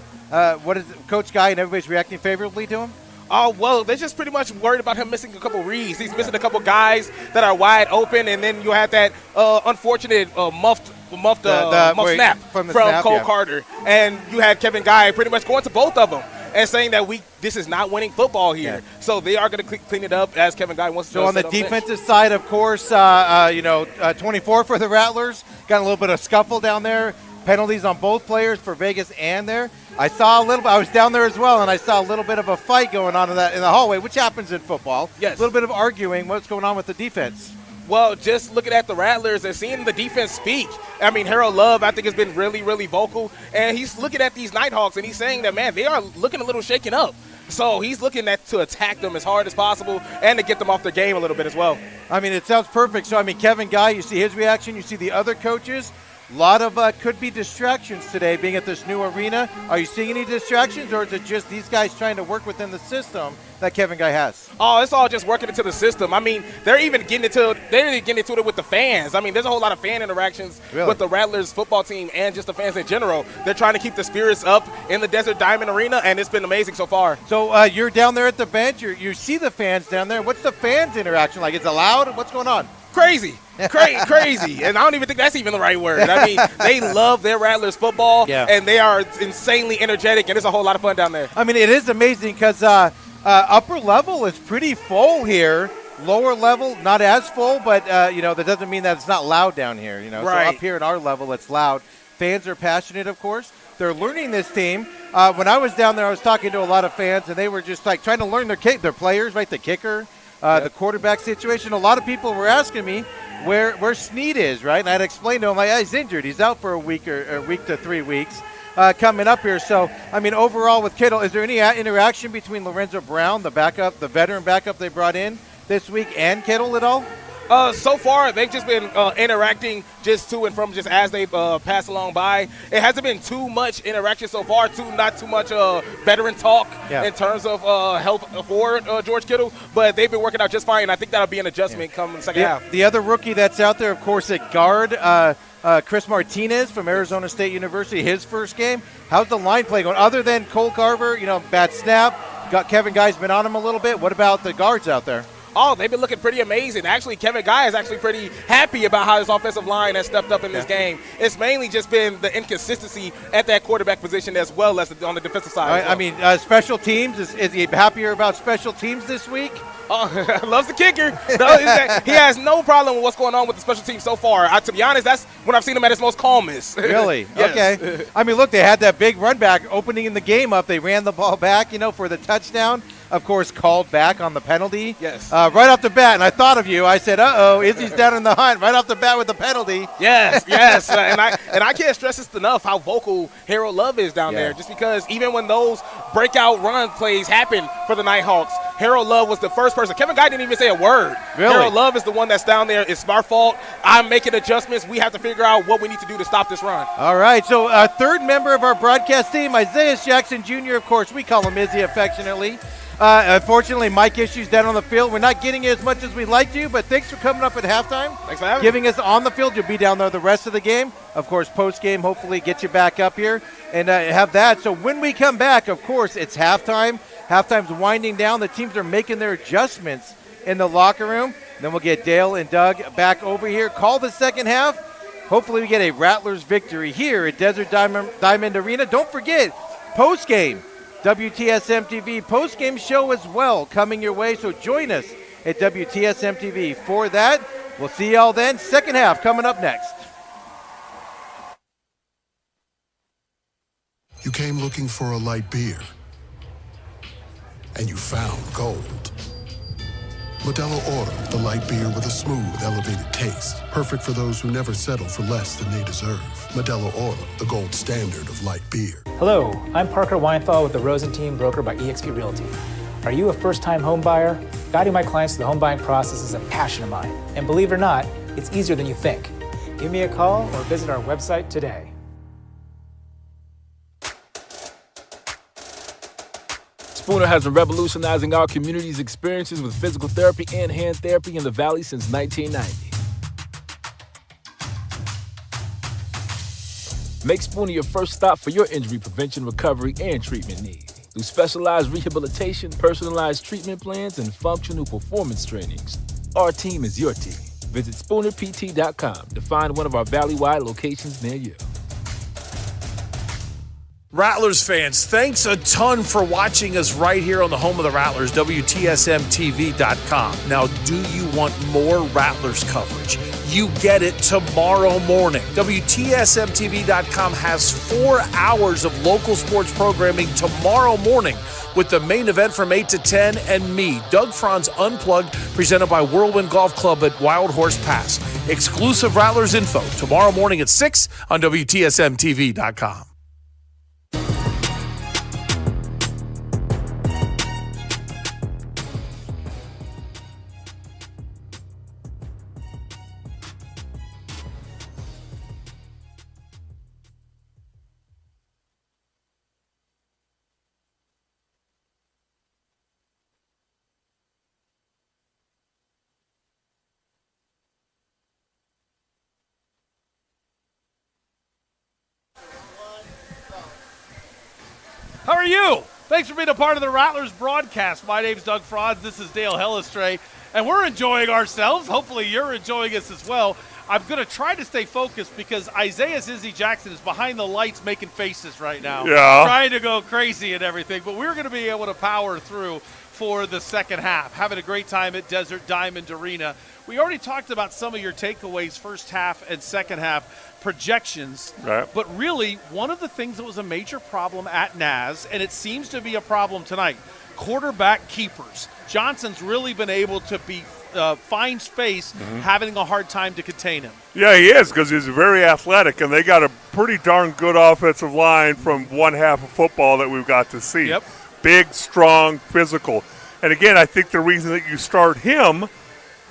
[SPEAKER 14] What is Coach Guy and everybody's reacting favorably to him?
[SPEAKER 15] Oh, well, they're just pretty much worried about him missing a couple reads. He's missing a couple guys that are wide open, and then you have that unfortunate muffed snap from Cole Carter. And you had Kevin Guy pretty much going to both of them and saying that this is not winning football here. Yeah. So they are going to clean it up as Kevin Guy wants to.
[SPEAKER 14] So on the defensive side, of course, 24 for the Rattlers. Got a little bit of scuffle down there. Penalties on both players for Vegas and there. I was down there as well, and I saw a little bit of a fight going on in the hallway, which happens in football.
[SPEAKER 15] Yes.
[SPEAKER 14] A little bit of arguing. What's going on with the defense?
[SPEAKER 15] Well, just looking at the Rattlers and seeing the defense speak. I mean, Harold Love, I think, has been really, really vocal. And he's looking at these Nighthawks, and he's saying that, man, they are looking a little shaken up. So he's looking to attack them as hard as possible and to get them off their game a little bit as well.
[SPEAKER 14] I mean, it sounds perfect. So, I mean, Kevin Guy, you see his reaction. You see the other coaches. A lot of could be distractions today being at this new arena. Are you seeing any distractions, or is it just these guys trying to work within the system that Kevin Guy has?
[SPEAKER 15] Oh, it's all just working into the system. I mean, they're even getting into it with the fans. I mean, there's a whole lot of fan interactions with the Rattlers football team and just the fans in general. They're trying to keep the spirits up in the Desert Diamond Arena, and it's been amazing so far.
[SPEAKER 14] So you're down there at the bench. You see the fans down there. What's the fans interaction like? Is it loud? What's going on?
[SPEAKER 15] Crazy. Crazy. And I don't even think that's even the right word. I mean, they love their Rattlers football, and they are insanely energetic, and it's a whole lot of fun down there.
[SPEAKER 14] I mean, it is amazing because upper level is pretty full here. Lower level, not as full, but, that doesn't mean that it's not loud down here.
[SPEAKER 15] Right.
[SPEAKER 14] So up here at our level, it's loud. Fans are passionate, of course. They're learning this team. When I was down there, I was talking to a lot of fans, and they were just like trying to learn their players, right? The kicker. The quarterback situation. A lot of people were asking me where Snead is, right? And I'd explain to him, he's injured. He's out for a week to 3 weeks coming up here. So, I mean, overall with Kittle, is there any interaction between Lorenzo Brown, the veteran backup they brought in this week, and Kittle at all?
[SPEAKER 15] So far, they've just been interacting just to and from just as they pass along by. It hasn't been too much interaction so far, not too much veteran talk in terms of help for George Kittle, but they've been working out just fine, and I think that'll be an adjustment come the second half.
[SPEAKER 14] The other rookie that's out there, of course, at guard, Chris Martinez from Arizona State University, his first game. How's the line play going? Other than Cole Carver, bad snap, Kevin Guy's been on him a little bit. What about the guards out there?
[SPEAKER 15] Oh, they've been looking pretty amazing. Actually, Kevin Guy is actually pretty happy about how his offensive line has stepped up in this game. It's mainly just been the inconsistency at that quarterback position as well as on the defensive side.
[SPEAKER 14] I mean, special teams, is he happier about special teams this week?
[SPEAKER 15] Oh, loves the kicker. No, he has no problem with what's going on with the special teams so far. To be honest, that's when I've seen him at his most calmest.
[SPEAKER 14] Really?
[SPEAKER 15] Yes.
[SPEAKER 14] Okay. I mean, look, they had that big run back opening in the game up. They ran the ball back, for the touchdown. Of course, called back on the penalty.
[SPEAKER 15] Yes.
[SPEAKER 14] Right off the bat, and I thought of you. I said, Izzy's down in the hunt right off the bat with the penalty.
[SPEAKER 15] Yes. and I can't stress this enough how vocal Harold Love is down there. Just because even when those breakout run plays happen for the Nighthawks, Harold Love was the first person. Kevin Guy didn't even say a word.
[SPEAKER 14] Really?
[SPEAKER 15] Harold Love is the one that's down there. It's our fault. I'm making adjustments. We have to figure out what we need to do to stop this run.
[SPEAKER 14] All right. So a third member of our broadcast team, Isaiah Jackson Jr., of course, we call him Izzy affectionately. Unfortunately, mic issues down on the field. We're not getting as much as we'd like to, but thanks for coming up at halftime.
[SPEAKER 15] Thanks for having
[SPEAKER 14] Giving us on the field. You'll be down there the rest of the game. Of course, post-game, hopefully get you back up here and have that. So when we come back, of course, it's halftime. Halftime's winding down. The teams are making their adjustments in the locker room. Then we'll get Dale and Doug back over here. Call the second half. Hopefully we get a Rattlers victory here at Desert Diamond Arena. Don't forget, post-game. WTSM TV post-game show as well coming your way, so join us at WTSM TV for that. We'll see y'all then. Second half coming up next.
[SPEAKER 8] You came looking for a light beer, and you found gold. Modelo Oro, the light beer with a smooth, elevated taste. Perfect for those who never settle for less than they deserve. Modelo Oro, the gold standard of light beer.
[SPEAKER 9] Hello, I'm Parker Weinthal with the Rosen Team, broker by eXp Realty. Are you a first-time home buyer? Guiding my clients through the home buying process is a passion of mine. And believe it or not, it's easier than you think. Give me a call or visit our website today.
[SPEAKER 10] Spooner has been revolutionizing our community's experiences with physical therapy and hand therapy in the Valley since 1990. Make Spooner your first stop for your injury prevention, recovery, and treatment needs. Through specialized rehabilitation, personalized treatment plans, and functional performance trainings, our team is your team. Visit SpoonerPT.com to find one of our Valley-wide locations near you.
[SPEAKER 1] Rattlers fans, thanks a ton for watching us right here on the home of the Rattlers, WTSMTV.com. Now, do you want more Rattlers coverage? You get it tomorrow morning. WTSMTV.com has 4 hours of local sports programming tomorrow morning with the main event from 8 to 10 and me, Doug Franz Unplugged, presented by Whirlwind Golf Club at Wild Horse Pass. Exclusive Rattlers info tomorrow morning at 6 on WTSMTV.com. How are you? Thanks for being a part of the Rattlers broadcast. My name's Doug Franz. This is Dale Hellestray, and we're enjoying ourselves. Hopefully you're enjoying us as well. I'm going to try to stay focused because Isaiah Izzy Jackson is behind the lights making faces right now.
[SPEAKER 2] Yeah.
[SPEAKER 1] Trying to go crazy and everything, but we're going to be able to power through for the second half. Having a great time at Desert Diamond Arena. We already talked about some of your takeaways, first half and second half projections.
[SPEAKER 2] Right.
[SPEAKER 1] But really, one of the things that was a major problem at NAS, and it seems to be a problem tonight, quarterback keepers. Johnson's really been able to find space, having a hard time to contain him.
[SPEAKER 2] Yeah, he is, because he's very athletic, and they got a pretty darn good offensive line from one half of football that we've got to see.
[SPEAKER 1] Yep.
[SPEAKER 2] Big, strong, physical. And again, I think the reason that you start him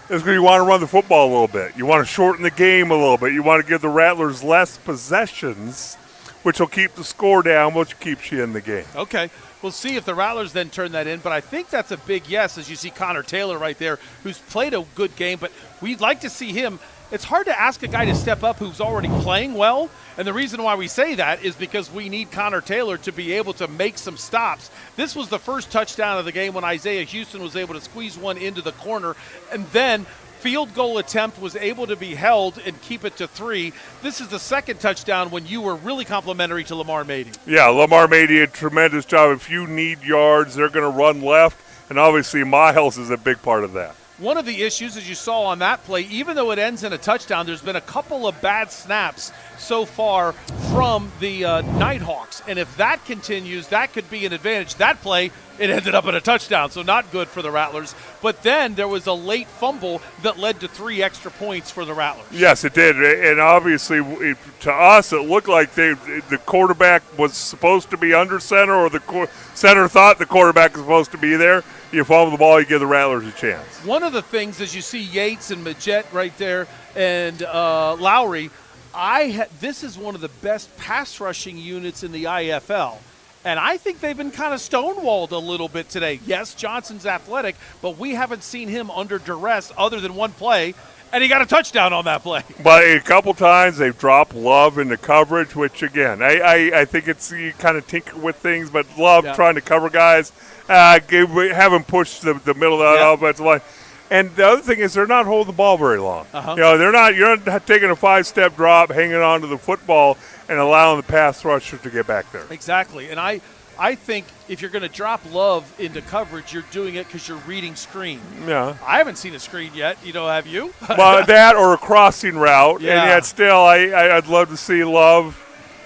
[SPEAKER 2] is because you want to run the football a little bit. You want to shorten the game a little bit. You want to give the Rattlers less possessions, which will keep the score down, which keeps you in the game.
[SPEAKER 1] Okay. We'll see if the Rattlers then turn that in, but I think that's a big yes, as you see Connor Taylor right there, who's played a good game, but we'd like to see him. It's hard to ask a guy to step up who's already playing well, and the reason why we say that is because we need Connor Taylor to be able to make some stops. This was the first touchdown of the game when Isaiah Houston was able to squeeze one into the corner, and then field goal attempt was able to be held and keep it to 3. This is the second touchdown when you were really complimentary to Lamar Mady.
[SPEAKER 2] Yeah, Lamar Mady did a tremendous job. If you need yards, they're going to run left, and obviously Miles is a big part of that.
[SPEAKER 1] One of the issues, as you saw on that play, even though it ends in a touchdown, there's been a couple of bad snaps so far from the Nighthawks. And if that continues, that could be an advantage. That play, it ended up in a touchdown, so not good for the Rattlers. But then there was a late fumble that led to 3 extra points for the Rattlers.
[SPEAKER 2] Yes, it did. And obviously, to us, it looked like the quarterback was supposed to be under center, or the center thought the quarterback was supposed to be there. You fumble the ball, you give the Rattlers a chance.
[SPEAKER 1] One of the things, as you see Yates and Majette right there and Lowry, this is one of the best pass rushing units in the IFL. And I think they've been kind of stonewalled a little bit today. Yes, Johnson's athletic, but we haven't seen him under duress other than one play, and he got a touchdown on that play.
[SPEAKER 2] But a couple times they've dropped Love into coverage, which, again, I think it's you kind of tinker with things, but Love trying to cover guys, have him push the middle of the offensive line. And the other thing is they're not holding the ball very long. You know, you're not taking a 5-step drop, hanging on to the football, and allowing the pass rusher to get back there.
[SPEAKER 1] Exactly. And I think if you're going to drop Love into coverage, you're doing it because you're reading screen.
[SPEAKER 2] Yeah.
[SPEAKER 1] I haven't seen a screen yet. Have you?
[SPEAKER 2] Well, that or a crossing route.
[SPEAKER 1] Yeah.
[SPEAKER 2] And yet still, I'd love to see Love.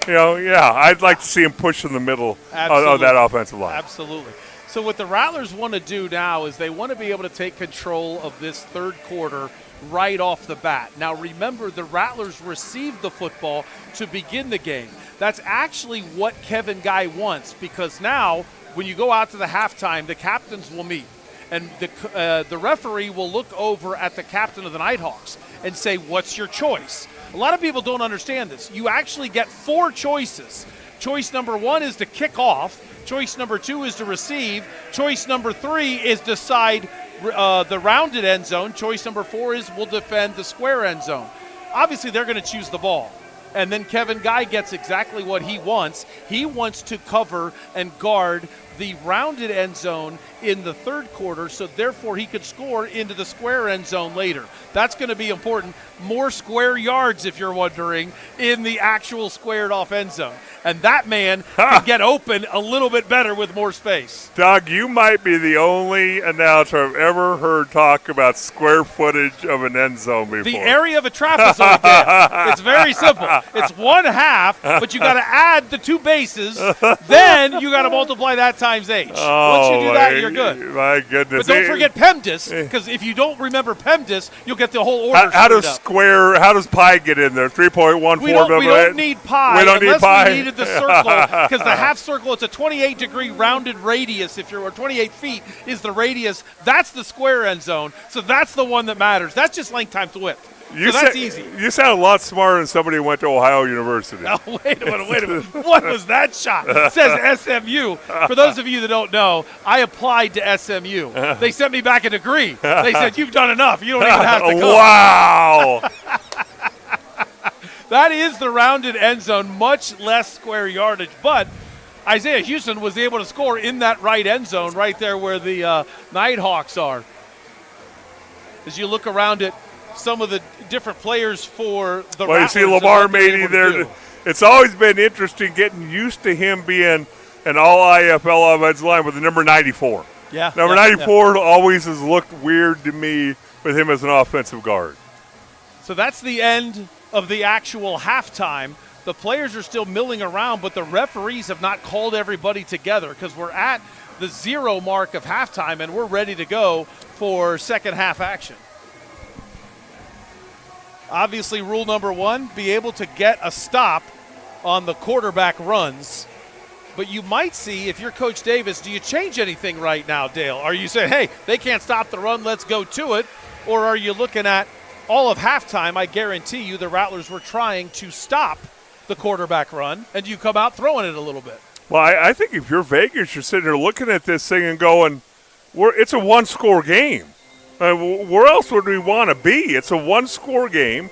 [SPEAKER 2] I'd like to see him push in the middle of that offensive line.
[SPEAKER 1] Absolutely. So what the Rattlers want to do now is they want to be able to take control of this third quarter right off the bat. Now remember, the Rattlers received the football to begin the game. That's actually what Kevin Guy wants, because now when you go out to the halftime, the captains will meet. And the referee will look over at the captain of the Nighthawks and say, what's your choice? A lot of people don't understand this. You actually get 4 choices. Choice number 1 is to kick off. Choice number 2 is to receive. Choice number 3 is decide the rounded end zone. Choice number 4 is we'll defend the square end zone. Obviously, they're going to choose the ball. And then Kevin Guy gets exactly what he wants. He wants to cover and guard the rounded end zone in the third quarter, so therefore he could score into the square end zone later. That's going to be important. More square yards, if you're wondering, in the actual squared off end zone. And that man can get open a little bit better with more space.
[SPEAKER 2] Doug, you might be the only announcer I've ever heard talk about square footage of an end zone before.
[SPEAKER 1] The area of a trapezoid, Dan. It's very simple. It's 1/2, but you got to add the 2 bases. Then you got to multiply that times H. Once you do that, you're good.
[SPEAKER 2] My goodness.
[SPEAKER 1] But don't forget PEMDAS, because if you don't remember PEMDAS, you'll get the whole order.
[SPEAKER 2] How does pi get in there? 3.14.
[SPEAKER 1] We don't need pi.
[SPEAKER 2] We don't need pi.
[SPEAKER 1] We needed the circle, because the half circle, it's a 28-degree rounded radius. Or 28 feet is the radius. That's the square end zone. So that's the one that matters. That's just length times width. So that's easy.
[SPEAKER 2] You sound a lot smarter than somebody who went to Ohio University.
[SPEAKER 1] Now, wait a minute. What was that shot? It says SMU. For those of you that don't know, I applied to SMU. They sent me back a degree. They said, you've done enough. You don't even have to go.
[SPEAKER 2] Wow.
[SPEAKER 1] That is the rounded end zone, much less square yardage. But Isaiah Houston was able to score in that right end zone right there where the Nighthawks are. As you look around at some of the different players for the Rattlers.
[SPEAKER 2] You see Lamar Mady there. It's always been interesting getting used to him being an all-IFL offensive line with the number 94.
[SPEAKER 1] Yeah.
[SPEAKER 2] Number 94 always has looked weird to me with him as an offensive guard.
[SPEAKER 1] So that's the end of the actual halftime. The players are still milling around, but the referees have not called everybody together because we're at the 0 mark of halftime, and we're ready to go for second half action. Obviously, rule number 1, be able to get a stop on the quarterback runs. But you might see, if you're Coach Davis, do you change anything right now, Dale? Are you saying, hey, they can't stop the run, let's go to it? Or are you looking at all of halftime? I guarantee you the Rattlers were trying to stop the quarterback run, and you come out throwing it a little bit.
[SPEAKER 2] Well, I think if you're Vegas, you're sitting there looking at this thing and going, it's a one-score game. Where else would we want to be? It's a one-score game,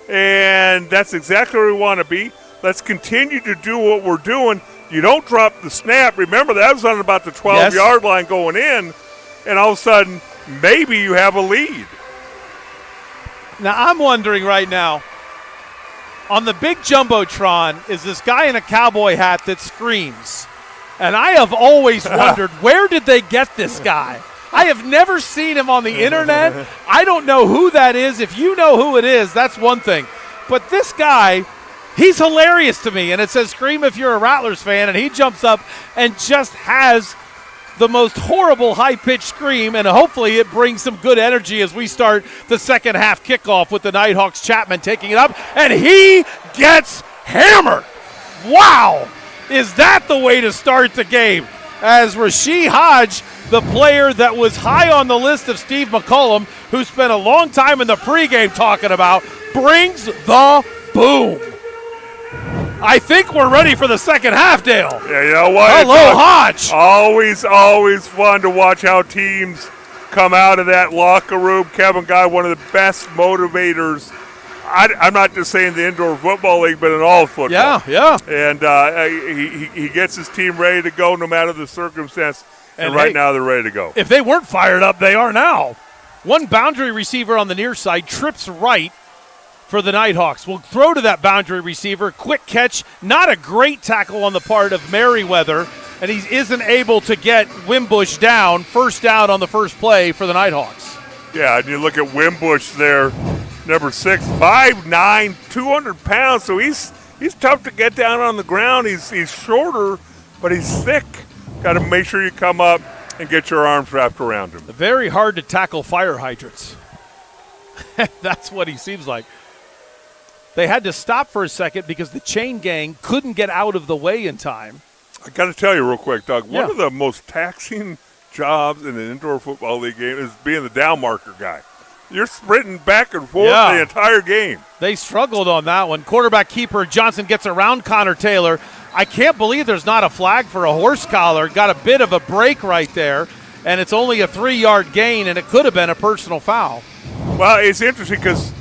[SPEAKER 2] and that's exactly where we want to be. Let's continue to do what we're doing. You don't drop the snap. Remember, that was on about the 12-yard line going in, and all of a sudden, maybe you have a lead.
[SPEAKER 1] Now, I'm wondering right now, on the big Jumbotron is this guy in a cowboy hat that screams. And I have always wondered, where did they get this guy? I have never seen him on the internet. I don't know who that is. If you know who it is, that's one thing. But this guy, he's hilarious to me. And it says, scream if you're a Rattlers fan. And he jumps up and just has the most horrible high-pitched scream. And hopefully it brings some good energy as we start the second half kickoff with the Nighthawks. Chapman taking it up. And he gets hammered. Wow. Is that the way to start the game? As Rasheed Hodge, the player that was high on the list of Steve McCullum, who spent a long time in the pregame talking about, brings the boom. I think we're ready for the second half, Dale.
[SPEAKER 2] Yeah, you know what?
[SPEAKER 1] Hello, Hodge.
[SPEAKER 2] Always fun to watch how teams come out of that locker room. Kevin Guy, one of the best motivators. I'm not just saying the indoor football league, but in all football.
[SPEAKER 1] Yeah.
[SPEAKER 2] And he gets his team ready to go no matter the circumstance. And right now they're ready to go.
[SPEAKER 1] If they weren't fired up, they are now. One boundary receiver on the near side trips right for the Nighthawks. We'll throw to that boundary receiver. Quick catch. Not a great tackle on the part of Merriweather. And he isn't able to get Wimbush down. First down on the first play for the Nighthawks.
[SPEAKER 2] Yeah, and you look at Wimbush there. Number 6, 5'9", 200 pounds. So he's tough to get down on the ground. He's shorter, but he's thick. Got to make sure you come up and get your arms wrapped around him.
[SPEAKER 1] Very hard to tackle fire hydrants. That's what he seems like. They had to stop for a second because the chain gang couldn't get out of the way in time.
[SPEAKER 2] I got to tell you real quick, Doug, one of the most taxing jobs in an indoor football league game is being the down marker guy. You're sprinting back and forth the entire game.
[SPEAKER 1] They struggled on that one. Quarterback keeper Johnson gets around Connor Taylor. I can't believe there's not a flag for a horse collar. Got a bit of a break right there, and it's only a 3-yard gain, and it could have been a personal foul.
[SPEAKER 2] Well, it's interesting because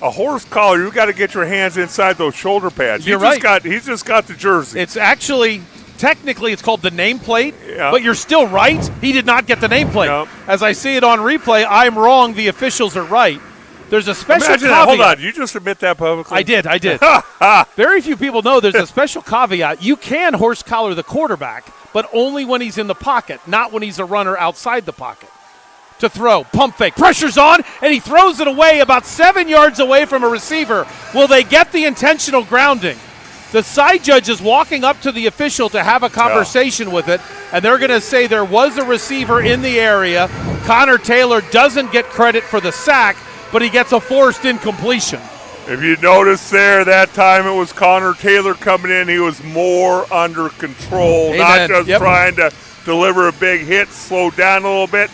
[SPEAKER 2] a horse collar, you got to get your hands inside those shoulder pads.
[SPEAKER 1] You're right.
[SPEAKER 2] He's just got the jersey.
[SPEAKER 1] It's actually, technically, it's called the nameplate, but you're still right. He did not get the nameplate.
[SPEAKER 2] Yep.
[SPEAKER 1] As I see it on replay, I'm wrong. The officials are right. There's a special
[SPEAKER 2] Imagine
[SPEAKER 1] caveat.
[SPEAKER 2] that. Hold on. You just admit that publicly?
[SPEAKER 1] I did. Very few people know there's a special caveat. You can horse collar the quarterback, but only when he's in the pocket, not when he's a runner outside the pocket. To throw, pump fake, pressure's on, and he throws it away about 7 yards away from a receiver. Will they get the intentional grounding? The side judge is walking up to the official to have a conversation with it, and they're going to say there was a receiver in the area. Connor Taylor doesn't get credit for the sack, but he gets a forced incompletion.
[SPEAKER 2] If you notice there, that time it was Connor Taylor coming in. He was more under control, not just trying to deliver a big hit, slow down a little bit.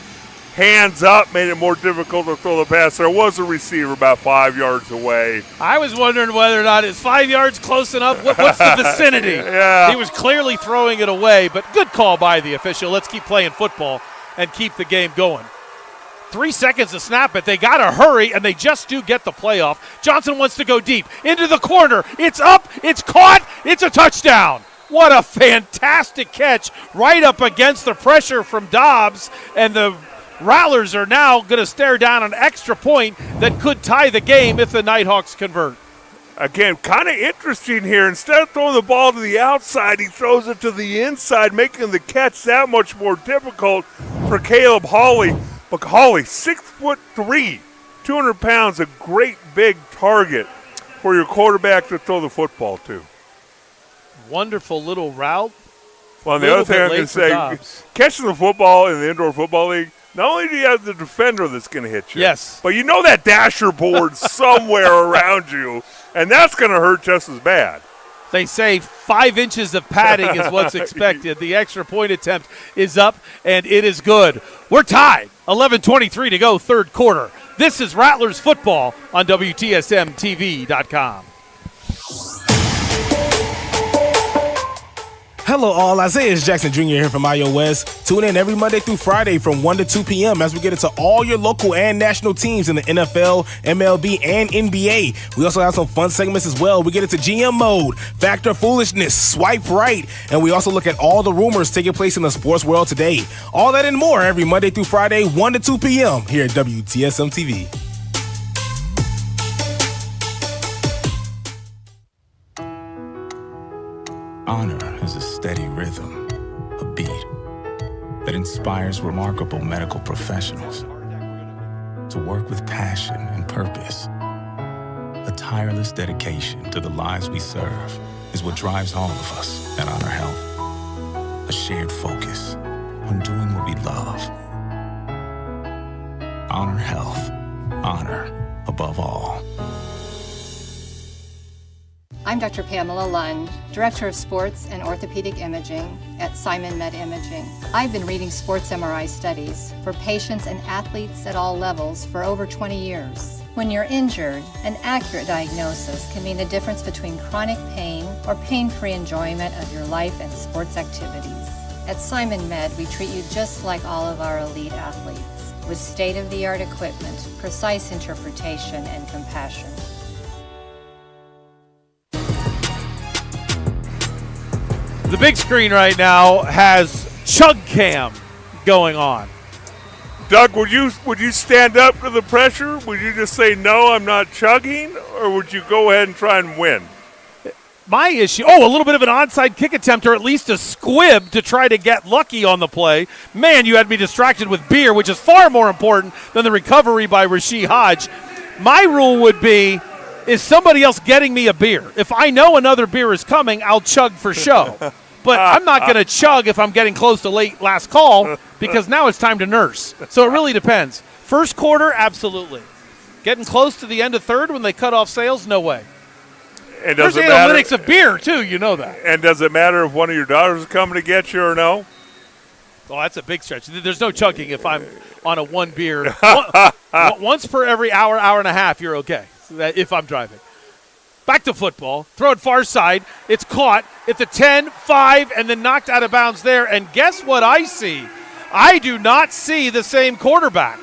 [SPEAKER 2] Hands up, made it more difficult to throw the pass. There was a receiver about 5 yards away.
[SPEAKER 1] I was wondering whether or not is 5 yards close enough. What's the vicinity?
[SPEAKER 2] Yeah.
[SPEAKER 1] He was clearly throwing it away, but good call by the official. Let's keep playing football and keep the game going. 3 seconds to snap it. They got to hurry, and they just do get the playoff. Johnson wants to go deep into the corner. It's up. It's caught. It's a touchdown. What a fantastic catch right up against the pressure from Dobbs, and the Rattlers are now going to stare down an extra point that could tie the game if the Nighthawks convert.
[SPEAKER 2] Again, kind of interesting here. Instead of throwing the ball to the outside, he throws it to the inside, making the catch that much more difficult for Caleb Hawley. But Hawley, 6'3", 200 pounds, a great big target for your quarterback to throw the football to.
[SPEAKER 1] Wonderful little route.
[SPEAKER 2] Well, the other thing I can say, catching the football in the indoor football league, not only do you have the defender that's going to hit you, but you know that dasher board somewhere around you, and that's going to hurt just as bad.
[SPEAKER 1] They say 5 inches of padding is what's expected. The extra point attempt is up, and it is good. We're tied. 11:23 to go, third quarter. This is Rattlers football on WTSMTV.com.
[SPEAKER 3] Hello all, Isaiah Jackson Jr. here from iOS. Tune in every Monday through Friday from 1 to 2 p.m. as we get into all your local and national teams in the NFL, MLB, and NBA. We also have some fun segments as well. We get into GM mode, factor foolishness, swipe right, and we also look at all the rumors taking place in the sports world today. All that and more every Monday through Friday, 1 to 2 p.m. here at WTSM TV.
[SPEAKER 4] Honor is a steady rhythm, a beat that inspires remarkable medical professionals to work with passion and purpose. A tireless dedication to the lives we serve is what drives all of us at Honor Health. A shared focus on doing what we love. Honor Health. Honor above all.
[SPEAKER 5] I'm Dr. Pamela Lund, Director of Sports and Orthopedic Imaging at Simon Med Imaging. I've been reading sports MRI studies for patients and athletes at all levels for over 20 years. When you're injured, an accurate diagnosis can mean the difference between chronic pain or pain-free enjoyment of your life and sports activities. At Simon Med, we treat you just like all of our elite athletes, with state-of-the-art equipment, precise interpretation, and compassion.
[SPEAKER 1] The big screen right now has Chug Cam going on.
[SPEAKER 2] Doug, would you stand up to the pressure? Would you just say, no, I'm not chugging? Or would you go ahead and try and win?
[SPEAKER 1] My issue, a little bit of an onside kick attempt or at least a squib to try to get lucky on the play. Man, you had me distracted with beer, which is far more important than the recovery by Rasheed Hodge. My rule would be, is somebody else getting me a beer? If I know another beer is coming, I'll chug for show. But I'm not going to chug if I'm getting close to late last call because now it's time to nurse. So it really depends. First quarter, absolutely. Getting close to the end of third when they cut off sales, no way.
[SPEAKER 2] And
[SPEAKER 1] there's analytics of beer, too. You know that.
[SPEAKER 2] And does it matter if one of your daughters is coming to get you or no?
[SPEAKER 1] Oh, that's a big stretch. There's no chugging if I'm on a one beer. Once per every hour, hour and a half, you're okay if I'm driving. Back to football. Throw it far side. It's caught. It's a 10, 5, and then knocked out of bounds there. And guess what I see? I do not see the same quarterback.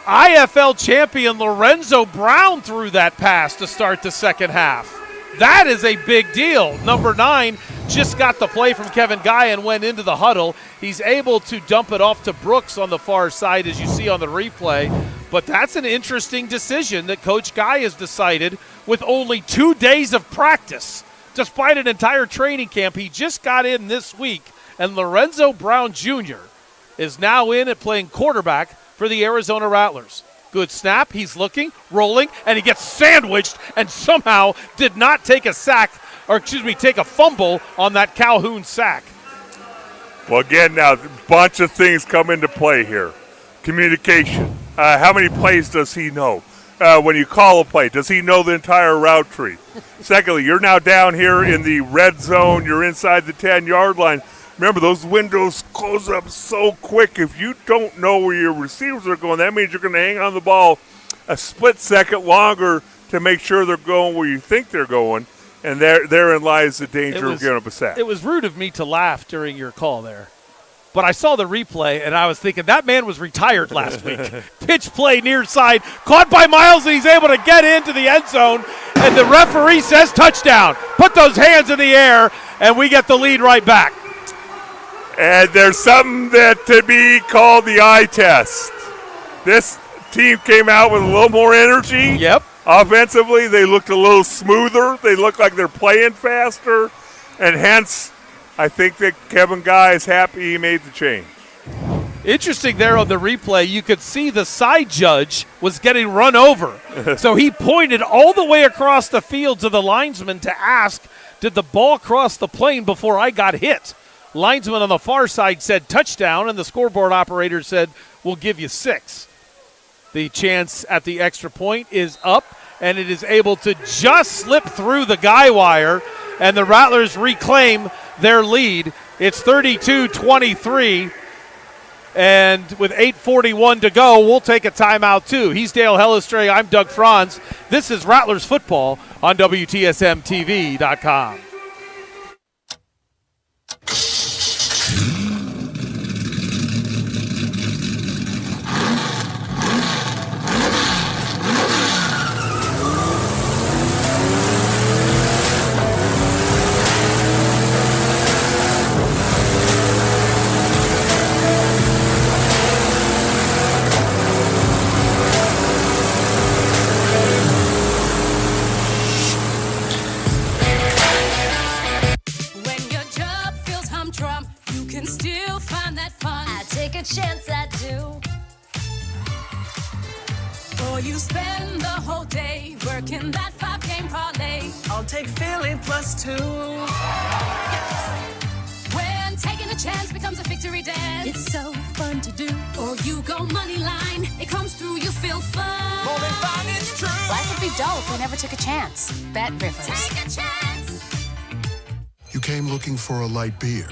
[SPEAKER 1] IFL champion Lorenzo Brown threw that pass to start the second half. That is a big deal. Number 9 just got the play from Kevin Guy and went into the huddle. He's able to dump it off to Brooks on the far side, as you see on the replay. But that's an interesting decision that Coach Guy has decided with only 2 days of practice. Despite an entire training camp, he just got in this week, and Lorenzo Brown Jr. is now in at playing quarterback for the Arizona Rattlers. Good snap. He's looking, rolling, and he gets sandwiched and somehow did not take a take a fumble on that Calhoun sack.
[SPEAKER 2] Well, again, now, a bunch of things come into play here. Communication. How many plays does he know? When you call a play, does he know the entire route tree? Secondly, you're now down here in the red zone. You're inside the 10-yard line. Remember, those windows close up so quick. If you don't know where your receivers are going, that means you're going to hang on the ball a split second longer to make sure they're going where you think they're going, and therein lies the danger of giving up a sack.
[SPEAKER 1] It was rude of me to laugh during your call there. But I saw the replay, and I was thinking that man was retired last week. Pitch play near side, caught by Miles, and he's able to get into the end zone, and the referee says touchdown. Put those hands in the air, and we get the lead right back.
[SPEAKER 2] And there's something that to be called the eye test. This team came out with a little more energy.
[SPEAKER 1] Yep.
[SPEAKER 2] Offensively, they looked a little smoother. They look like they're playing faster. And hence, I think that Kevin Guy is happy he made the change.
[SPEAKER 1] Interesting there on the replay, you could see the side judge was getting run over. So he pointed all the way across the field to the linesman to ask, did the ball cross the plane before I got hit? Linesman on the far side said touchdown, and the scoreboard operator said, we'll give you 6. The chance at the extra point is up, and it is able to just slip through the guy wire, and the Rattlers reclaim their lead. It's 32-23, and with 8:41 to go, we'll take a timeout too. He's Dale Hellestray. I'm Doug Franz. This is Rattlers football on WTSMTV.com.
[SPEAKER 6] Chance I do. Or you spend the whole day working that 5-game parlay.
[SPEAKER 7] I'll take Philly +2.
[SPEAKER 6] When taking a chance becomes a victory dance, it's so fun to do. Or you go money line, it comes through, you feel fun.
[SPEAKER 7] More than fun, it's true.
[SPEAKER 6] Life would be dull if we never took a chance. Bet Rivers. Take a chance.
[SPEAKER 8] You came looking for a light beer,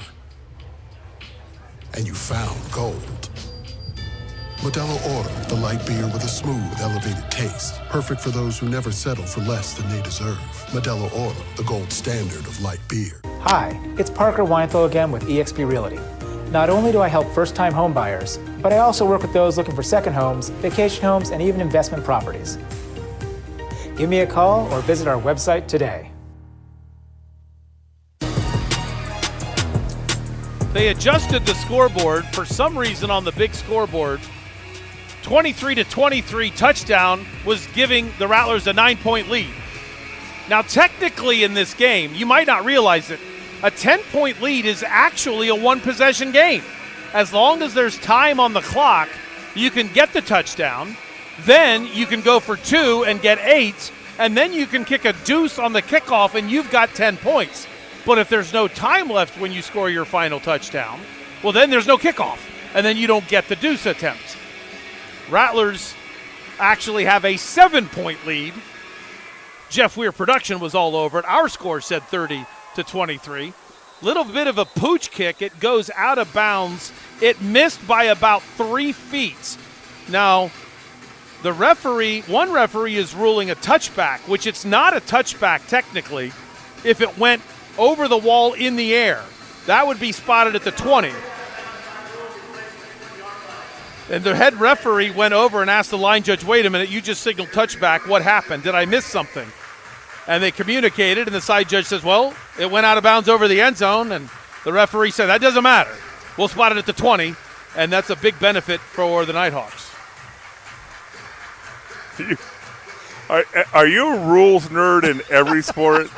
[SPEAKER 8] and you found gold. Modelo Oro, the light beer with a smooth, elevated taste. Perfect for those who never settle for less than they deserve. Modelo Oro, the gold standard of light beer.
[SPEAKER 9] Hi, it's Parker Weinthal again with eXp Realty. Not only do I help first-time home buyers, but I also work with those looking for second homes, vacation homes, and even investment properties. Give me a call or visit our website today.
[SPEAKER 1] They adjusted the scoreboard for some reason on the big scoreboard. 23-23 touchdown was giving the Rattlers a 9-point lead. Now, technically in this game, you might not realize it, a 10-point lead is actually a one-possession game. As long as there's time on the clock, you can get the touchdown, then you can go for 2 and get 8, and then you can kick a deuce on the kickoff and you've got 10 points. But if there's no time left when you score your final touchdown, well, then there's no kickoff. and then you don't get the deuce attempt. Rattlers actually have a 7-point lead. Jeff Weir production was all over it. Our score said 30-23. Little bit of a pooch kick. It goes out of bounds. It missed by about 3 feet. Now, one referee is ruling a touchback, which it's not a touchback technically if it went over the wall in the air. That would be spotted at the 20. And the head referee went over and asked the line judge, wait a minute, you just signaled touchback. What happened? Did I miss something? And they communicated, and the side judge says, well, it went out of bounds over the end zone. And the referee said, that doesn't matter. We'll spot it at the 20, and that's a big benefit for the Nighthawks.
[SPEAKER 2] Are you a rules nerd in every sport?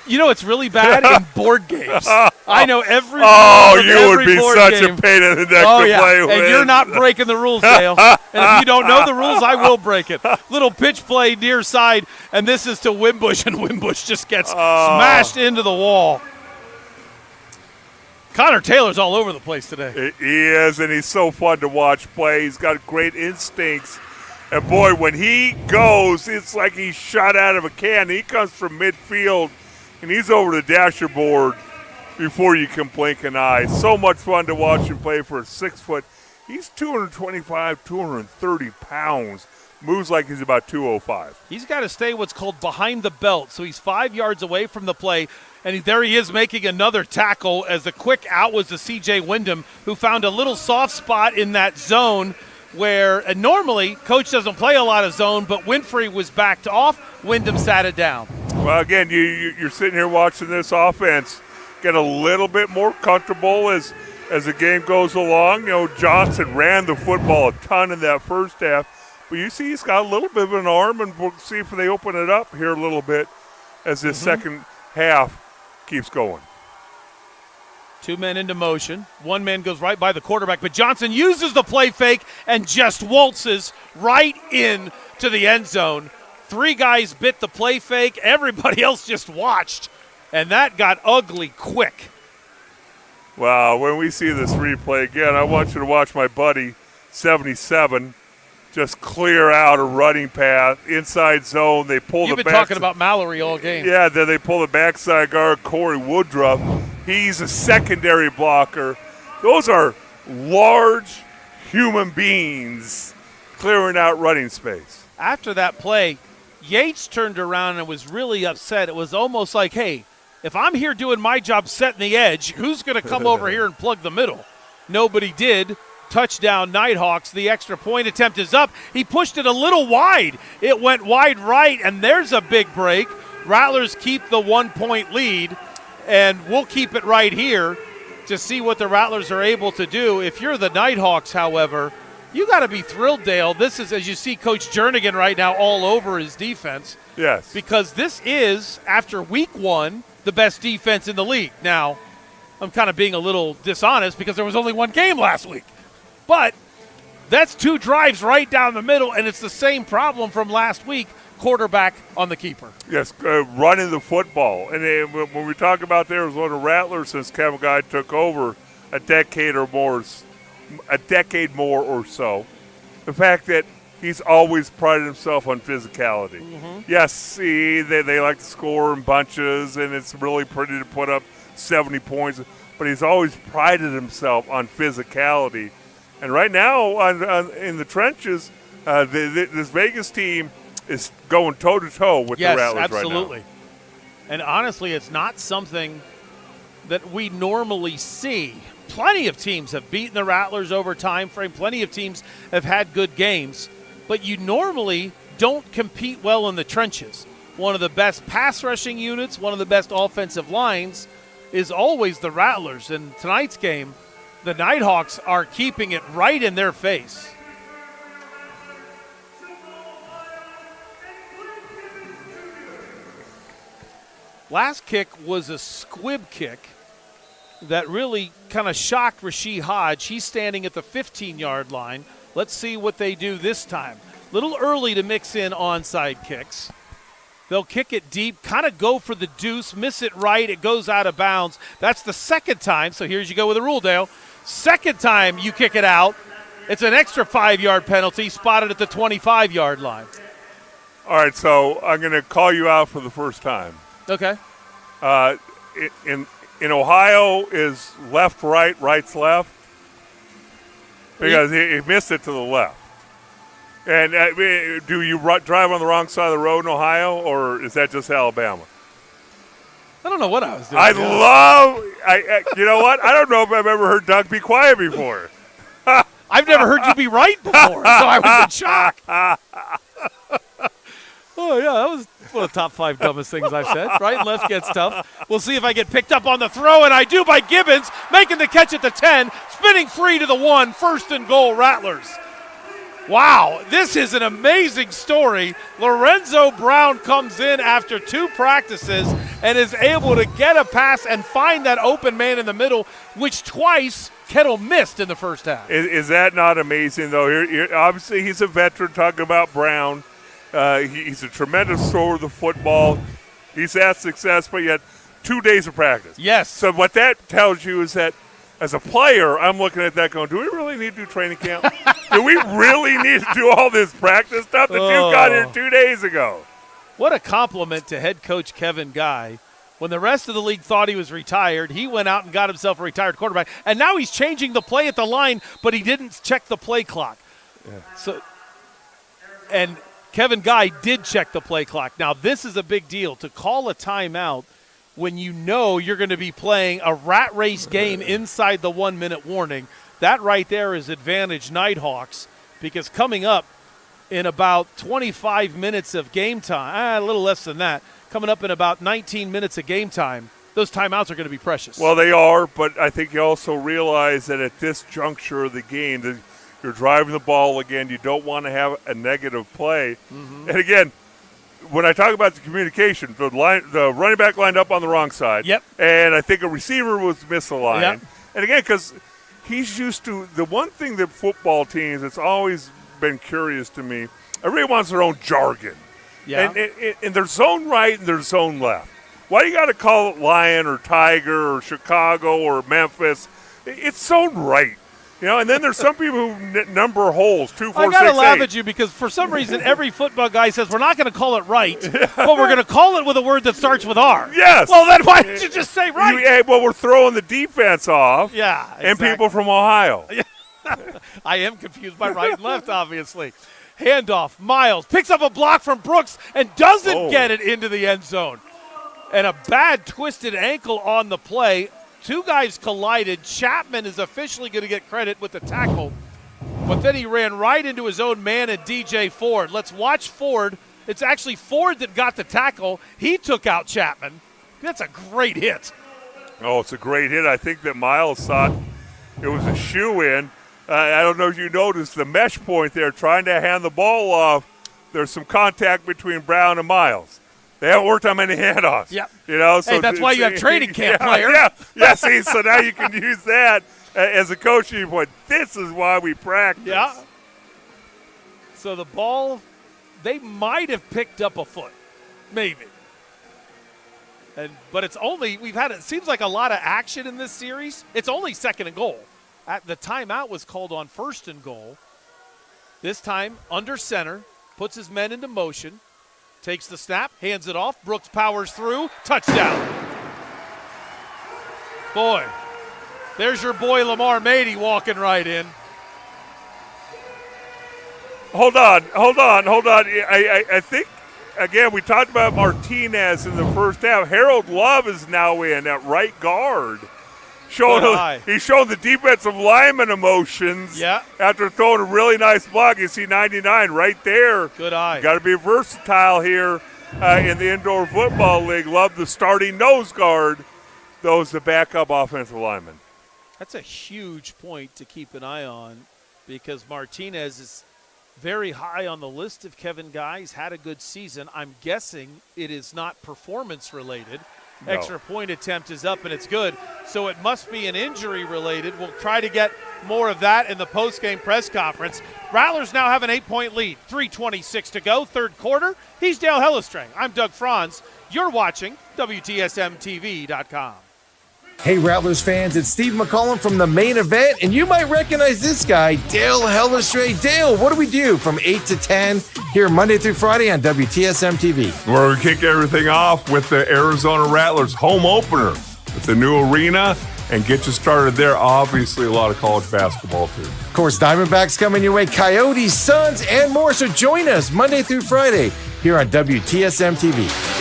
[SPEAKER 1] You know, it's really bad in board games. I know every
[SPEAKER 2] you would be such
[SPEAKER 1] game.
[SPEAKER 2] A pain in the neck to play with.
[SPEAKER 1] And you're not breaking the rules, Dale. And if you don't know the rules, I will break it. Little pitch play near side, and this is to Wimbush, and Wimbush just gets smashed into the wall. Connor Taylor's all over the place today.
[SPEAKER 2] He is, and he's so fun to watch play. He's got great instincts. And, boy, when he goes, it's like he's shot out of a can. He comes from midfield, and he's over the dasher board before you can blink an eye. So much fun to watch him play for a 6 foot. He's 225, 230 pounds. Moves like he's about 205.
[SPEAKER 1] He's got to stay what's called behind the belt. So he's 5 yards away from the play, and there he is making another tackle as the quick out was to C.J. Wyndham, who found a little soft spot in that zone where normally Coach doesn't play a lot of zone, but Winfrey was backed off. Wyndham sat it down.
[SPEAKER 2] Well, again, you're sitting here watching this offense get a little bit more comfortable as the game goes along. You know, Johnson ran the football a ton in that first half, but you see he's got a little bit of an arm, and we'll see if they open it up here a little bit as this second half keeps going.
[SPEAKER 1] 2 men into motion. 1 man goes right by the quarterback, but Johnson uses the play fake and just waltzes right in to the end zone. 3 guys bit the play fake. Everybody else just watched, and that got ugly quick.
[SPEAKER 2] Wow, when we see this replay again, I want you to watch my buddy, 77, just clear out a running path, inside zone. They pull
[SPEAKER 1] You've
[SPEAKER 2] the
[SPEAKER 1] been talking about Mallory all game.
[SPEAKER 2] Yeah, then they pull the backside guard, Corey Woodruff. He's a secondary blocker. Those are large human beings clearing out running space.
[SPEAKER 1] After that play, Yates turned around and was really upset. It was almost like, hey, if I'm here doing my job setting the edge, who's going to come over here and plug the middle? Nobody did. Touchdown, Nighthawks. The extra point attempt is up. He pushed it a little wide. It went wide right, and there's a big break. Rattlers keep the 1-point lead, and we'll keep it right here to see what the Rattlers are able to do. If you're the Nighthawks, however, you got to be thrilled, Dale. This is, as you see Coach Jernigan right now, all over his defense.
[SPEAKER 2] Yes.
[SPEAKER 1] Because this is, after week 1, the best defense in the league. Now, I'm kind of being a little dishonest because there was only 1 game last week. But that's 2 drives right down the middle, and it's the same problem from last week, quarterback on the keeper.
[SPEAKER 2] Yes, running the football. And when we talk about there was one of the Rattlers since Kevin Guy took over a decade more or so, the fact that he's always prided himself on physicality. Yes, they like to score in bunches, and it's really pretty to put up 70 points, but he's always prided himself on physicality. And right now, in the trenches, this Vegas team is going toe-to-toe with the Rattlers right now. Yes,
[SPEAKER 1] absolutely. And honestly, it's not something that we normally see. Plenty of teams have beaten the Rattlers over time frame. Plenty of teams have had good games. But you normally don't compete well in the trenches. One of the best pass rushing units, one of the best offensive lines is always the Rattlers. In tonight's game, the Nighthawks are keeping it right in their face. Last kick was a squib kick that really kind of shocked Rasheed Hodge. He's standing at the 15-yard line. Let's see what they do this time. Little early to mix in onside kicks. They'll kick it deep, kind of go for the deuce, miss it right, it goes out of bounds. That's the second time, so here's you go with a rule, Dale. Second time you kick it out, it's an extra 5-yard penalty spotted at the 25-yard line.
[SPEAKER 2] All right, so I'm going to call you out for the first time.
[SPEAKER 1] Okay.
[SPEAKER 2] In Ohio, is left, right, right's left? Because he missed it to the left. And do you drive on the wrong side of the road in Ohio, or is that just Alabama?
[SPEAKER 1] I don't know what I was doing.
[SPEAKER 2] You know what? I don't know if I've ever heard Doug be quiet before.
[SPEAKER 1] I've never heard you be right before, so I was in shock. Oh, yeah, that was one of the top 5 dumbest things I've said. Right and left gets tough. We'll see if I get picked up on the throw, and I do by Gibbons, making the catch at the 10, spinning free to the 1, first and goal, Rattlers. Wow, this is an amazing story. Lorenzo Brown comes in after 2 practices and is able to get a pass and find that open man in the middle, which twice Kettle missed in the first half.
[SPEAKER 2] Is that not amazing, though? Obviously, he's a veteran, talking about Brown. He's a tremendous thrower of the football. He's had success, but yet 2 days of practice.
[SPEAKER 1] Yes.
[SPEAKER 2] So what that tells you is that as a player, I'm looking at that going, do we really need to do training camp? Do we really need to do all this practice stuff? The dude got here 2 days ago.
[SPEAKER 1] What a compliment to head coach Kevin Guy. When the rest of the league thought he was retired, he went out and got himself a retired quarterback. And now he's changing the play at the line, but he didn't check the play clock. Yeah. And Kevin Guy did check the play clock. Now, this is a big deal. To call a timeout when you know you're going to be playing a rat race game inside the 1-minute warning, that right there is advantage Nighthawks, because coming up in about 25 minutes of game time, a little less than that, coming up in about 19 minutes of game time, those timeouts are going to be precious.
[SPEAKER 2] Well, they are, but I think you also realize that at this juncture of the game, that you're driving the ball again. You don't want to have a negative play. Mm-hmm. And again, when I talk about the communication, the running back lined up on the wrong side.
[SPEAKER 1] Yep.
[SPEAKER 2] And I think a receiver was misaligned.
[SPEAKER 1] Yep.
[SPEAKER 2] And again, because he's used to the one thing that football teams, it's always been curious to me, everybody wants their own jargon.
[SPEAKER 1] Yeah.
[SPEAKER 2] And their zone right and their zone left. Why you got to call it Lion or Tiger or Chicago or Memphis? It's zone right. You know, and then there's some people who number holes, 2, 4, 6, 8.
[SPEAKER 1] I got to laugh at you because for some reason every football guy says we're not going to call it right, but we're going to call it with a word that starts with R.
[SPEAKER 2] Yes.
[SPEAKER 1] Well, then why did you just say right?
[SPEAKER 2] Well, we're throwing the defense off.
[SPEAKER 1] Yeah, exactly.
[SPEAKER 2] And people from Ohio.
[SPEAKER 1] I am confused by right and left, obviously. Handoff, Miles picks up a block from Brooks and doesn't get it into the end zone. And a bad twisted ankle on the play. 2 guys collided. Chapman is officially going to get credit with the tackle, but then he ran right into his own man and DJ Ford. Let's watch Ford. It's actually Ford that got the tackle. He took out Chapman. That's a great hit.
[SPEAKER 2] Oh, it's a great hit. I think that Miles thought it was a shoe-in. I don't know if you noticed the mesh point there, trying to hand the ball off. There's some contact between Brown and Miles. They haven't worked on many handoffs.
[SPEAKER 1] Yep.
[SPEAKER 2] You know, so
[SPEAKER 1] hey, that's why you have training camp players.
[SPEAKER 2] Yeah. See, so now you can use that as a coaching point. This is why we practice.
[SPEAKER 1] Yeah. So the ball, they might have picked up a foot, maybe. But it's only, it seems like a lot of action in this series. It's only 2nd and goal. The timeout was called on 1st and goal. This time under center, puts his men into motion. Takes the snap, hands it off. Brooks powers through. Touchdown. Boy, there's your boy Lamar Mady walking right in.
[SPEAKER 2] Hold on. I think, again, we talked about Martinez in the first half. Harold Love is now in at right guard. He's showing the defensive lineman emotions after throwing a really nice block. You see 99 right there.
[SPEAKER 1] Good eye.
[SPEAKER 2] Got to be versatile here in the indoor football league. Love the starting nose guard. Those the backup offensive linemen.
[SPEAKER 1] That's a huge point to keep an eye on because Martinez is very high on the list of Kevin Guy. He's had a good season. I'm guessing it is not performance related. No. Extra point attempt is up and it's good. So it must be an injury related. We'll try to get more of that in the post-game press conference. Rattlers now have an 8-point lead. 3:26 to go, 3rd quarter. He's Dale Hellestrang. I'm Doug Franz. You're watching WTSMTV.com.
[SPEAKER 11] Hey, Rattlers fans, it's Steve McCollum from the Main Event, and you might recognize this guy, Dale Hellestrade. Dale, what do we do from 8 to 10 here Monday through Friday on WTSM TV?
[SPEAKER 2] Where we kick everything off with the Arizona Rattlers home opener with the new arena and get you started there. Obviously, a lot of college basketball, too.
[SPEAKER 11] Of course, Diamondbacks coming your way, Coyotes, Suns, and more. So join us Monday through Friday here on WTSM TV.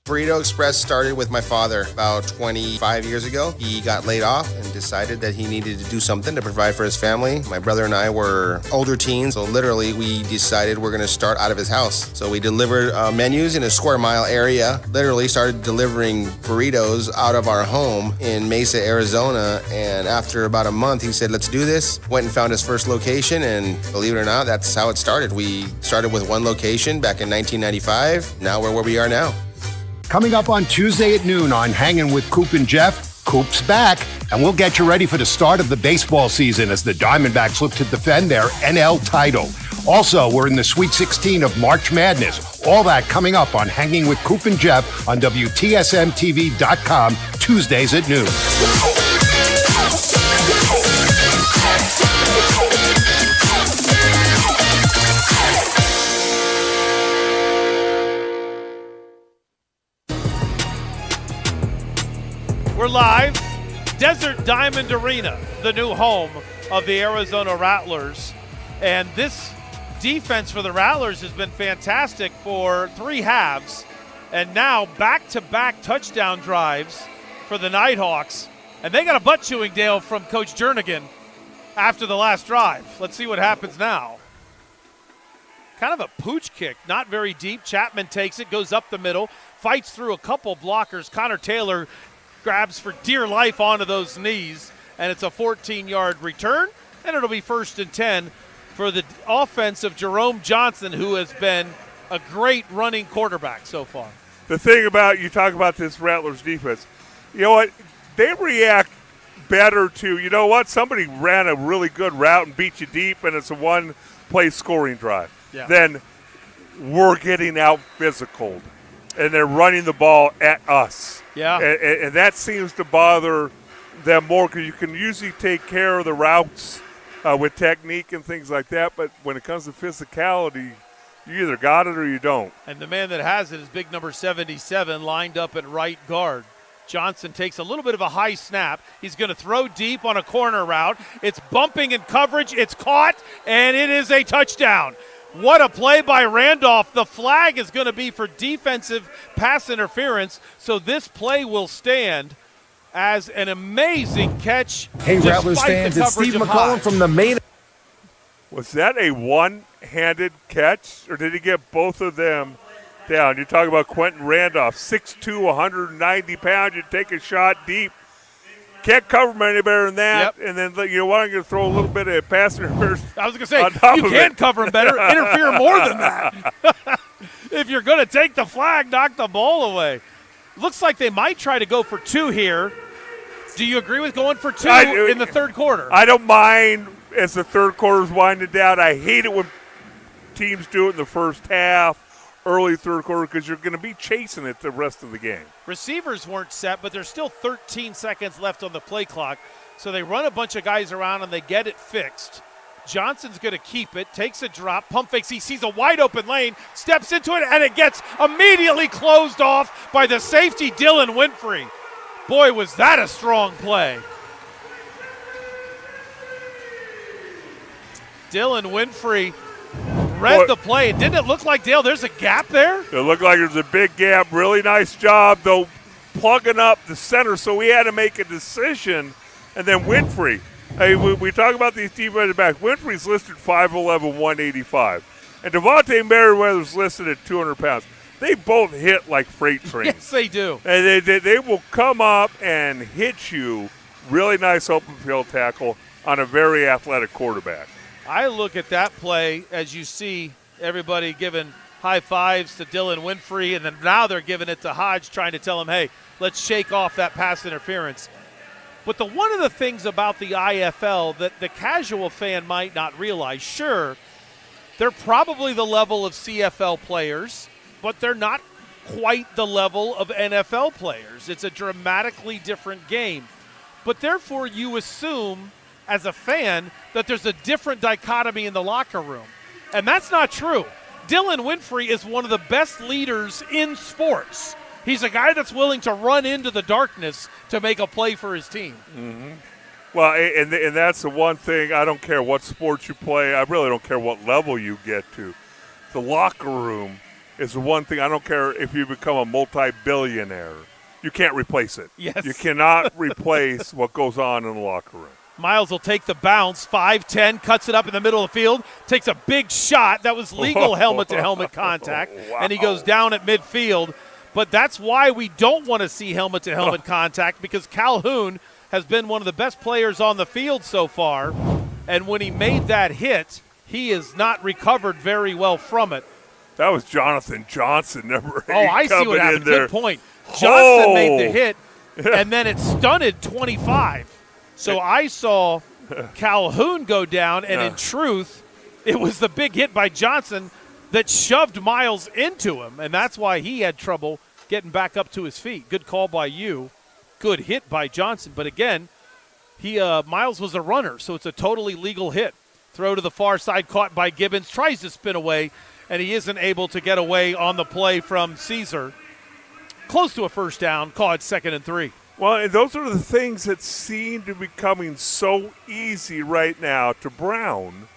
[SPEAKER 12] Burrito Express started with my father about 25 years ago. He got laid off and decided that he needed to do something to provide for his family. My brother and I were older teens, so literally we decided we're going to start out of his house. So we delivered menus in a square mile area, literally started delivering burritos out of our home in Mesa, Arizona. And after about a month, he said, let's do this. Went and found his first location, and believe it or not, that's how it started. We started with one location back in 1995. Now we're where we are now.
[SPEAKER 13] Coming up on Tuesday at noon on Hanging with Coop and Jeff, Coop's back, and we'll get you ready for the start of the baseball season as the Diamondbacks look to defend their NL title. Also, we're in the Sweet 16 of March Madness. All that coming up on Hanging with Coop and Jeff on WTSMTV.com, Tuesdays at noon.
[SPEAKER 1] We're live, Desert Diamond Arena, the new home of the Arizona Rattlers. And this defense for the Rattlers has been fantastic for 3 halves. And now back-to-back touchdown drives for the Nighthawks. And they got a butt-chewing, Dale, from Coach Jernigan after the last drive. Let's see what happens now. Kind of a pooch kick, not very deep. Chapman takes it, goes up the middle, fights through a couple blockers. Connor Taylor grabs for dear life onto those knees, and it's a 14-yard return, and it'll be 1st and 10 for the offense of Jerome Johnson, who has been a great running quarterback so far.
[SPEAKER 2] The thing about, you talk about this Rattlers defense, you know what, they react better to, you know what, somebody ran a really good route and beat you deep, and it's a one-play scoring drive.
[SPEAKER 1] Yeah.
[SPEAKER 2] Then we're getting out physical, and they're running the ball at us.
[SPEAKER 1] Yeah.
[SPEAKER 2] And that seems to bother them more because you can usually take care of the routes with technique and things like that. But when it comes to physicality, you either got it or you don't.
[SPEAKER 1] And the man that has it is big number 77, lined up at right guard. Johnson takes a little bit of a high snap. He's going to throw deep on a corner route. It's bumping in coverage. It's caught, and it is a touchdown. What a play by Randolph. The flag is going to be for defensive pass interference, so this play will stand as an amazing catch.
[SPEAKER 11] Hey, Rattlers fans, it's Steve McCollum from the Main.
[SPEAKER 2] Was that a one-handed catch, or did he get both of them down? You're talking about Quentin Randolph, 6'2", 190 pounds. You take a shot deep. Can't cover him any better than that. Yep. And then you want to throw a little bit of pass interference.
[SPEAKER 1] I was going to say, you can cover him better. Interfere more than that. If you're going to take the flag, knock the ball away. Looks like they might try to go for 2 here. Do you agree with going for 2 in the third quarter?
[SPEAKER 2] I don't mind as the third quarter's winding down. I hate it when teams do it in the first half, early third quarter, because you're going to be chasing it the rest of the game.
[SPEAKER 1] Receivers weren't set, but there's still 13 seconds left on the play clock. So they run a bunch of guys around and they get it fixed. Johnson's going to keep it, takes a drop, pump fakes. He sees a wide open lane, steps into it, and it gets immediately closed off by the safety, Dylan Winfrey. Boy, was that a strong play. Dylan Winfrey read the play. Didn't it look like, Dale, there's a gap there?
[SPEAKER 2] It looked like there's a big gap. Really nice job, though, plugging up the center. So we had to make a decision. And then Winfrey. Hey, we talk about these defensive backs. Winfrey's listed 5'11", 185. And Devontae Merriweather's listed at 200 pounds. They both hit like freight trains.
[SPEAKER 1] Yes, they do.
[SPEAKER 2] And they will come up and hit you. Really nice open field tackle on a very athletic quarterback.
[SPEAKER 1] I look at that play as you see everybody giving high fives to Dylan Winfrey, and then now they're giving it to Hodge, trying to tell him, hey, let's shake off that pass interference. But one of the things about the IFL that the casual fan might not realize, sure, they're probably the level of CFL players, but they're not quite the level of NFL players. It's a dramatically different game. But therefore, you assume as a fan that there's a different dichotomy in the locker room. And that's not true. Dylan Winfrey is one of the best leaders in sports. He's a guy that's willing to run into the darkness to make a play for his team.
[SPEAKER 2] Mm-hmm. Well, and that's the one thing. I don't care what sports you play. I really don't care what level you get to. The locker room is the one thing. I don't care if you become a multi-billionaire. You can't replace it.
[SPEAKER 1] Yes.
[SPEAKER 2] You cannot replace what goes on in the locker room.
[SPEAKER 1] Miles will take the bounce, 5'10", cuts it up in the middle of the field, takes a big shot. That was legal helmet-to-helmet contact,
[SPEAKER 2] Wow.
[SPEAKER 1] and he goes down at midfield. But that's why we don't want to see helmet-to-helmet contact, because Calhoun has been one of the best players on the field so far. And when he made that hit, he has not recovered very well from it.
[SPEAKER 2] That was Jonathan Johnson, number 8.
[SPEAKER 1] Oh, I see what happened. Good point. Johnson made the hit, and then it stunted 25. So I saw Calhoun go down, and in truth, it was the big hit by Johnson that shoved Miles into him, and that's why he had trouble getting back up to his feet. Good call by you. Good hit by Johnson. But again, Miles was a runner, so it's a totally legal hit. Throw to the far side, caught by Gibbons, tries to spin away, and he isn't able to get away on the play from Caesar. Close to a first down, caught 2nd and 3.
[SPEAKER 2] Well, and those are the things that seem to be becoming so easy right now to Brown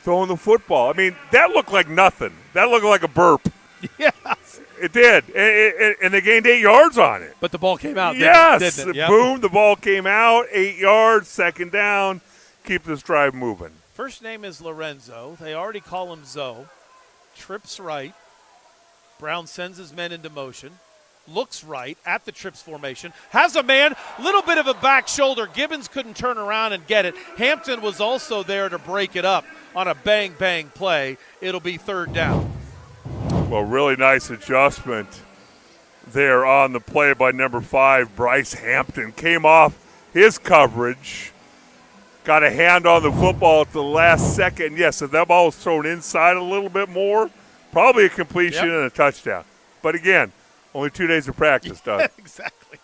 [SPEAKER 2] throwing the football. I mean, that looked like nothing. That looked like a burp.
[SPEAKER 1] Yes.
[SPEAKER 2] It did. And they gained 8 yards on it.
[SPEAKER 1] But the ball came out.
[SPEAKER 2] Yes.
[SPEAKER 1] Didn't it? Yep.
[SPEAKER 2] Boom, the ball came out, 8 yards, 2nd down. Keep this drive moving.
[SPEAKER 1] First name is Lorenzo. They already call him Zoe. Trips right. Brown sends his men into motion. Looks right at the trips formation. Has a man, little bit of a back shoulder. Gibbons couldn't turn around and get it. Hampton was also there to break it up on a bang-bang play. It'll be 3rd down.
[SPEAKER 2] Well, really nice adjustment there on the play by number 5, Bryce Hampton. Came off his coverage, got a hand on the football at the last second. Yes, if that ball was thrown inside a little bit more, probably a completion and a touchdown. But again, only 2 days of practice, Doug.
[SPEAKER 1] Exactly.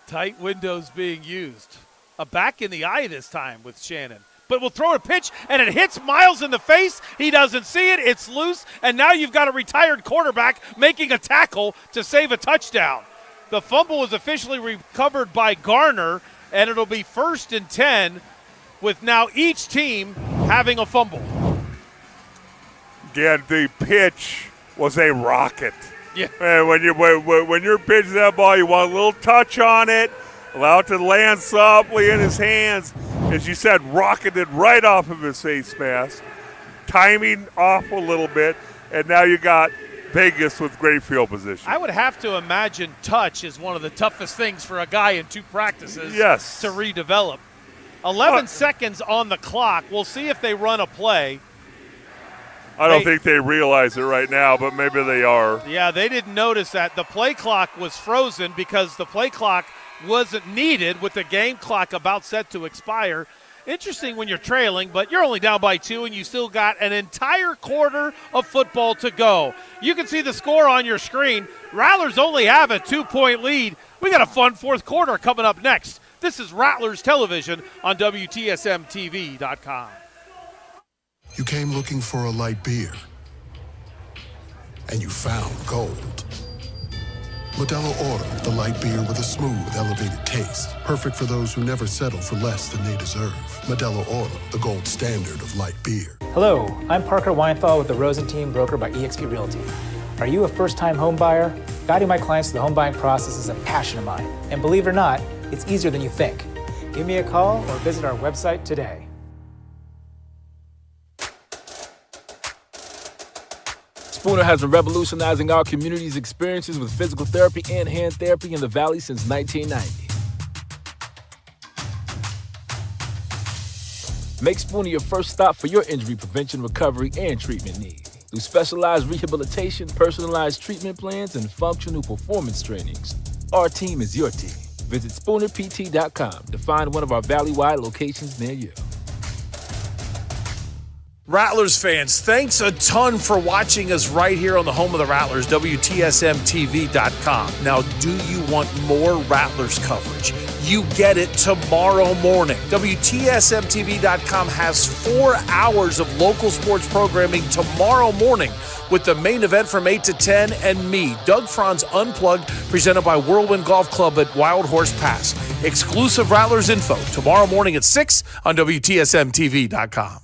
[SPEAKER 1] Tight windows being used. A back in the eye this time with Shannon. But we'll throw a pitch, and it hits Miles in the face. He doesn't see it. It's loose, and now you've got a retired quarterback making a tackle to save a touchdown. The fumble was officially recovered by Garner, and it'll be 1st and 10 with now each team having a fumble.
[SPEAKER 2] Again, the pitch was a rocket.
[SPEAKER 1] Yeah.
[SPEAKER 2] And when you're pitching that ball, you want a little touch on it, allow it to land softly in his hands. As you said, rocketed right off of his face mask, timing off a little bit, and now you got Vegas with great field position.
[SPEAKER 1] I would have to imagine touch is one of the toughest things for a guy in 2 practices to redevelop. 11 seconds on the clock. We'll see if they run a play.
[SPEAKER 2] I don't think they realize it right now, but maybe they are.
[SPEAKER 1] Yeah, they didn't notice that. The play clock was frozen because the play clock wasn't needed with the game clock about set to expire. Interesting when you're trailing, but you're only down by 2 and you still got an entire quarter of football to go. You can see the score on your screen. Rattlers only have a 2-point lead. We got a fun 4th quarter coming up next. This is Rattlers Television on WTSMTV.com.
[SPEAKER 8] You came looking for a light beer, and you found gold. Modelo Oro, the light beer with a smooth, elevated taste. Perfect for those who never settle for less than they deserve. Modelo Oro, the gold standard of light beer.
[SPEAKER 9] Hello, I'm Parker Weinthal with the Rosen Team, broker by eXp Realty. Are you a first-time home buyer? Guiding my clients through the home buying process is a passion of mine. And believe it or not, it's easier than you think. Give me a call or visit our website today.
[SPEAKER 10] Spooner has been revolutionizing our community's experiences with physical therapy and hand therapy in the Valley since 1990. Make Spooner your first stop for your injury prevention, recovery, and treatment needs. Through specialized rehabilitation, personalized treatment plans, and functional performance trainings, our team is your team. Visit SpoonerPT.com to find one of our Valley-wide locations near you.
[SPEAKER 1] Rattlers fans, thanks a ton for watching us right here on the home of the Rattlers, WTSMTV.com. Now, do you want more Rattlers coverage? You get it tomorrow morning. WTSMTV.com has 4 hours of local sports programming tomorrow morning with the main event from 8 to 10 and me, Doug Franz Unplugged, presented by Whirlwind Golf Club at Wild Horse Pass. Exclusive Rattlers info tomorrow morning at 6 on WTSMTV.com.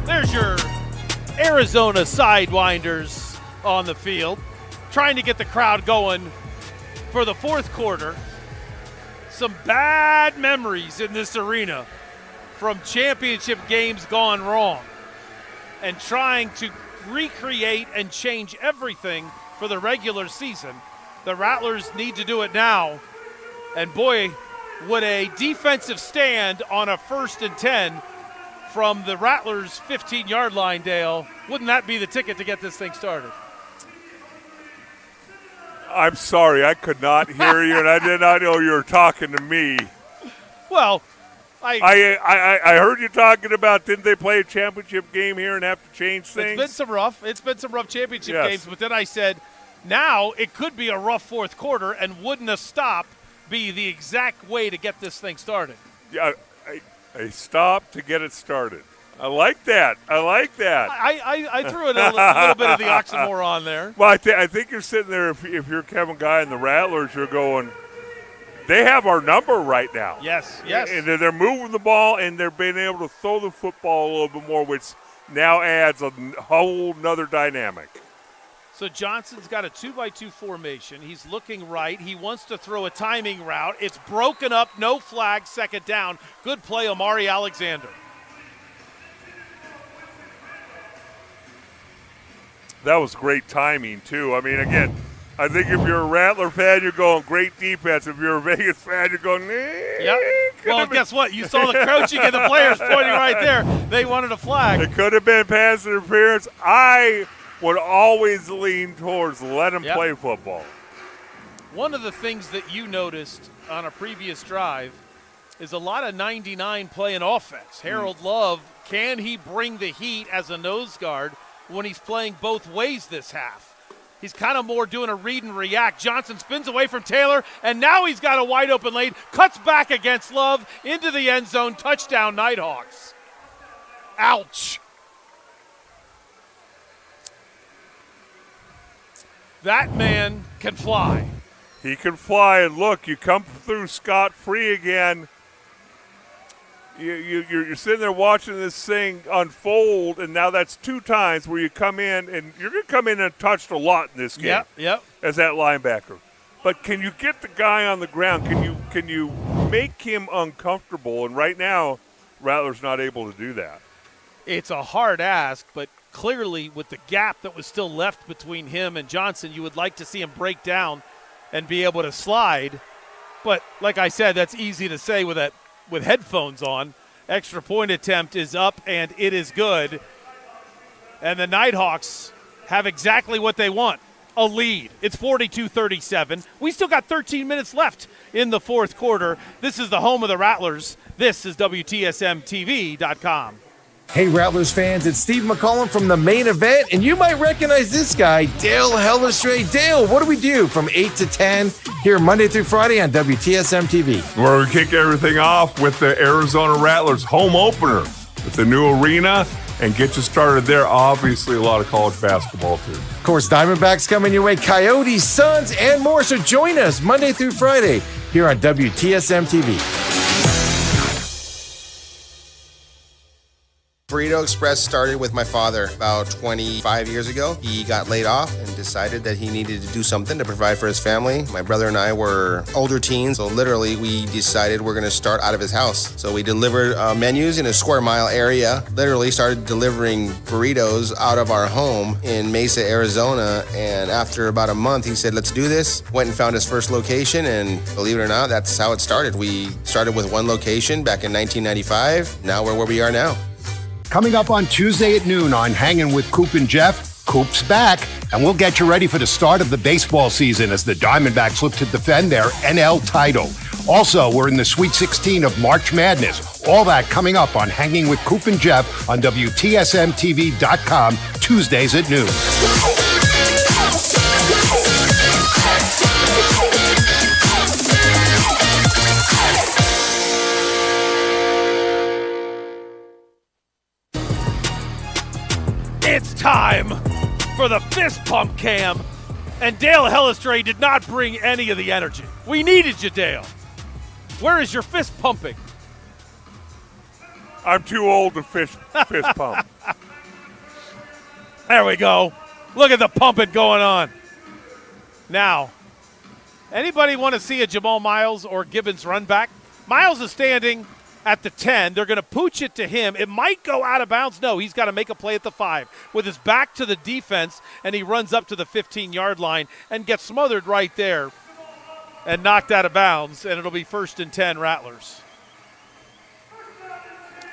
[SPEAKER 1] There's your Arizona Sidewinders on the field, trying to get the crowd going for the fourth quarter. Some bad memories in this arena from championship games gone wrong, and trying to recreate and change everything for the regular season. The Rattlers need to do it now, and boy, would a defensive stand on a 1st and 10 from the Rattlers' 15-yard line, Dale, wouldn't that be the ticket to get this thing started?
[SPEAKER 2] I'm sorry, I could not hear you, and I did not know you were talking to me.
[SPEAKER 1] Well,
[SPEAKER 2] I heard you talking about, didn't they play a championship game here and have to change things?
[SPEAKER 1] It's been some rough championship games, but then I said, now it could be a rough fourth quarter, and wouldn't a stop be the exact way to get this thing started?
[SPEAKER 2] Yeah, a stop to get it started. I like that.
[SPEAKER 1] I threw in a little bit of the oxymoron there.
[SPEAKER 2] Well, I think you're sitting there, if you're Kevin Guy and the Rattlers, you're going, they have our number right now.
[SPEAKER 1] Yes.
[SPEAKER 2] And they're moving the ball, and they're being able to throw the football a little bit more, which now adds a whole nother dynamic.
[SPEAKER 1] So Johnson's got a 2-by-2 formation. He's looking right. He wants to throw a timing route. It's broken up, no flag, second down. Good play, Amari Alexander.
[SPEAKER 2] That was great timing, too. I mean, again, I think if you're a Rattler fan, you're going, great defense. If you're a Vegas fan, you're going,
[SPEAKER 1] Yep. Well, guess what? You saw the coaching and the players pointing right there. They wanted a flag.
[SPEAKER 2] It could have been pass interference. I would always lean towards let him play football.
[SPEAKER 1] One of the things that you noticed on a previous drive is a lot of 99 playing offense. Harold Love, can he bring the heat as a nose guard when he's playing both ways this half? He's kind of more doing a read and react. Johnson spins away from Taylor, and now he's got a wide open lane, cuts back against Love into the end zone, touchdown Nighthawks. Ouch. That man can fly.
[SPEAKER 2] He can fly, and look, you come through scot-free again. You're sitting there watching this thing unfold, and now that's 2 times where you come in, and you're going to come in and touched a lot in this game.
[SPEAKER 1] Yep.
[SPEAKER 2] As that linebacker. But can you get the guy on the ground? Can you make him uncomfortable? And right now, Rattler's not able to do that.
[SPEAKER 1] It's a hard ask, but clearly with the gap that was still left between him and Johnson, you would like to see him break down and be able to slide. But like I said, that's easy to say with headphones on. Extra point attempt is up, and it is good. And the Nighthawks have exactly what they want, a lead. It's 42-37. We still got 13 minutes left in the fourth quarter. This is the home of the Rattlers. This is WTSMTV.com.
[SPEAKER 11] Hey, Rattlers fans, it's Steve McCollum from the main event, and you might recognize this guy, Dale Hellestrade. Dale, what do we do from 8 to 10 here Monday through Friday on WTSM TV?
[SPEAKER 2] Where we kick everything off with the Arizona Rattlers home opener with the new arena and get you started there. Obviously, a lot of college basketball, too.
[SPEAKER 11] Of course, Diamondbacks coming your way, Coyotes, Suns, and more. So join us Monday through Friday here on WTSM TV.
[SPEAKER 12] Burrito Express started with my father about 25 years ago. He got laid off and decided that he needed to do something to provide for his family. My brother and I were older teens, so literally we decided we're going to start out of his house. So we delivered menus in a square mile area, literally started delivering burritos out of our home in Mesa, Arizona. And after about a month, he said, let's do this. Went and found his first location, and believe it or not, that's how it started. We started with one location back in 1995. Now we're where we are now.
[SPEAKER 13] Coming up on Tuesday at noon on Hanging with Coop and Jeff, Coop's back, and we'll get you ready for the start of the baseball season as the Diamondbacks look to defend their NL title. Also, we're in the Sweet 16 of March Madness. All that coming up on Hanging with Coop and Jeff on WTSMTV.com, Tuesdays at noon.
[SPEAKER 1] It's time for the fist pump cam. And Dale Hellestray did not bring any of the energy. We needed you, Dale. Where is your fist pumping?
[SPEAKER 2] I'm too old to fist pump.
[SPEAKER 1] There we go. Look at the pumping going on. Now, anybody want to see a Jamal Miles or Gibbons run back? Miles is standing at the 10. They're going to pooch it to him. It might go out of bounds. No, he's got to make a play at the 5 with his back to the defense, and he runs up to the 15-yard line and gets smothered right there and knocked out of bounds, and it'll be 1st and 10 Rattlers.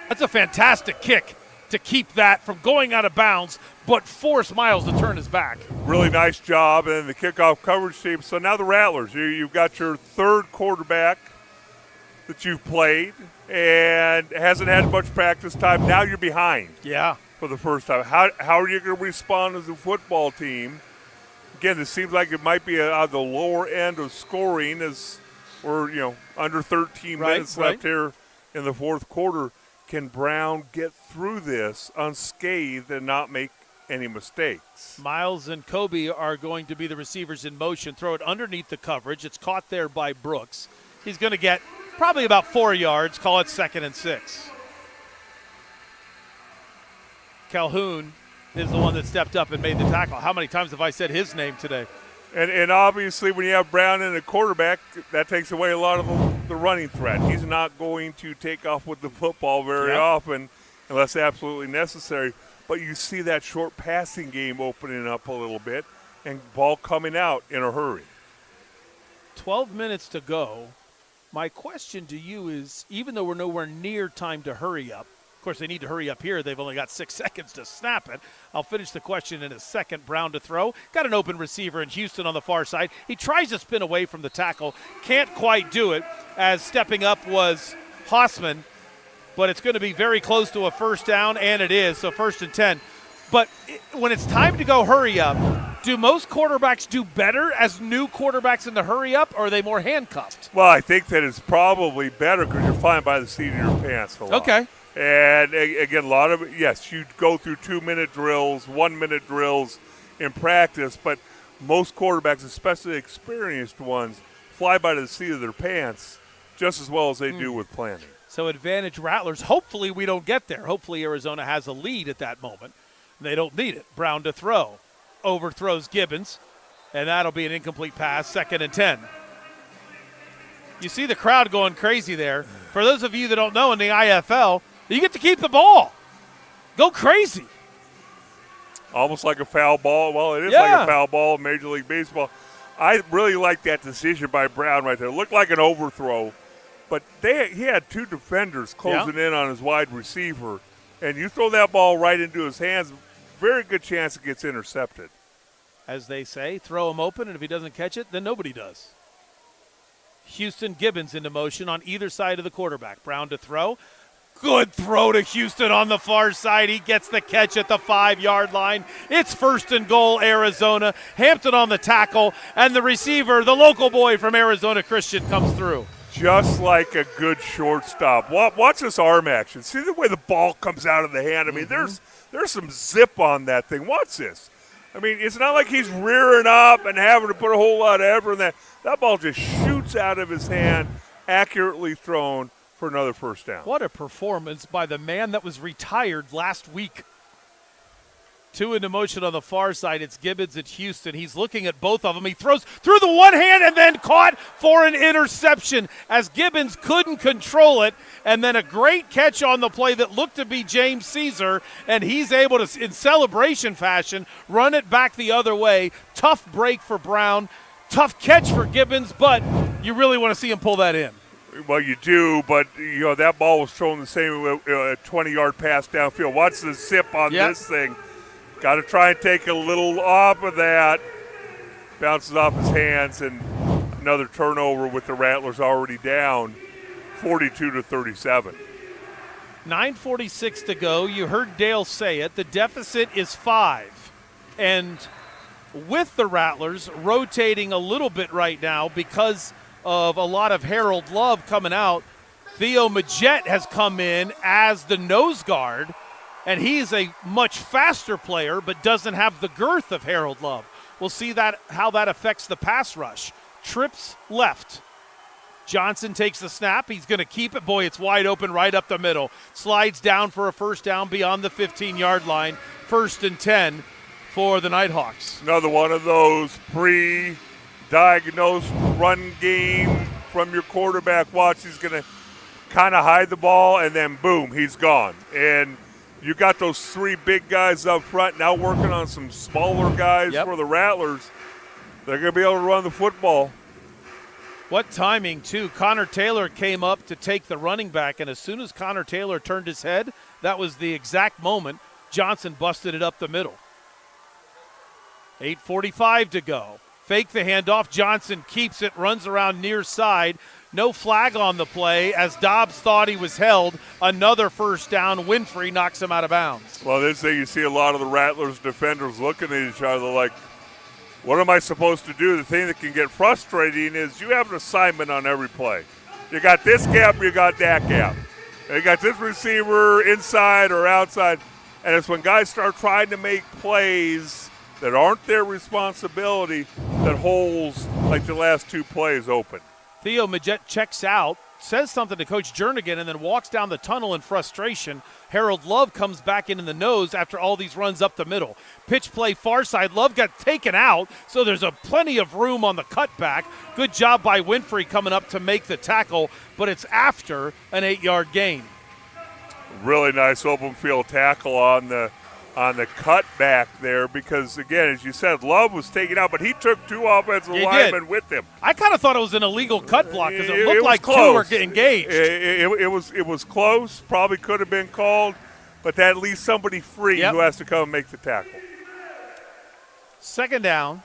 [SPEAKER 1] That's a fantastic kick to keep that from going out of bounds, but force Miles to turn his back.
[SPEAKER 2] Really nice job, and the kickoff coverage team. So now the Rattlers, you've got your third quarterback that you've played and hasn't had much practice time. Now you're behind.
[SPEAKER 1] Yeah.
[SPEAKER 2] For the first time. How are you going to respond as a football team? Again, it seems like it might be on the lower end of scoring as we're, under 13 minutes left here in the fourth quarter. Can Brown get through this unscathed and not make any mistakes?
[SPEAKER 1] Miles and Kobe are going to be the receivers in motion. Throw it underneath the coverage. It's caught there by Brooks. He's going to get probably about 4 yards. Call it 2nd and 6. Calhoun is the one that stepped up and made the tackle. How many times have I said his name today?
[SPEAKER 2] And obviously when you have Brown in a quarterback, that takes away a lot of the running threat. He's not going to take off with the football very often unless absolutely necessary. But you see that short passing game opening up a little bit and ball coming out in a hurry.
[SPEAKER 1] 12 minutes to go. My question to you is, even though we're nowhere near time to hurry up, of course they need to hurry up here. They've only got 6 seconds to snap it. I'll finish the question in a second. Brown to throw. Got an open receiver in Houston on the far side. He tries to spin away from the tackle. Can't quite do it, as stepping up was Hausman. But it's going to be very close to a first down, and it is, so 1st and 10. But when it's time to go hurry up, do most quarterbacks do better as new quarterbacks in the hurry up, or are they more handcuffed?
[SPEAKER 2] Well, I think that it's probably better because you're flying by the seat of your pants a lot.
[SPEAKER 1] Okay.
[SPEAKER 2] And again, a lot of it, yes, you go through 2-minute drills, 1-minute drills in practice, but most quarterbacks, especially experienced ones, fly by the seat of their pants just as well as they do with planning.
[SPEAKER 1] So advantage Rattlers. Hopefully we don't get there. Hopefully Arizona has a lead at that moment. They don't need it. Brown to throw. Overthrows Gibbons, and that'll be an incomplete pass, 2nd and 10. You see the crowd going crazy there. For those of you that don't know, in the IFL, you get to keep the ball. Go crazy.
[SPEAKER 2] Almost like a foul ball. Well, it is like a foul ball in Major League Baseball. I really like that decision by Brown right there. It looked like an overthrow, but he had 2 defenders closing in on his wide receiver, and you throw that ball right into his hands, very good chance it gets intercepted.
[SPEAKER 1] As they say, throw him open, and if he doesn't catch it, then nobody does. Houston Gibbons into motion on either side of the quarterback. Brown to throw. Good throw to Houston on the far side. He gets the catch at the 5-yard line. It's 1st and goal, Arizona. Hampton on the tackle, and the receiver, the local boy from Arizona Christian, comes through.
[SPEAKER 2] Just like a good shortstop. Watch this arm action. See the way the ball comes out of the hand. I mean, there's some zip on that thing. Watch this. I mean, it's not like he's rearing up and having to put a whole lot of effort in that. That ball just shoots out of his hand, accurately thrown for another first down.
[SPEAKER 1] What a performance by the man that was retired last week. 2 into motion on the far side. It's Gibbons at Houston. He's looking at both of them. He throws through the one hand and then caught for an interception as Gibbons couldn't control it. And then a great catch on the play that looked to be James Caesar, and he's able to, in celebration fashion, run it back the other way. Tough break for Brown. Tough catch for Gibbons, but you really want to see him pull that in.
[SPEAKER 2] Well, you do, but that ball was thrown the same way, a 20-yard pass downfield. Watch the zip on this thing. Got to try and take a little off of that. Bounces off his hands, and another turnover with the Rattlers already down 42-37.
[SPEAKER 1] 9:46 to go. You heard Dale say it. The deficit is 5. And with the Rattlers rotating a little bit right now because of a lot of Harold Love coming out, Theo Majette has come in as the nose guard, and he's a much faster player but doesn't have the girth of Harold Love. We'll see how that affects the pass rush. Trips left. Johnson takes the snap. He's going to keep it. Boy, it's wide open right up the middle. Slides down for a first down beyond the 15-yard line. 1st and 10 for the Nighthawks.
[SPEAKER 2] Another one of those pre-diagnosed run game from your quarterback. Watch, he's going to kind of hide the ball, and then boom, he's gone. And you got those 3 big guys up front now working on some smaller guys for the Rattlers. They're going to be able to run the football.
[SPEAKER 1] What timing, too. Connor Taylor came up to take the running back, and as soon as Connor Taylor turned his head, that was the exact moment Johnson busted it up the middle. 8:45 to go. Fake the handoff. Johnson keeps it, runs around near side. No flag on the play as Dobbs thought he was held. Another first down. Winfrey knocks him out of bounds.
[SPEAKER 2] Well, this thing you see a lot of the Rattlers defenders looking at each other like, what am I supposed to do? The thing that can get frustrating is you have an assignment on every play. You got this gap, you got that gap. You got this receiver inside or outside. And it's when guys start trying to make plays that aren't their responsibility that holds, like the last 2 plays, open.
[SPEAKER 1] Theo Majette checks out, says something to Coach Jernigan, and then walks down the tunnel in frustration. Harold Love comes back in the nose after all these runs up the middle. Pitch play far side. Love got taken out, so there's plenty of room on the cutback. Good job by Winfrey coming up to make the tackle, but it's after an 8-yard gain.
[SPEAKER 2] Really nice open field tackle on the cutback there because, again, as you said, Love was taken out, but he took 2 offensive linemen with him.
[SPEAKER 1] I kind of thought it was an illegal cut block because it looked like close. 2 were engaged.
[SPEAKER 2] It was close, probably could have been called, but that leaves somebody free who has to come and make the tackle.
[SPEAKER 1] 2nd down.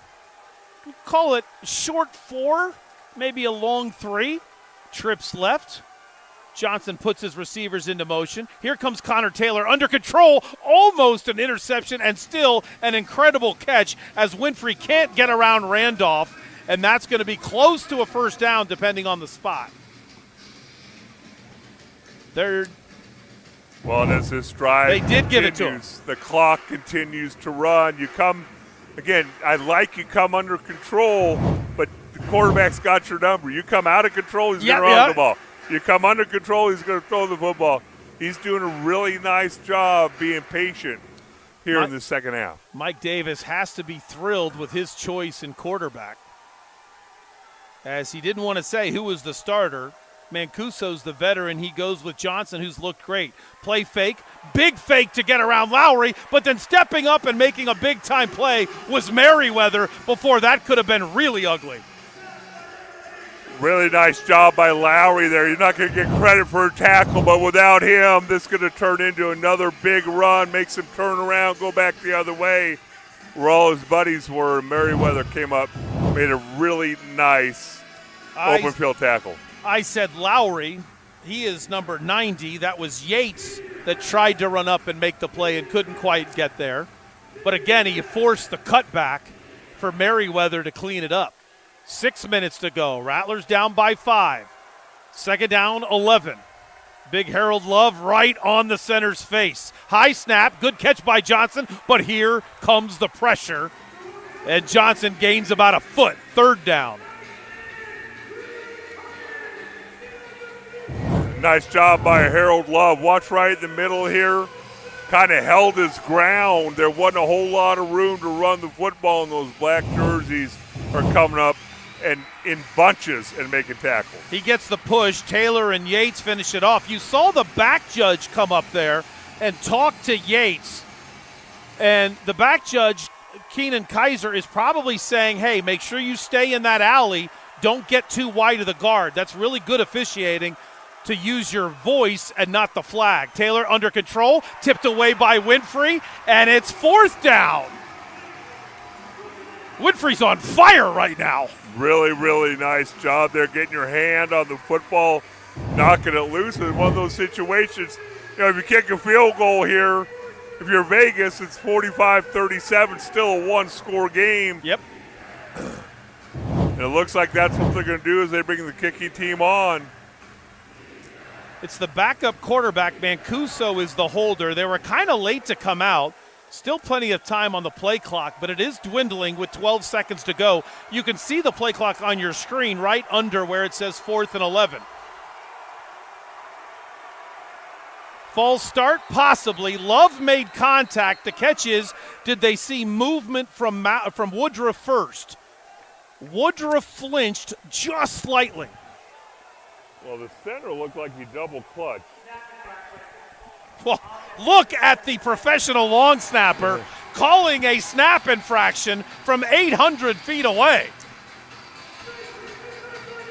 [SPEAKER 1] Call it short 4, maybe a long 3. Trips left. Johnson puts his receivers into motion. Here comes Connor Taylor under control, almost an interception and still an incredible catch as Winfrey can't get around Randolph, and that's going to be close to a first down depending on the spot.
[SPEAKER 2] Well, as this drive
[SPEAKER 1] they did give it to him.
[SPEAKER 2] The clock continues to run. You come, again, you come under control, but the quarterback's got your number. You come out of control, he's going to run the ball. You come under control, he's going to throw the football. He's doing a really nice job being patient here in the second half.
[SPEAKER 1] Mike Davis has to be thrilled with his choice in quarterback, as he didn't want to say who was the starter. Mancuso's the veteran. He goes with Johnson, who's looked great. Play fake, big fake to get around Lowry, but then stepping up and making a big-time play was Merriweather before that could have been really ugly.
[SPEAKER 2] Really nice job by Lowry there. You're not going to get credit for a tackle, but without him, this is going to turn into another big run, makes him turn around, go back the other way where all his buddies were. Merriweather came up, made a really nice open field tackle.
[SPEAKER 1] I said Lowry. He is number 90. That was Yates that tried to run up and make the play and couldn't quite get there. But again, he forced the cutback for Merriweather to clean it up. 6 minutes to go. Rattlers down by 5. 2nd down, 11. Big Harold Love right on the center's face. High snap, good catch by Johnson, but here comes the pressure. And Johnson gains about a foot. 3rd down.
[SPEAKER 2] Nice job by Harold Love. Watch right in the middle here. Kind of held his ground. There wasn't a whole lot of room to run the football, and those black jerseys are coming up and in bunches and making tackles.
[SPEAKER 1] He gets the push. Taylor and Yates finish it off. You saw the back judge come up there and talk to Yates. And the back judge, Keenan Kaiser, is probably saying, hey, make sure you stay in that alley. Don't get too wide of the guard. That's really good officiating to use your voice and not the flag. Taylor under control, tipped away by Winfrey, and it's 4th down. Winfrey's on fire right now.
[SPEAKER 2] Really, really nice job there, getting your hand on the football, knocking it loose. In one of those situations, if you kick a field goal here, if you're Vegas, it's 45-37, still a one-score game.
[SPEAKER 1] Yep.
[SPEAKER 2] And it looks like that's what they're going to do as they bring the kicking team on.
[SPEAKER 1] It's the backup quarterback. Mancuso is the holder. They were kind of late to come out. Still plenty of time on the play clock, but it is dwindling with 12 seconds to go. You can see the play clock on your screen right under where it says 4th and 11. False start? Possibly. Love made contact. The catch is, did they see movement from Woodruff first? Woodruff flinched just slightly.
[SPEAKER 2] Well, the center looked like he double clutched.
[SPEAKER 1] Well, look at the professional long snapper calling a snap infraction from 800 feet away.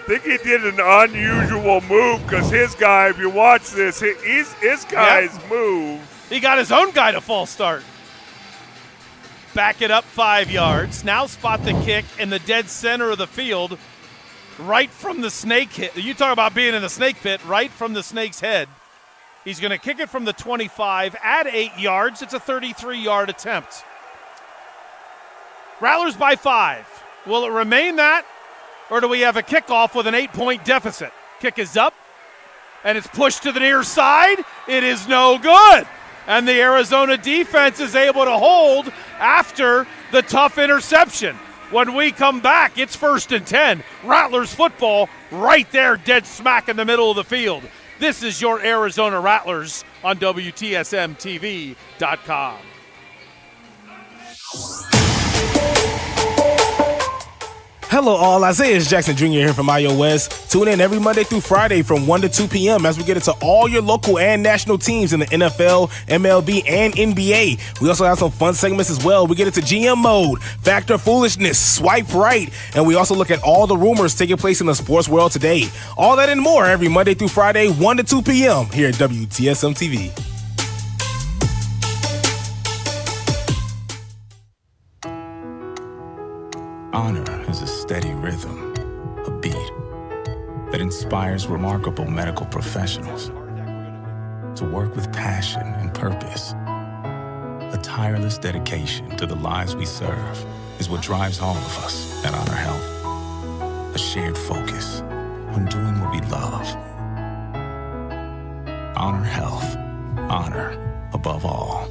[SPEAKER 2] I think he did an unusual move because his guy, if you watch this, his guy's move.
[SPEAKER 1] He got his own guy to false start. Back it up 5 yards. Now spot the kick in the dead center of the field, right from the snake hit. You talk about being in the snake pit, right from the snake's head. He's going to kick it from the 25, add 8 yards. It's a 33-yard attempt. Rattlers by 5. Will it remain that, or do we have a kickoff with an 8-point deficit? Kick is up, and it's pushed to the near side. It is no good. And the Arizona defense is able to hold after the tough interception. When we come back, it's 1st and 10. Rattlers football right there, dead smack in the middle of the field. This is your Arizona Rattlers on WTSMTV.com.
[SPEAKER 3] Hello all, Isaiah Jackson Jr. here from iOS. Tune in every Monday through Friday from 1 to 2 p.m. as we get into all your local and national teams in the NFL, MLB, and NBA. We also have some fun segments as well. We get into GM mode, Factor Foolishness, Swipe Right, and we also look at all the rumors taking place in the sports world today. All that and more every Monday through Friday, 1 to 2 p.m. here at WTSM TV.
[SPEAKER 4] Honor is a steady rhythm, a beat that inspires remarkable medical professionals to work with passion and purpose. A tireless dedication to the lives we serve is what drives all of us at Honor Health. A shared focus on doing what we love. Honor Health. Honor above all.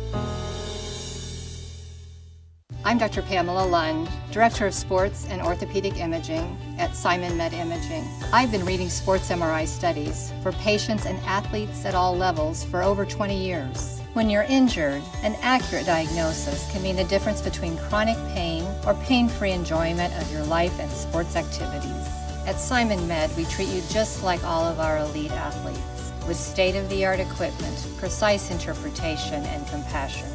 [SPEAKER 5] I'm Dr. Pamela Lund, Director of Sports and Orthopedic Imaging at Simon Med Imaging. I've been reading sports MRI studies for patients and athletes at all levels for over 20 years. When you're injured, an accurate diagnosis can mean the difference between chronic pain or pain-free enjoyment of your life and sports activities. At Simon Med, we treat you just like all of our elite athletes, with state-of-the-art equipment, precise interpretation, and compassion.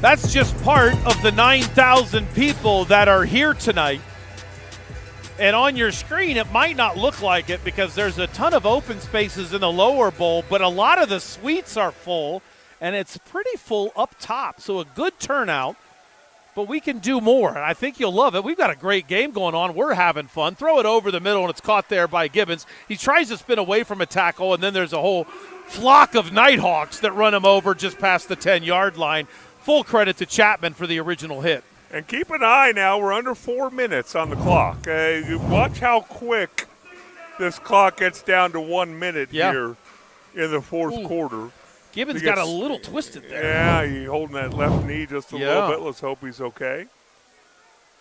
[SPEAKER 1] That's just part of the 9,000 people that are here tonight. And on your screen, it might not look like it because there's a ton of open spaces in the lower bowl, but a lot of the suites are full, and it's pretty full up top. So a good turnout, but we can do more, and I think you'll love it. We've got a great game going on. We're having fun. Throw it over the middle, and it's caught there by Gibbons. He tries to spin away from a tackle, and then there's a whole flock of Nighthawks that run him over just past the 10-yard line. Full credit to Chapman for the original hit.
[SPEAKER 2] And keep an eye now. We're under 4 minutes on the clock. Watch how quick this clock gets down to 1 minute here in the fourth quarter.
[SPEAKER 1] Gibbons got a little twisted there.
[SPEAKER 2] Yeah, he's holding that left knee just a little bit. Let's hope he's okay.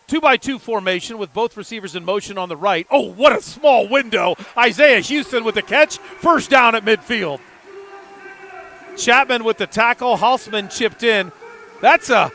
[SPEAKER 1] 2-by-2 formation with both receivers in motion on the right. Oh, what a small window. Isaiah Houston with the catch. First down at midfield. Chapman with the tackle. Halsman chipped in. That's a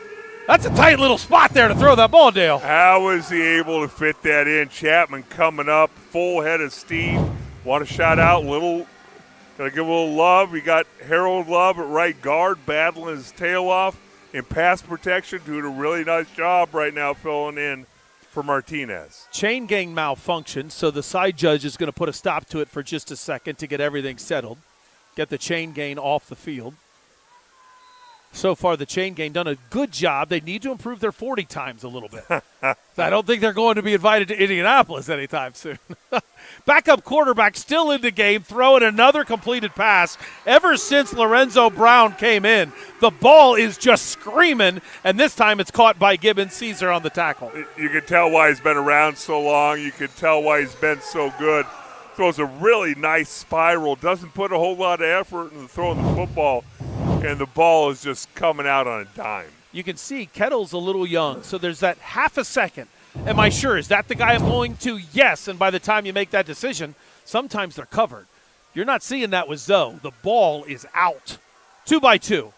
[SPEAKER 1] tight little spot there to throw that ball, Dale.
[SPEAKER 2] How was he able to fit that in? Chapman coming up, full head of steam. Want to shout out gotta give a little love. We got Harold Love at right guard, battling his tail off in pass protection, doing a really nice job right now filling in for Martinez.
[SPEAKER 1] Chain gang malfunction, so the side judge is going to put a stop to it for just a second to get everything settled. Get the chain gang off the field. So far, the chain gang done a good job. They need to improve their 40 times a little bit. I don't think they're going to be invited to Indianapolis anytime soon. Backup quarterback still in the game, throwing another completed pass. Ever since Lorenzo Brown came in, the ball is just screaming, and this time it's caught by Gibbons Caesar on the tackle.
[SPEAKER 2] You can tell why he's been around so long. You can tell why he's been so good. Throws a really nice spiral. Doesn't put a whole lot of effort in throwing the football, and the ball is just coming out on a dime.
[SPEAKER 1] You can see Kettle's a little young, so there's that half a second. Am I sure? Is that the guy I'm going to? Yes, and by the time you make that decision, sometimes they're covered. You're not seeing that with Zoe. The ball is out. 2-by-2.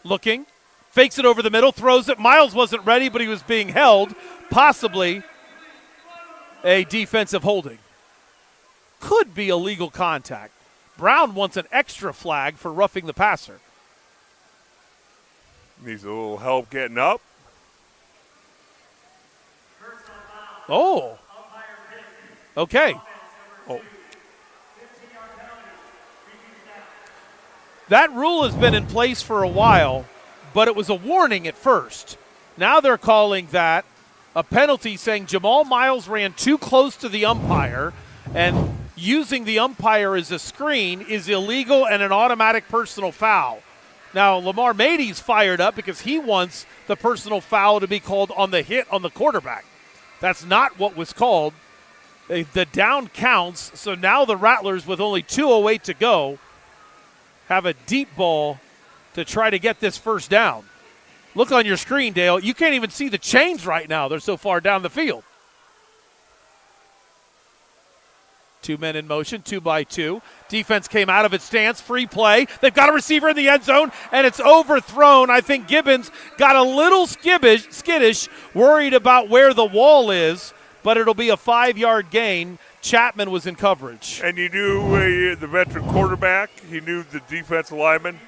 [SPEAKER 1] Looking. Fakes it over the middle. Throws it. Miles wasn't ready, but he was being held. Possibly a defensive holding. Could be illegal contact. Brown wants an extra flag for roughing the passer.
[SPEAKER 2] Needs a little help getting up.
[SPEAKER 1] Oh. Okay.
[SPEAKER 2] Oh.
[SPEAKER 1] That rule has been in place for a while, but it was a warning at first. Now they're calling that a penalty, saying Jamal Miles ran too close to the umpire, and using the umpire as a screen is illegal and an automatic personal foul. Now, Lamar Mady's fired up because he wants the personal foul to be called on the hit on the quarterback. That's not what was called. The down counts, so now the Rattlers, with only 2:08 to go, have a deep ball to try to get this first down. Look on your screen, Dale. You can't even see the chains right now. They're so far down the field. 2 men in motion, 2-by-2. Defense came out of its stance, free play. They've got a receiver in the end zone, and it's overthrown. I think Gibbons got a little skittish, worried about where the wall is, but it'll be a 5-yard gain. Chapman was in coverage.
[SPEAKER 2] And you knew the veteran quarterback. He knew the defensive lineman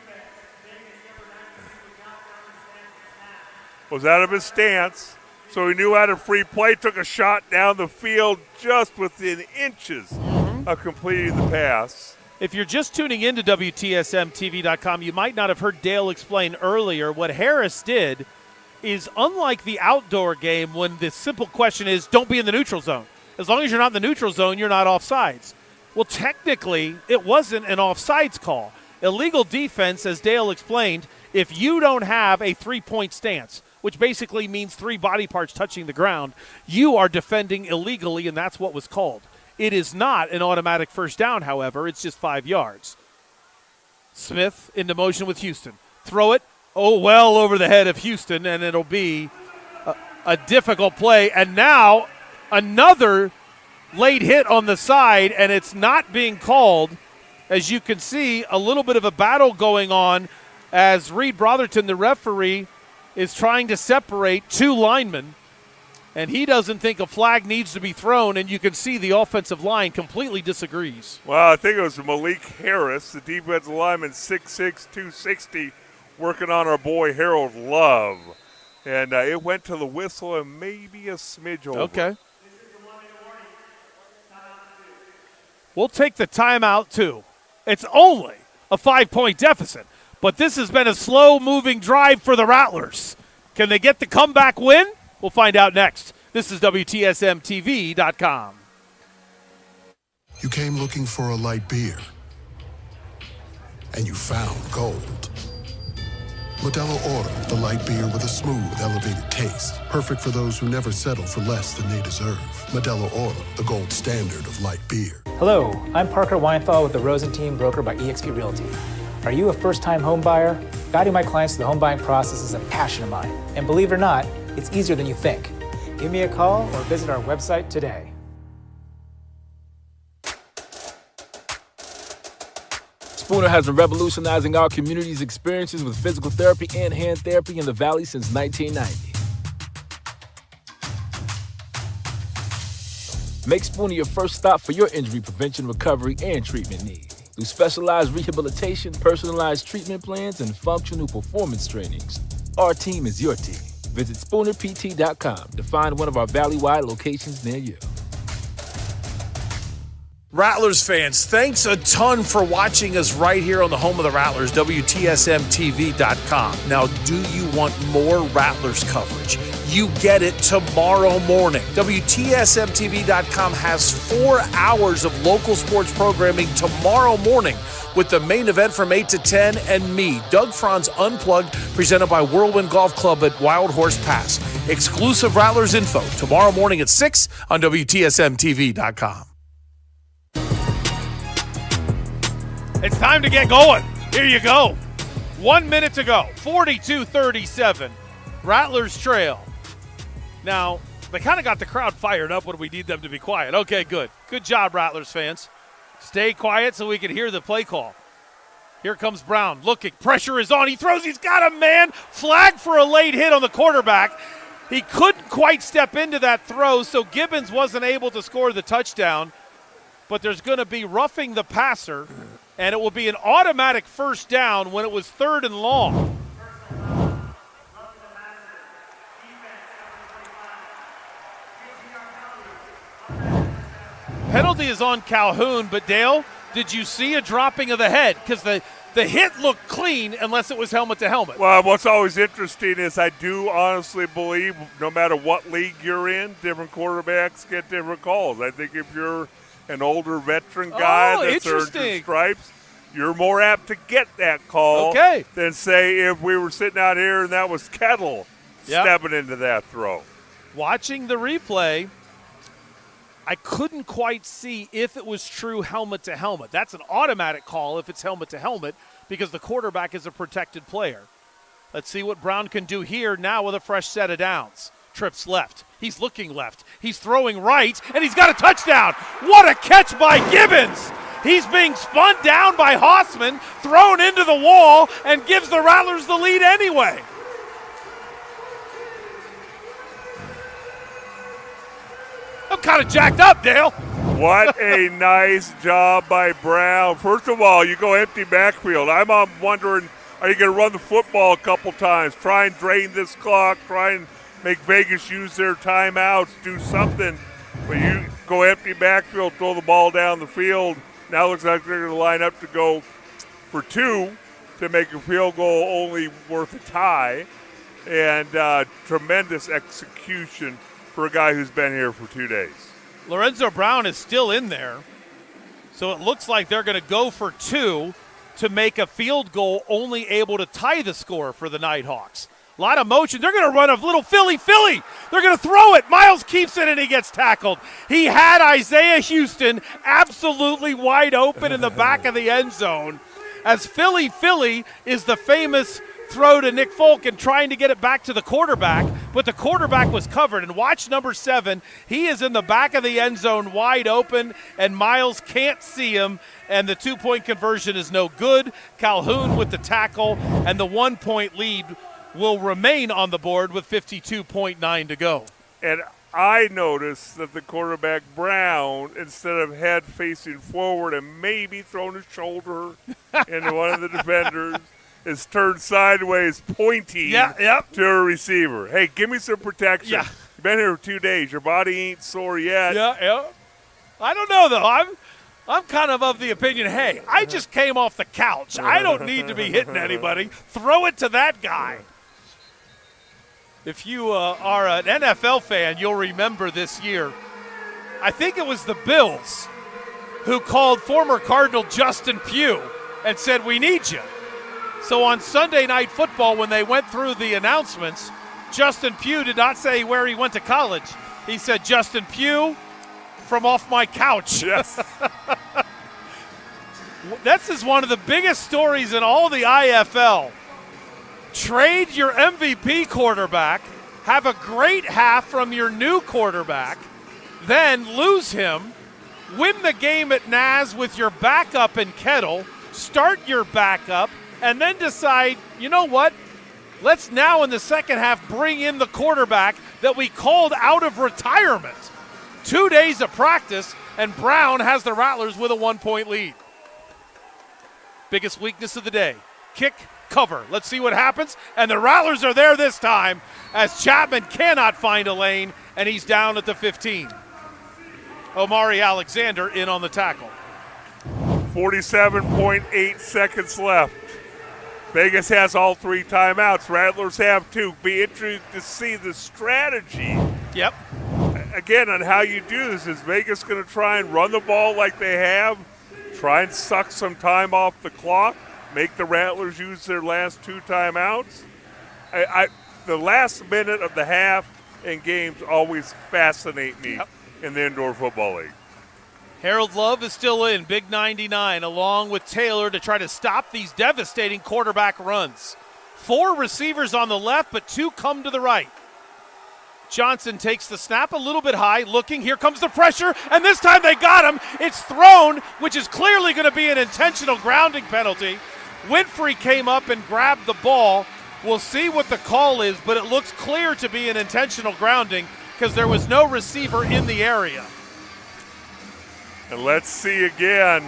[SPEAKER 2] was out of his stance. So he knew how to free play, took a shot down the field just within inches of completing the pass.
[SPEAKER 1] If you're just tuning into WTSMTV.com, you might not have heard Dale explain earlier. What Harris did is, unlike the outdoor game when the simple question is don't be in the neutral zone. As long as you're not in the neutral zone, you're not offsides. Well, technically, it wasn't an offsides call. Illegal defense, as Dale explained, if you don't have a three-point stance, which basically means 3 body parts touching the ground, you are defending illegally, and that's what was called. It is not an automatic first down, however. It's just 5 yards. Smith into motion with Houston. Throw it, well over the head of Houston, and it'll be a difficult play. And now another late hit on the side, and it's not being called. As you can see, a little bit of a battle going on as Reed Brotherton, the referee, is trying to separate 2 linemen, and he doesn't think a flag needs to be thrown, and you can see the offensive line completely disagrees.
[SPEAKER 2] Well, I think it was Malik Harris, the defensive lineman, 6'6", 260, working on our boy Harold Love. And it went to the whistle and maybe a smidge over.
[SPEAKER 1] Okay. We'll take the timeout, too. It's only a 5-point deficit. But this has been a slow-moving drive for the Rattlers. Can they get the comeback win? We'll find out next. This is WTSMTV.com.
[SPEAKER 8] You came looking for a light beer, and you found gold. Modelo Oro, the light beer with a smooth, elevated taste. Perfect for those who never settle for less than they deserve. Modelo Oro, the gold standard of light beer.
[SPEAKER 9] Hello, I'm Parker Weinthal with the Rosen Team, broker by eXp Realty. Are you a first-time home buyer? Guiding my clients through the home buying process is a passion of mine. And believe it or not, it's easier than you think. Give me a call or visit our website today.
[SPEAKER 10] Spooner has been revolutionizing our community's experiences with physical therapy and hand therapy in the Valley since 1990. Make Spooner your first stop for your injury prevention, recovery, and treatment needs. Through specialized rehabilitation, personalized treatment plans, and functional performance trainings, our team is your team. Visit SpoonerPT.com to find one of our Valley-wide locations near you.
[SPEAKER 1] Rattlers fans, thanks a ton for watching us right here on the home of the Rattlers, WTSMTV.com. Now, do you want more Rattlers coverage? You get it tomorrow morning. WTSMTV.com has 4 hours of local sports programming tomorrow morning with the main event from 8 to 10 and me, Doug Franz Unplugged, presented by Whirlwind Golf Club at Wild Horse Pass. Exclusive Rattlers info tomorrow morning at 6 on WTSMTV.com. It's time to get going. Here you go. 1 minute to go. 42-37. Rattlers trail. Now, they kind of got the crowd fired up when we need them to be quiet. Okay, good. Good job, Rattlers fans. Stay quiet so we can hear the play call. Here comes Brown looking. Pressure is on. He throws. He's got a man. Flag for a late hit on the quarterback. He couldn't quite step into that throw, so Gibbons wasn't able to score the touchdown. But there's going to be roughing the passer, and it will be an automatic first down when it was 3rd and long. Penalty is on Calhoun, but Dale, did you see a dropping of the head? Because the hit looked clean unless it was helmet to helmet.
[SPEAKER 2] Well, what's always interesting is I do honestly believe no matter what league you're in, different quarterbacks get different calls. I think if you're an older veteran guy that's earned your stripes, you're more apt to get that call than, say, if we were sitting out here and that was Kettle stepping into that throw.
[SPEAKER 1] Watching the replay, I couldn't quite see if it was true helmet to helmet. That's an automatic call if it's helmet to helmet because the quarterback is a protected player. Let's see what Brown can do here now with a fresh set of downs. Trips left. He's looking left. He's throwing right, and he's got a touchdown. What a catch by Gibbons. He's being spun down by Hossman, thrown into the wall, and gives the Rattlers the lead anyway. I'm kind of jacked up, Dale.
[SPEAKER 2] What a nice job by Brown. First of all, you go empty backfield. I'm wondering, are you going to run the football a couple times, try and drain this clock, try and make Vegas use their timeouts, do something. But you go empty backfield, throw the ball down the field. Now it looks like they're going to line up to go for 2 to make a field goal only worth a tie. And tremendous execution for a guy who's been here for 2 days.
[SPEAKER 1] Lorenzo Brown is still in there. So it looks like they're going to go for 2 to make a field goal only able to tie the score for the Nighthawks. A lot of motion. They're going to run a little Philly. They're going to throw it. Miles keeps it, and he gets tackled. He had Isaiah Houston absolutely wide open in the back of the end zone. As Philly is the famous throw to Nick Folk and trying to get it back to the quarterback, but the quarterback was covered. And watch number 7. He is in the back of the end zone wide open, and Miles can't see him, and the 2-point conversion is no good. Calhoun with the tackle, and the 1-point lead will remain on the board with 52.9 to go.
[SPEAKER 2] And I noticed that the quarterback, Brown, instead of head facing forward and maybe throwing his shoulder into one of the defenders, is turned sideways, pointing to a receiver. Hey, give me some protection.
[SPEAKER 1] Yeah.
[SPEAKER 2] You've been here for 2 days. Your body ain't sore yet.
[SPEAKER 1] Yeah. I don't know, though. I'm kind of the opinion, hey, I just came off the couch. I don't need to be hitting anybody. Throw it to that guy. If you are an NFL fan, you'll remember this year. I think it was the Bills who called former Cardinal Justin Pugh and said, we need you. So on Sunday Night Football, when they went through the announcements, Justin Pugh did not say where he went to college. He said, Justin Pugh from off my couch.
[SPEAKER 2] Yes.
[SPEAKER 1] This is one of the biggest stories in all the IFL. Trade your MVP quarterback, have a great half from your new quarterback, then lose him, win the game at Naz with your backup in Kettle, start your backup, and then decide, you know what? Let's now in the second half bring in the quarterback that we called out of retirement. 2 days of practice, and Brown has the Rattlers with a 1-point lead. Biggest weakness of the day, kick, cover. Let's see what happens. And the Rattlers are there this time as Chapman cannot find a lane, and he's down at the 15. Omari Alexander in on the tackle.
[SPEAKER 2] 47.8 seconds left. Vegas has all 3 timeouts. Rattlers have 2. Be interested to see the strategy.
[SPEAKER 1] Yep.
[SPEAKER 2] Again, on how you do this. Is Vegas going to try and run the ball like they have? Try and suck some time off the clock? Make the Rattlers use their last 2 timeouts? The last minute of the half in games always fascinate me in the indoor football league.
[SPEAKER 1] Harold Love is still in, big 99, along with Taylor to try to stop these devastating quarterback runs. 4 receivers on the left, but 2 come to the right. Johnson takes the snap a little bit high, looking. Here comes the pressure, and this time they got him. It's thrown, which is clearly going to be an intentional grounding penalty. Winfrey came up and grabbed the ball. We'll see what the call is, but it looks clear to be an intentional grounding because there was no receiver in the area.
[SPEAKER 2] And let's see again.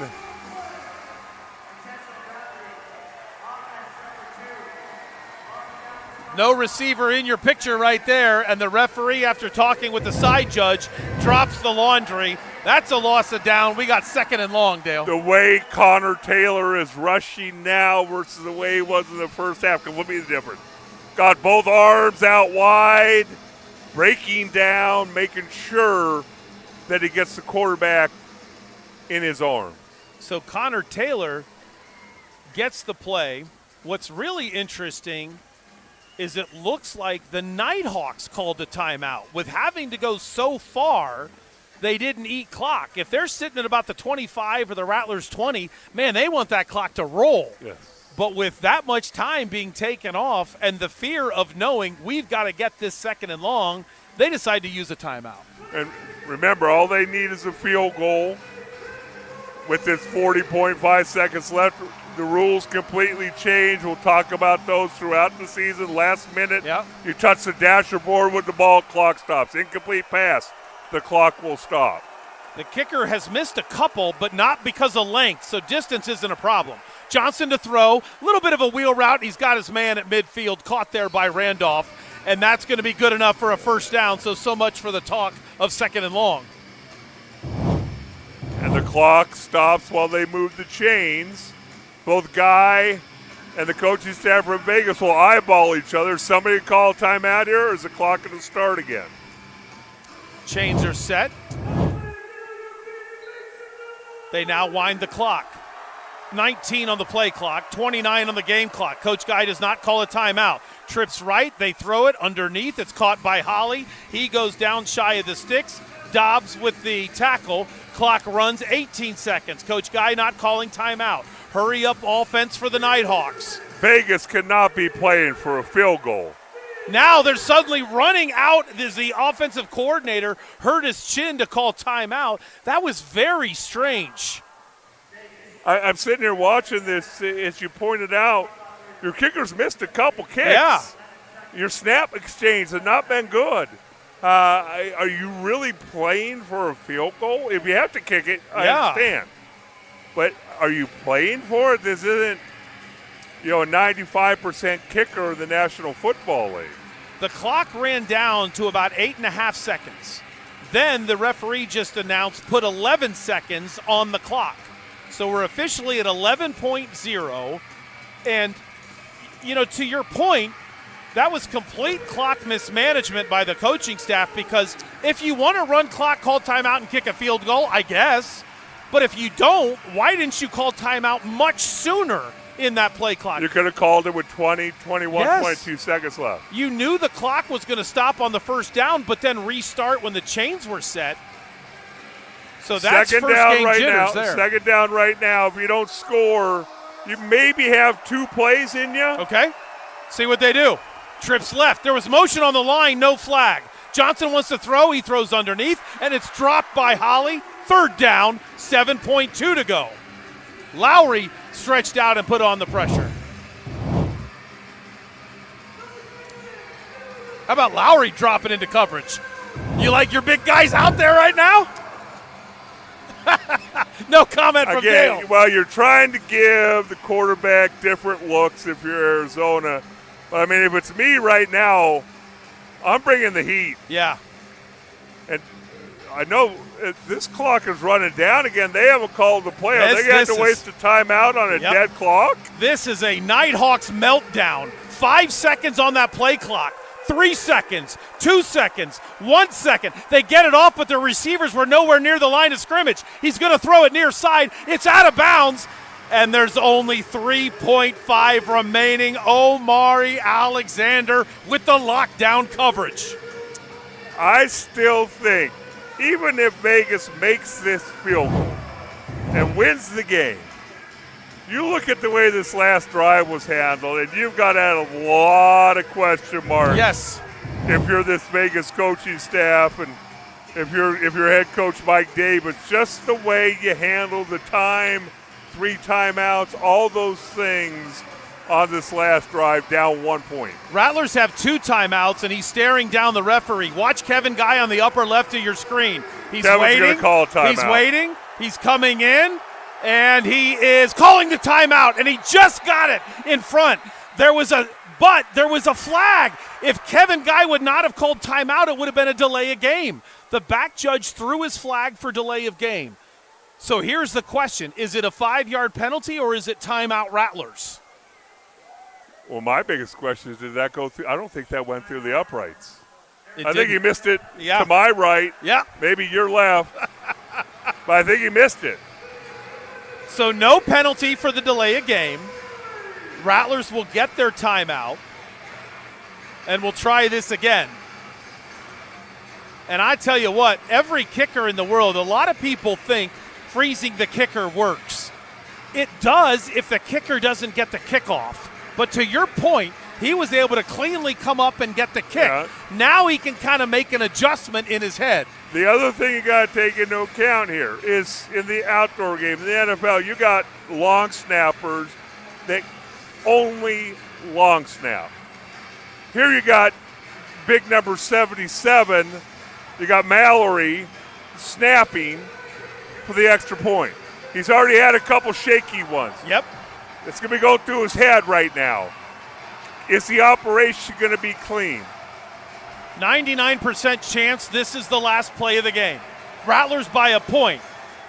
[SPEAKER 1] No receiver in your picture right there, and the referee, after talking with the side judge, drops the laundry. That's a loss of down. We got 2nd and long, Dale.
[SPEAKER 2] The way Connor Taylor is rushing now versus the way he was in the first half, completely different. Got both arms out wide, breaking down, making sure that he gets the quarterback in his arm.
[SPEAKER 1] So Connor Taylor gets the play. What's really interesting is it looks like the Nighthawks called a timeout. With having to go so far, they didn't eat clock. If they're sitting at about the 25 or the Rattlers 20, man, they want that clock to roll.
[SPEAKER 2] Yes.
[SPEAKER 1] But with that much time being taken off and the fear of knowing we've got to get this 2nd and long, they decide to use a timeout.
[SPEAKER 2] And remember, all they need is a field goal. With this 40.5 seconds left, the rules completely change. We'll talk about those throughout the season. Last minute, you touch the dashboard with the ball, clock stops. Incomplete pass, the clock will stop.
[SPEAKER 1] The kicker has missed a couple, but not because of length, so distance isn't a problem. Johnson to throw, a little bit of a wheel route. He's got his man at midfield, caught there by Randolph, and that's going to be good enough for a first down, so much for the talk of 2nd and long.
[SPEAKER 2] And the clock stops while they move the chains. Both Guy and the coaching staff from Vegas will eyeball each other. Somebody call a timeout here, or is the clock going to start again?
[SPEAKER 1] Chains are set. They now wind the clock. 19 on the play clock, 29 on the game clock. Coach Guy does not call a timeout. Trips right, they throw it underneath. It's caught by Holly. He goes down shy of the sticks. Dobbs with the tackle. Clock runs 18 seconds. Coach Guy not calling timeout. Hurry up offense for the Nighthawks.
[SPEAKER 2] Vegas cannot be playing for a field goal.
[SPEAKER 1] Now they're suddenly running out. There's the offensive coordinator hurt his chin to call timeout. That was very strange.
[SPEAKER 2] I'm sitting here watching this. As you pointed out, your kicker's missed a couple kicks.
[SPEAKER 1] Yeah.
[SPEAKER 2] Your snap exchange has not been good. Are you really playing for a field goal? If you have to kick it, I understand. But are you playing for it? This isn't, a 95% kicker in the National Football League.
[SPEAKER 1] The clock ran down to about 8.5 seconds. Then the referee just announced put 11 seconds on the clock. So we're officially at 11.0. And, to your point, that was complete clock mismanagement by the coaching staff, because if you want to run clock, call timeout and kick a field goal, I guess. But if you don't, why didn't you call timeout much sooner in that play clock?
[SPEAKER 2] You could have called it with 20, 21.2 seconds left.
[SPEAKER 1] You knew the clock was going to stop on the first down, but then restart when the chains were set. So that's
[SPEAKER 2] second
[SPEAKER 1] first
[SPEAKER 2] down
[SPEAKER 1] game
[SPEAKER 2] right
[SPEAKER 1] jitters
[SPEAKER 2] now.
[SPEAKER 1] there.
[SPEAKER 2] Second down right now. If you don't score, you maybe have 2 plays in you.
[SPEAKER 1] Okay. See what they do. Trips left. There was motion on the line, no flag. Johnson wants to throw. He throws underneath, and it's dropped by Holly. 3rd down, 7.2 to go. Lowry stretched out and put on the pressure. How about Lowry dropping into coverage? You like your big guys out there right now? No comment from Dale.
[SPEAKER 2] Well, you're trying to give the quarterback different looks if you're Arizona. But, if it's me right now, I'm bringing the heat.
[SPEAKER 1] Yeah.
[SPEAKER 2] And I know this clock is running down again. They haven't called the play. Are they going to waste a timeout on a dead clock?
[SPEAKER 1] This is a Nighthawks meltdown. 5 seconds on that play clock. 3 seconds, 2 seconds, 1 second. They get it off, but the receivers were nowhere near the line of scrimmage. He's going to throw it near side. It's out of bounds, and there's only 3.5 remaining. Omari Alexander with the lockdown coverage.
[SPEAKER 2] I still think, even if Vegas makes this field goal and wins the game, you look at the way this last drive was handled, and you've got to add a lot of question marks.
[SPEAKER 1] Yes.
[SPEAKER 2] If you're this Vegas coaching staff and if you're head coach Mike Davis, just the way you handle the time, 3 timeouts, all those things on this last drive, down 1 point.
[SPEAKER 1] Rattlers have 2 timeouts, and he's staring down the referee. Watch Kevin Guy on the upper left of your screen. He's
[SPEAKER 2] Kevin's
[SPEAKER 1] waiting.
[SPEAKER 2] gonna call a timeout.
[SPEAKER 1] He's waiting. He's coming in. And he is calling the timeout, and he just got it in front. There was a flag. If Kevin Guy would not have called timeout, it would have been a delay of game. The back judge threw his flag for delay of game. So here's the question. Is it a 5-yard penalty, or is it timeout Rattlers?
[SPEAKER 2] Well, my biggest question is, did that go through? I don't think that went through the uprights. I think he missed it to my right.
[SPEAKER 1] Yeah.
[SPEAKER 2] Maybe your left. But I think he missed it.
[SPEAKER 1] So no penalty for the delay of game. Rattlers will get their timeout, and we'll try this again. And I tell you what, every kicker in the world, a lot of people think freezing the kicker works. It does if the kicker doesn't get the kickoff. But to your point, he was able to cleanly come up and get the kick.
[SPEAKER 2] Yeah.
[SPEAKER 1] Now he can kind of make an adjustment in his head.
[SPEAKER 2] The other thing you got to take into account here is in the outdoor game, in the NFL, you got long snappers that only long snap. Here you got big number 77. You got Mallory snapping for the extra point. He's already had a couple shaky ones.
[SPEAKER 1] Yep.
[SPEAKER 2] It's going to be going through his head right now. Is the operation going to be clean?
[SPEAKER 1] 99% chance this is the last play of the game. Rattlers by a point.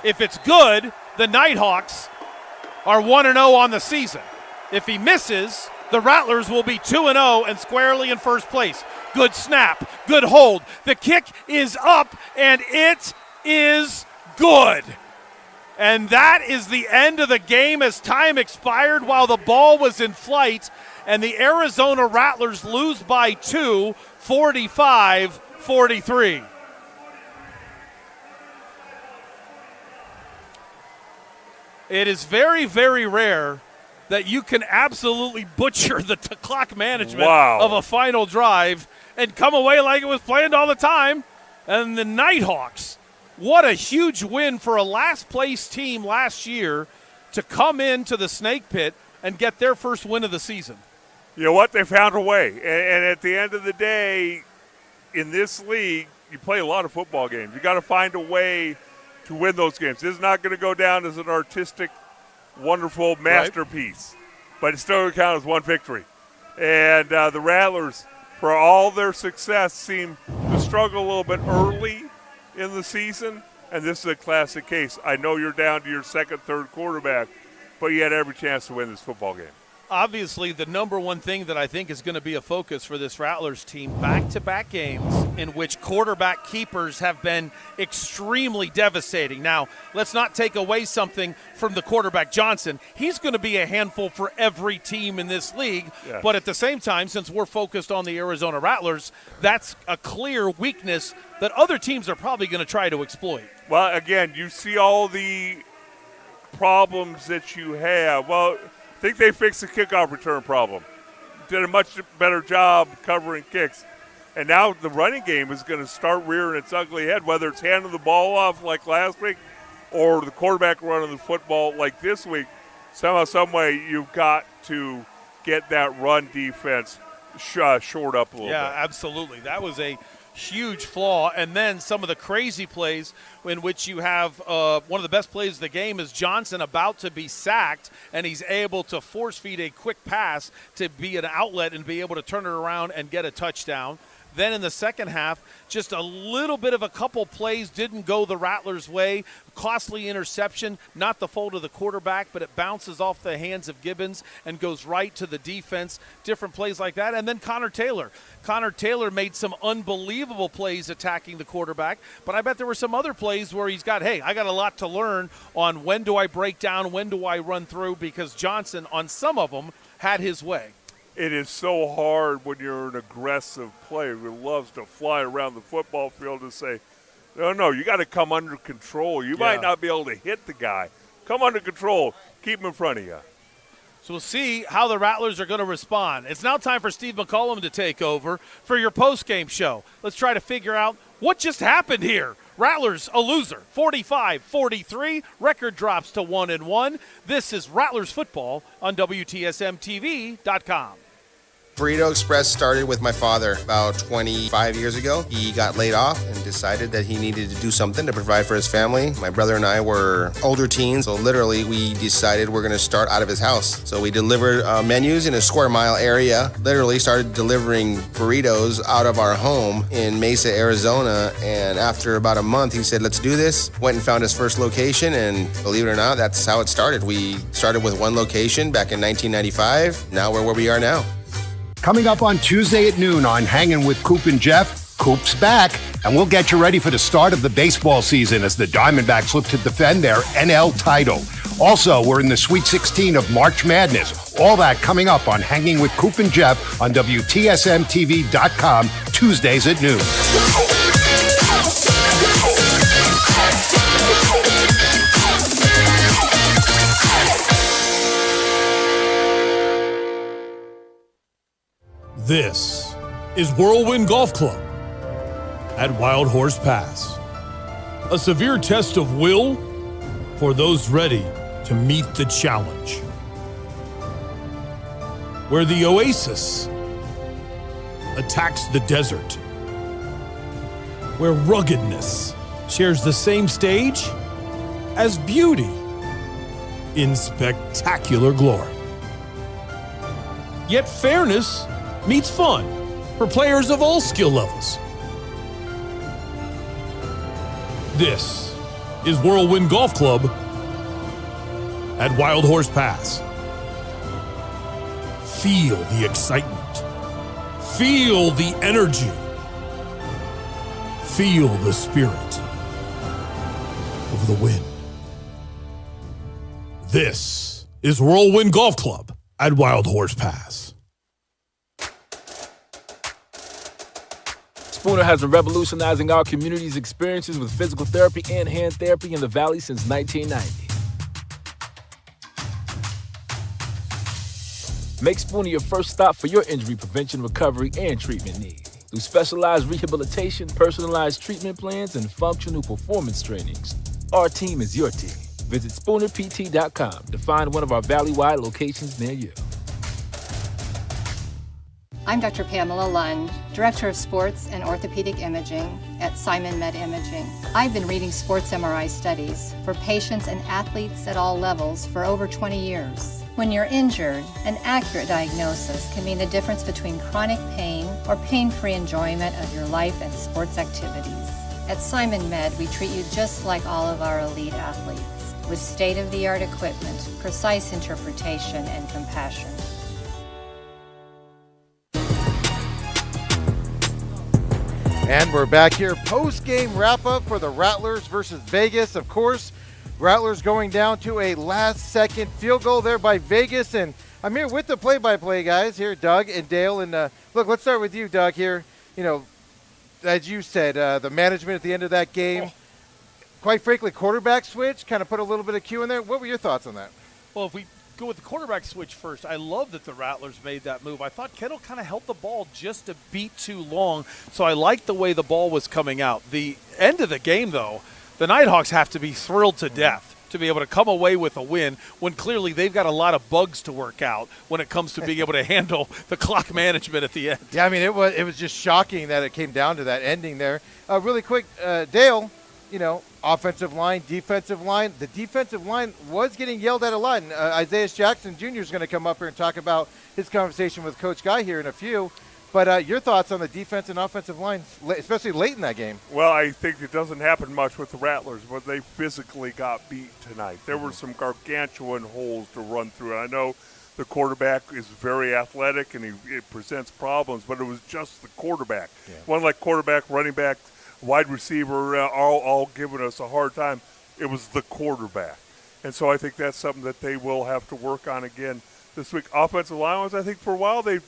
[SPEAKER 1] If it's good, the Nighthawks are 1-0 on the season. If he misses, the Rattlers will be 2-0 and squarely in first place. Good snap, good hold. The kick is up, and it is good. And that is the end of the game as time expired while the ball was in flight, and the Arizona Rattlers lose by 2, 45-43. It is very, very rare that you can absolutely butcher the clock management of a final drive and come away like it was planned all the time. And the Nighthawks, what a huge win for a last-place team last year to come into the Snake Pit and get their first win of the season.
[SPEAKER 2] You know what? They found a way. And at the end of the day, in this league, you play a lot of football games. You got to find a way to win those games. This is not going to go down as an artistic, wonderful masterpiece, but it's still going to count as one victory. And the Rattlers, for all their success, seem to struggle a little bit early in the season, and this is a classic case. I know you're down to your second, third quarterback, but you had every chance to win this football game.
[SPEAKER 1] Obviously, the number one thing that I think is going to be a focus for this Rattlers team, back-to-back games in which quarterback keepers have been extremely devastating. Now, let's not take away something from the quarterback Johnson. He's going to be a handful for every team in this league, but at the same time, since we're focused on the Arizona Rattlers, that's a clear weakness that other teams are probably going to try to exploit.
[SPEAKER 2] Well, again, you see all the problems that you have. Well, I think they fixed the kickoff return problem. Did a much better job covering kicks. And now the running game is going to start rearing its ugly head, whether it's handing the ball off like last week or the quarterback running the football like this week. Somehow, some way, you've got to get that run defense shored up a little bit.
[SPEAKER 1] Yeah, absolutely. That was a huge flaw. And then some of the crazy plays in which you have one of the best plays of the game is Johnson about to be sacked, and he's able to force feed a quick pass to be an outlet and be able to turn it around and get a touchdown. Then in the second half, just a little bit of a couple plays didn't go the Rattlers' way. Costly interception, not the fault of the quarterback, but it bounces off the hands of Gibbons and goes right to the defense. Different plays like that. And then Connor Taylor. Connor Taylor made some unbelievable plays attacking the quarterback, but I bet there were some other plays where he's got, hey, I got a lot to learn on when do I break down, when do I run through, because Johnson, on some of them, had his way.
[SPEAKER 2] It is so hard when you're an aggressive player who loves to fly around the football field and say, no, you got to come under control. You might not be able to hit the guy. Come under control. Keep him in front of you.
[SPEAKER 1] So we'll see how the Rattlers are going to respond. It's now time for Steve McCollum to take over for your post-game show. Let's try to figure out what just happened here. Rattlers a loser, 45-43. Record drops to 1-1. This is Rattlers football on WTSMTV.com.
[SPEAKER 12] Burrito Express started with my father about 25 years ago. He got laid off and decided that he needed to do something to provide for his family. My brother and I were older teens, so literally we decided we're going to start out of his house. So we delivered menus in a square mile area, literally started delivering burritos out of our home in Mesa, Arizona. And after about a month, he said, let's do this. Went and found his first location, and believe it or not, that's how it started. We started with one location back in 1995. Now we're where we are now.
[SPEAKER 13] Coming up on Tuesday at noon on Hanging with Coop and Jeff, Coop's back, and we'll get you ready for the start of the baseball season as the Diamondbacks look to defend their NL title. Also, we're in the Sweet 16 of March Madness. All that coming up on Hanging with Coop and Jeff on WTSMTV.com, Tuesdays at noon.
[SPEAKER 16] This is Whirlwind Golf Club at Wild Horse Pass. A severe test of will for those ready to meet the challenge. Where the oasis attacks the desert. Where ruggedness shares the same stage as beauty in spectacular glory. Yet fairness meets fun for players of all skill levels. This is Whirlwind Golf Club at Wild Horse Pass. Feel the excitement. Feel the energy. Feel the spirit of the wind. This is Whirlwind Golf Club at Wild Horse Pass.
[SPEAKER 10] Spooner has been revolutionizing our community's experiences with physical therapy and hand therapy in the Valley since 1990. Make Spooner your first stop for your injury prevention, recovery, and treatment needs. Through specialized rehabilitation, personalized treatment plans, and functional performance trainings, our team is your team. Visit SpoonerPT.com to find one of our Valley-wide locations near you.
[SPEAKER 5] I'm Dr. Pamela Lund, Director of Sports and Orthopedic Imaging at Simon Med Imaging. I've been reading sports MRI studies for patients and athletes at all levels for over 20 years. When you're injured, an accurate diagnosis can mean the difference between chronic pain or pain-free enjoyment of your life and sports activities. At Simon Med, we treat you just like all of our elite athletes, with state-of-the-art equipment, precise interpretation, and compassion.
[SPEAKER 14] And we're back here, post-game wrap-up for the Rattlers versus Vegas. Of course, Rattlers going down to a last-second field goal there by Vegas. And I'm here with the play-by-play guys here, Doug and Dale. And look, let's start with you, Doug, here. You know, as you said, the management at the end of that game, quite frankly, quarterback switch, kind of put a little bit of Q in there. What were your thoughts on that?
[SPEAKER 1] Well, if we go with the quarterback switch first, I love that the Rattlers made that move. I thought Kittle kind of held the ball just a beat too long, so I liked the way the ball was coming out. The end of the game, though, the Nighthawks have to be thrilled to death to be able to come away with a win when clearly they've got a lot of bugs to work out when it comes to being able to handle the clock management at the end.
[SPEAKER 14] Yeah, I mean, it was just shocking that it came down to that ending there. Really quick, Dale, you know, offensive line, defensive line. The defensive line was getting yelled at a lot. And Isaiah Jackson Jr. is going to come up here and talk about his conversation with Coach Guy here in a few. But your thoughts on the defense and offensive line, especially late in that game?
[SPEAKER 2] Well, I think it doesn't happen much with the Rattlers, but they physically got beat tonight. There were some gargantuan holes to run through. And I know the quarterback is very athletic and he presents problems, but it was just the quarterback. Yeah. One like quarterback, running back, wide receiver, all giving us a hard time. It was the quarterback. And so I think that's something that they will have to work on again this week. Offensive line, I think for a while they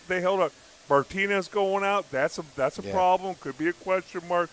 [SPEAKER 2] held up. Martinez going out, that's a problem. Could be a question mark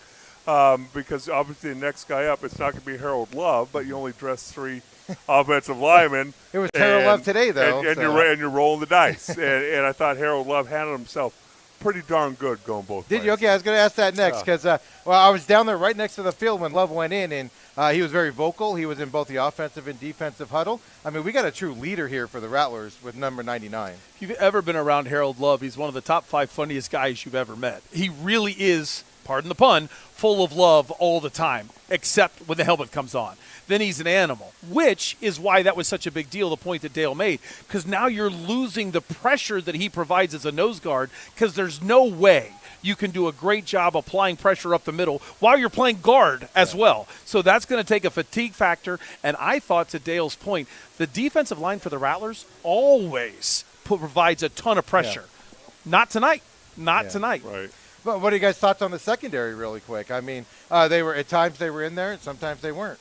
[SPEAKER 2] because obviously the next guy up, it's not going to be Harold Love, but you only dress 3 offensive linemen.
[SPEAKER 14] It was Harold Love today, though.
[SPEAKER 2] And you're rolling the dice. and I thought Harold Love handled himself pretty darn good going both ways.
[SPEAKER 14] Did you? Okay, I was going to ask that next because, I was down there right next to the field when Love went in, and he was very vocal. He was in both the offensive and defensive huddle. I mean, we got a true leader here for the Rattlers with number 99.
[SPEAKER 1] If you've ever been around Harold Love, he's one of the top 5 funniest guys you've ever met. He really is, pardon the pun, full of love all the time, except when the helmet comes on. Then he's an animal, which is why that was such a big deal, the point that Dale made, because now you're losing the pressure that he provides as a nose guard because there's no way you can do a great job applying pressure up the middle while you're playing guard as well. So that's going to take a fatigue factor, and I thought, to Dale's point, the defensive line for the Rattlers always provides a ton of pressure. Yeah. Not tonight. Not tonight.
[SPEAKER 2] Right.
[SPEAKER 14] But what are you guys' thoughts on the secondary really quick? I mean, they were at times they were in there, and sometimes they weren't.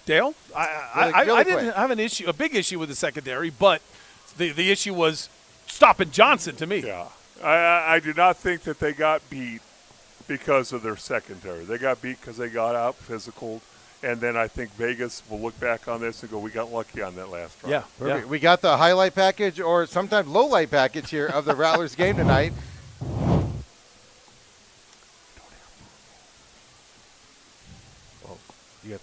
[SPEAKER 1] Dale, I didn't have a big issue with the secondary, but the issue was stopping Johnson to me.
[SPEAKER 2] Yeah, I do not think that they got beat because of their secondary. They got beat because they got out physical, and then I think Vegas will look back on this and go, we got lucky on that last drive.
[SPEAKER 14] Yeah. We got the highlight package or sometimes low light package here of the Rattlers game tonight. You got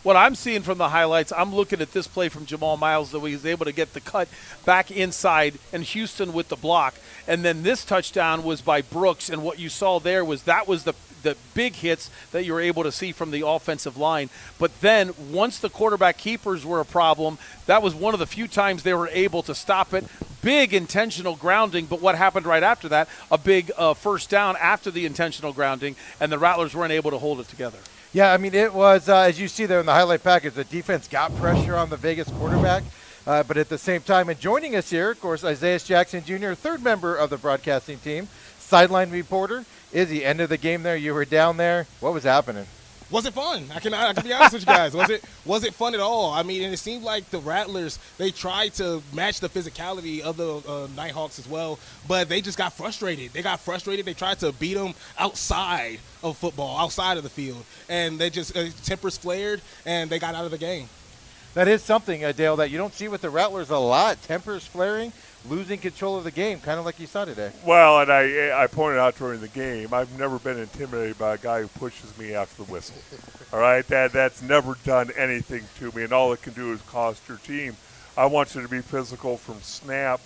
[SPEAKER 1] what I'm seeing from the highlights, I'm looking at this play from Jamal Miles that he was able to get the cut back inside and Houston with the block. And then this touchdown was by Brooks, and what you saw there was the big hits that you were able to see from the offensive line. But then once the quarterback keepers were a problem, that was one of the few times they were able to stop it. Big intentional grounding, but what happened right after that? A big first down after the intentional grounding, and the Rattlers weren't able to hold it together.
[SPEAKER 14] Yeah, I mean, it was, as you see there in the highlight package, the defense got pressure on the Vegas quarterback. But at the same time, and joining us here, of course, Isaiah Jackson Jr., third member of the broadcasting team, sideline reporter. Izzy, end of the game there, you were down there. What was happening?
[SPEAKER 15] Was it fun? I can be honest with you guys. Was it fun at all? I mean, and it seemed like the Rattlers, they tried to match the physicality of the Nighthawks as well, but they just got frustrated. They tried to beat them outside of football, outside of the field, and they just tempers flared, and they got out of the game.
[SPEAKER 14] That is something, Dale, that you don't see with the Rattlers a lot. Tempers flaring, losing control of the game, kind of like you saw today.
[SPEAKER 2] Well, and I pointed out during the game, I've never been intimidated by a guy who pushes me after the whistle. All right, that's never done anything to me, and all it can do is cost your team. I want you to be physical from snap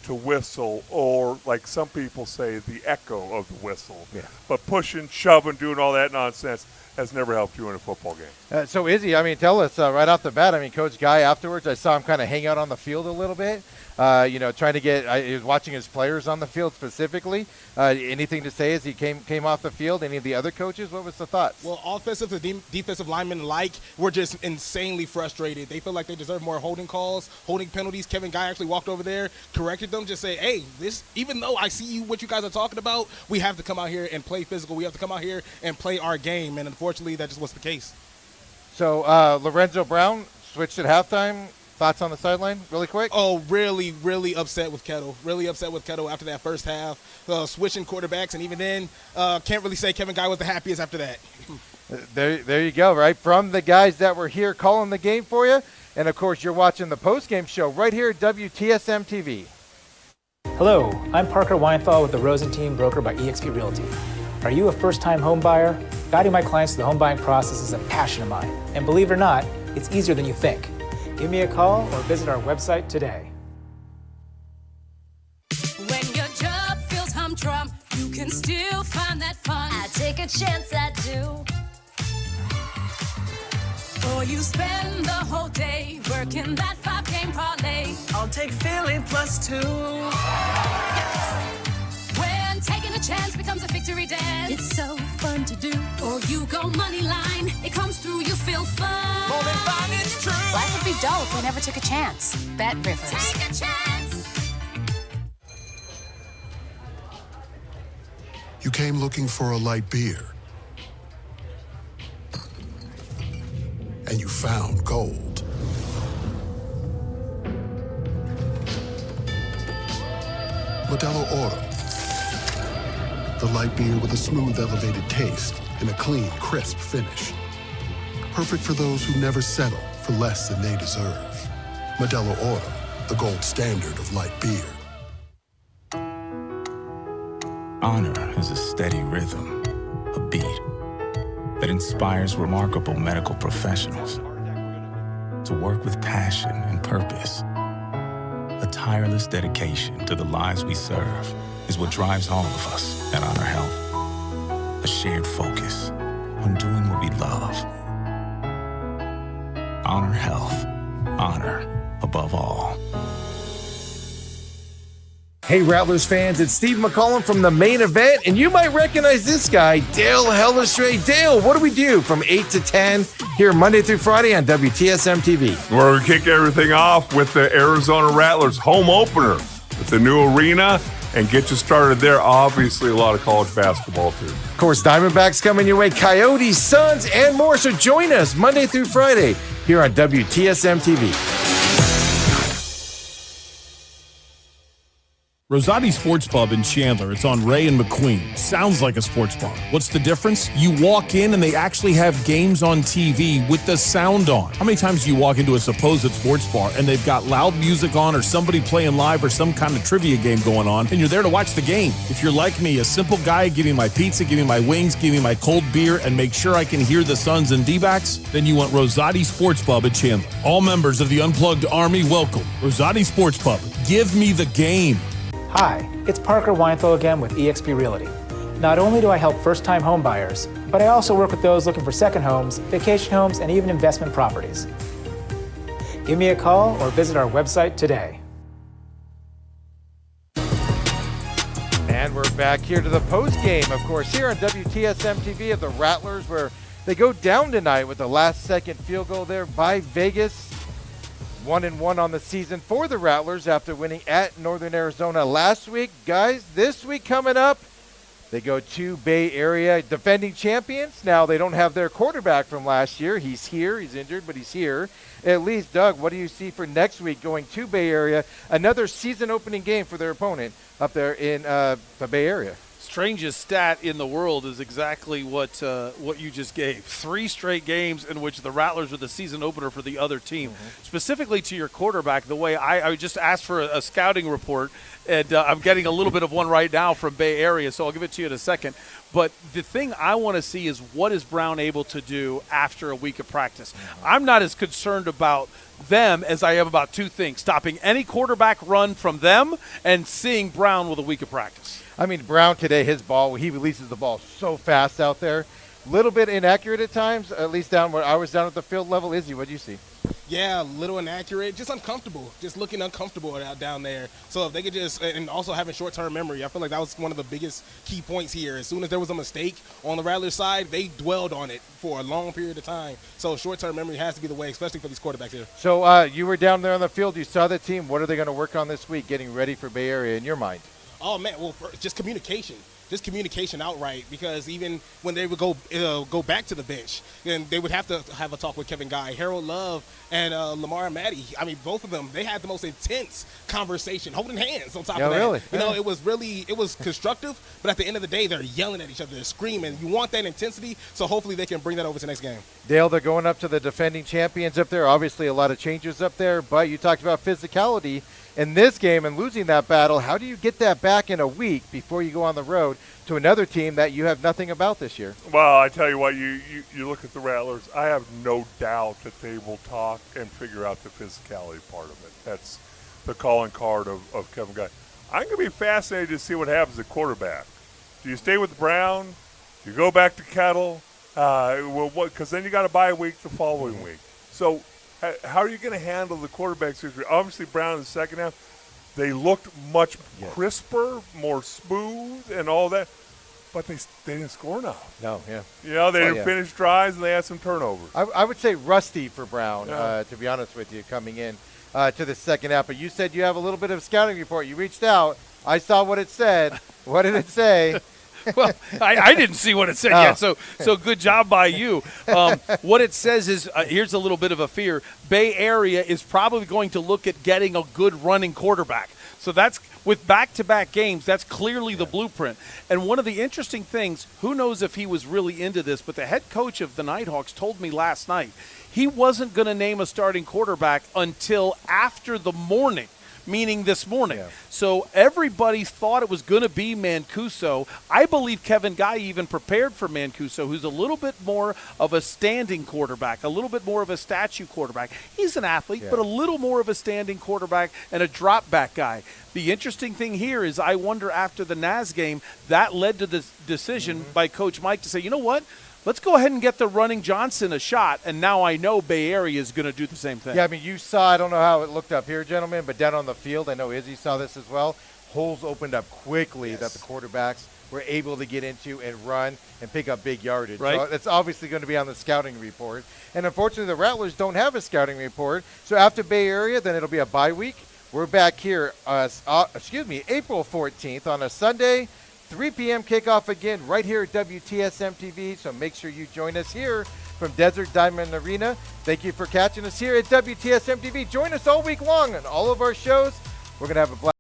[SPEAKER 2] to whistle, or like some people say, the echo of the whistle.
[SPEAKER 14] Yeah.
[SPEAKER 2] But pushing, shoving, doing all that nonsense has never helped you in a football game.
[SPEAKER 14] So, Izzy, I mean, tell us right off the bat, I mean, Coach Guy afterwards, I saw him kind of hang out on the field a little bit, trying to get he was watching his players on the field specifically. Anything to say as he came off the field? Any of the other coaches? What was the thoughts?
[SPEAKER 15] Well, offensive and defensive linemen alike were just insanely frustrated. They feel like they deserve more holding calls, holding penalties. Kevin Guy actually walked over there, corrected them, just say, hey, this, even though I see what you guys are talking about, we have to come out here and play physical. We have to come out here and play our game. And unfortunately, that just was the case.
[SPEAKER 14] So, Lorenzo Brown switched at halftime. Thoughts on the sideline, really quick?
[SPEAKER 15] Oh, really, really upset with Kettle. Really upset with Kettle after that first half. Switching quarterbacks, and even then, can't really say Kevin Guy was the happiest after that.
[SPEAKER 14] There you go, right? From the guys that were here calling the game for you. And, of course, you're watching the post-game show right here at WTSM TV.
[SPEAKER 9] Hello, I'm Parker Weinthal with the Rosen Team, broker by eXp Realty. Are you a first-time home buyer? Guiding my clients through the home buying process is a passion of mine. And believe it or not, it's easier than you think. Give me a call or visit our website today.
[SPEAKER 6] When your job feels humdrum, you can still find that fun. I take a chance, I do. Or you spend the whole day working that 5-game parlay.
[SPEAKER 7] I'll take Philly +2.
[SPEAKER 6] When taking a chance becomes a victory dance. It's so fun to do. Or you go money line. It comes through, you feel fun.
[SPEAKER 7] More than fun, it's true.
[SPEAKER 17] Life would be dull if we never took a chance. Bet Rivers.
[SPEAKER 6] Take a chance.
[SPEAKER 8] You came looking for a light beer. And you found gold. Modelo Oro. The light beer with a smooth, elevated taste and a clean, crisp finish. Perfect for those who never settle for less than they deserve. Modelo Oro, the gold standard of light beer.
[SPEAKER 4] Honor is a steady rhythm, a beat that inspires remarkable medical professionals to work with passion and purpose. A tireless dedication to the lives we serve is what drives all of us at Honor Health. A shared focus on doing what we love. Honor Health. Honor above all.
[SPEAKER 11] Hey, Rattlers fans, it's Steve McCollum from the Main Event, and you might recognize this guy, Dale Hellestrade. Dale, what do we do from 8 to 10 here Monday through Friday on WTSM TV?
[SPEAKER 2] Where we kick everything off with the Arizona Rattlers home opener with the new arena and get you started there. Obviously, a lot of college basketball, too.
[SPEAKER 11] Of course, Diamondbacks coming your way, Coyotes, Suns, and more. So join us Monday through Friday here on WTSM TV.
[SPEAKER 16] Rosati Sports Pub in Chandler. It's on Ray and McQueen. Sounds like a sports bar. What's the difference? You walk in and they actually have games on TV with the sound on. How many times do you walk into a supposed sports bar and they've got loud music on or somebody playing live or some kind of trivia game going on and you're there to watch the game? If you're like me, a simple guy, give me my pizza, give me my wings, give me my cold beer, and make sure I can hear the Suns and D-backs, then you want Rosati Sports Pub in Chandler. All members of the Unplugged Army, welcome. Rosati Sports Pub. Give me the game.
[SPEAKER 9] Hi, it's Parker Weinthal again with eXp Realty. Not only do I help first-time home buyers, but I also work with those looking for second homes, vacation homes, and even investment properties. Give me a call or visit our website today.
[SPEAKER 14] And we're back here to the post game, of course, here on WTSM TV at the Rattlers, where they go down tonight with the last-second field goal there by Vegas. 1-1 on the season for the Rattlers after winning at Northern Arizona last week. Guys, this week coming up, they go to Bay Area, defending champions. Now, they don't have their quarterback from last year. He's here. He's injured, but he's here. At least, Doug, what do you see for next week going to Bay Area? Another season-opening game for their opponent up there in the Bay Area.
[SPEAKER 1] Strangest stat in the world is exactly what you just gave. 3 straight games in which the Rattlers were the season opener for the other team. Mm-hmm. Specifically to your quarterback, the way I just asked for a scouting report, and I'm getting a little bit of one right now from Bay Area, so I'll give it to you in a second. But the thing I want to see is what is Brown able to do after a week of practice. Mm-hmm. I'm not as concerned about them as I am about 2 things: stopping any quarterback run from them and seeing Brown with a week of practice.
[SPEAKER 14] I mean, Brown today, his ball, he releases the ball so fast out there. Little bit inaccurate at times, at least down where I was down at the field level. Izzy, what do you see?
[SPEAKER 15] Yeah, a little inaccurate, just uncomfortable, just looking uncomfortable out down there. So if they could just, and also having short-term memory, I feel like that was one of the biggest key points here. As soon as there was a mistake on the Rattlers side, they dwelled on it for a long period of time. So short-term memory has to be the way, especially for these quarterbacks here.
[SPEAKER 14] So you were down there on the field. You saw the team. What are they going to work on this week getting ready for Bay Area in your mind?
[SPEAKER 15] Oh, man, well, just communication. Just communication outright, because even when they would go back to the bench, then they would have to have a talk with Kevin Guy, Harold Love, and Lamar and Maddie. I mean, both of them, they had the most intense conversation, holding hands on top of that.
[SPEAKER 14] Really?
[SPEAKER 15] You know, it was constructive, but at the end of the day, they're yelling at each other, they're screaming. You want that intensity, so hopefully they can bring that over to the next game.
[SPEAKER 14] Dale, they're going up to the defending champions up there. Obviously, a lot of changes up there, but you talked about physicality in this game and losing that battle. How do you get that back in a week before you go on the road to another team that you have nothing about this year?
[SPEAKER 2] Well, I tell you what, you look at the Rattlers, I have no doubt that they will talk and figure out the physicality part of it. That's the calling card of Kevin Guy. I'm going to be fascinated to see what happens at quarterback. Do you stay with Brown? Do you go back to Kettle? Because then you got to bye a week the following week. So how are you going to handle the quarterback situation? Obviously, Brown in the second half, they looked much crisper, more smooth, and all that. But they didn't score enough.
[SPEAKER 14] No, yeah.
[SPEAKER 2] They didn't finish drives, and they had some turnovers.
[SPEAKER 14] I would say rusty for Brown, to be honest with you, coming in to the second half. But you said you have a little bit of scouting report. You reached out. I saw what it said. What did it say?
[SPEAKER 1] Well, I didn't see what it said yet, so good job by you. What it says is, here's a little bit of a fear. Bay Area is probably going to look at getting a good running quarterback. So that's, with back-to-back games, that's clearly the blueprint. And one of the interesting things, who knows if he was really into this, but the head coach of the Nighthawks told me last night he wasn't going to name a starting quarterback until after the morning, meaning this morning. Yeah. So everybody thought it was going to be Mancuso. I believe Kevin Guy even prepared for Mancuso, who's a little bit more of a standing quarterback, a little bit more of a statue quarterback. He's an athlete, but a little more of a standing quarterback and a drop back guy. The interesting thing here is I wonder after the Naz game, that led to the decision by Coach Mike to say, you know what? Let's go ahead and get the running Johnson a shot, and now I know Bay Area is going to do the same thing.
[SPEAKER 14] Yeah, I mean, you saw, I don't know how it looked up here, gentlemen, but down on the field, I know Izzy saw this as well. Holes opened up quickly that the quarterbacks were able to get into and run and pick up big yardage.
[SPEAKER 1] Right.
[SPEAKER 14] So it's obviously going to be on the scouting report. And unfortunately, the Rattlers don't have a scouting report. So after Bay Area, then it'll be a bye week. We're back here, April 14th on a Sunday. 3 p.m. kickoff again right here at WTSM TV, so make sure you join us here from Desert Diamond Arena. Thank you for catching us here at WTSM TV. Join us all week long on all of our shows. We're going to have a blast.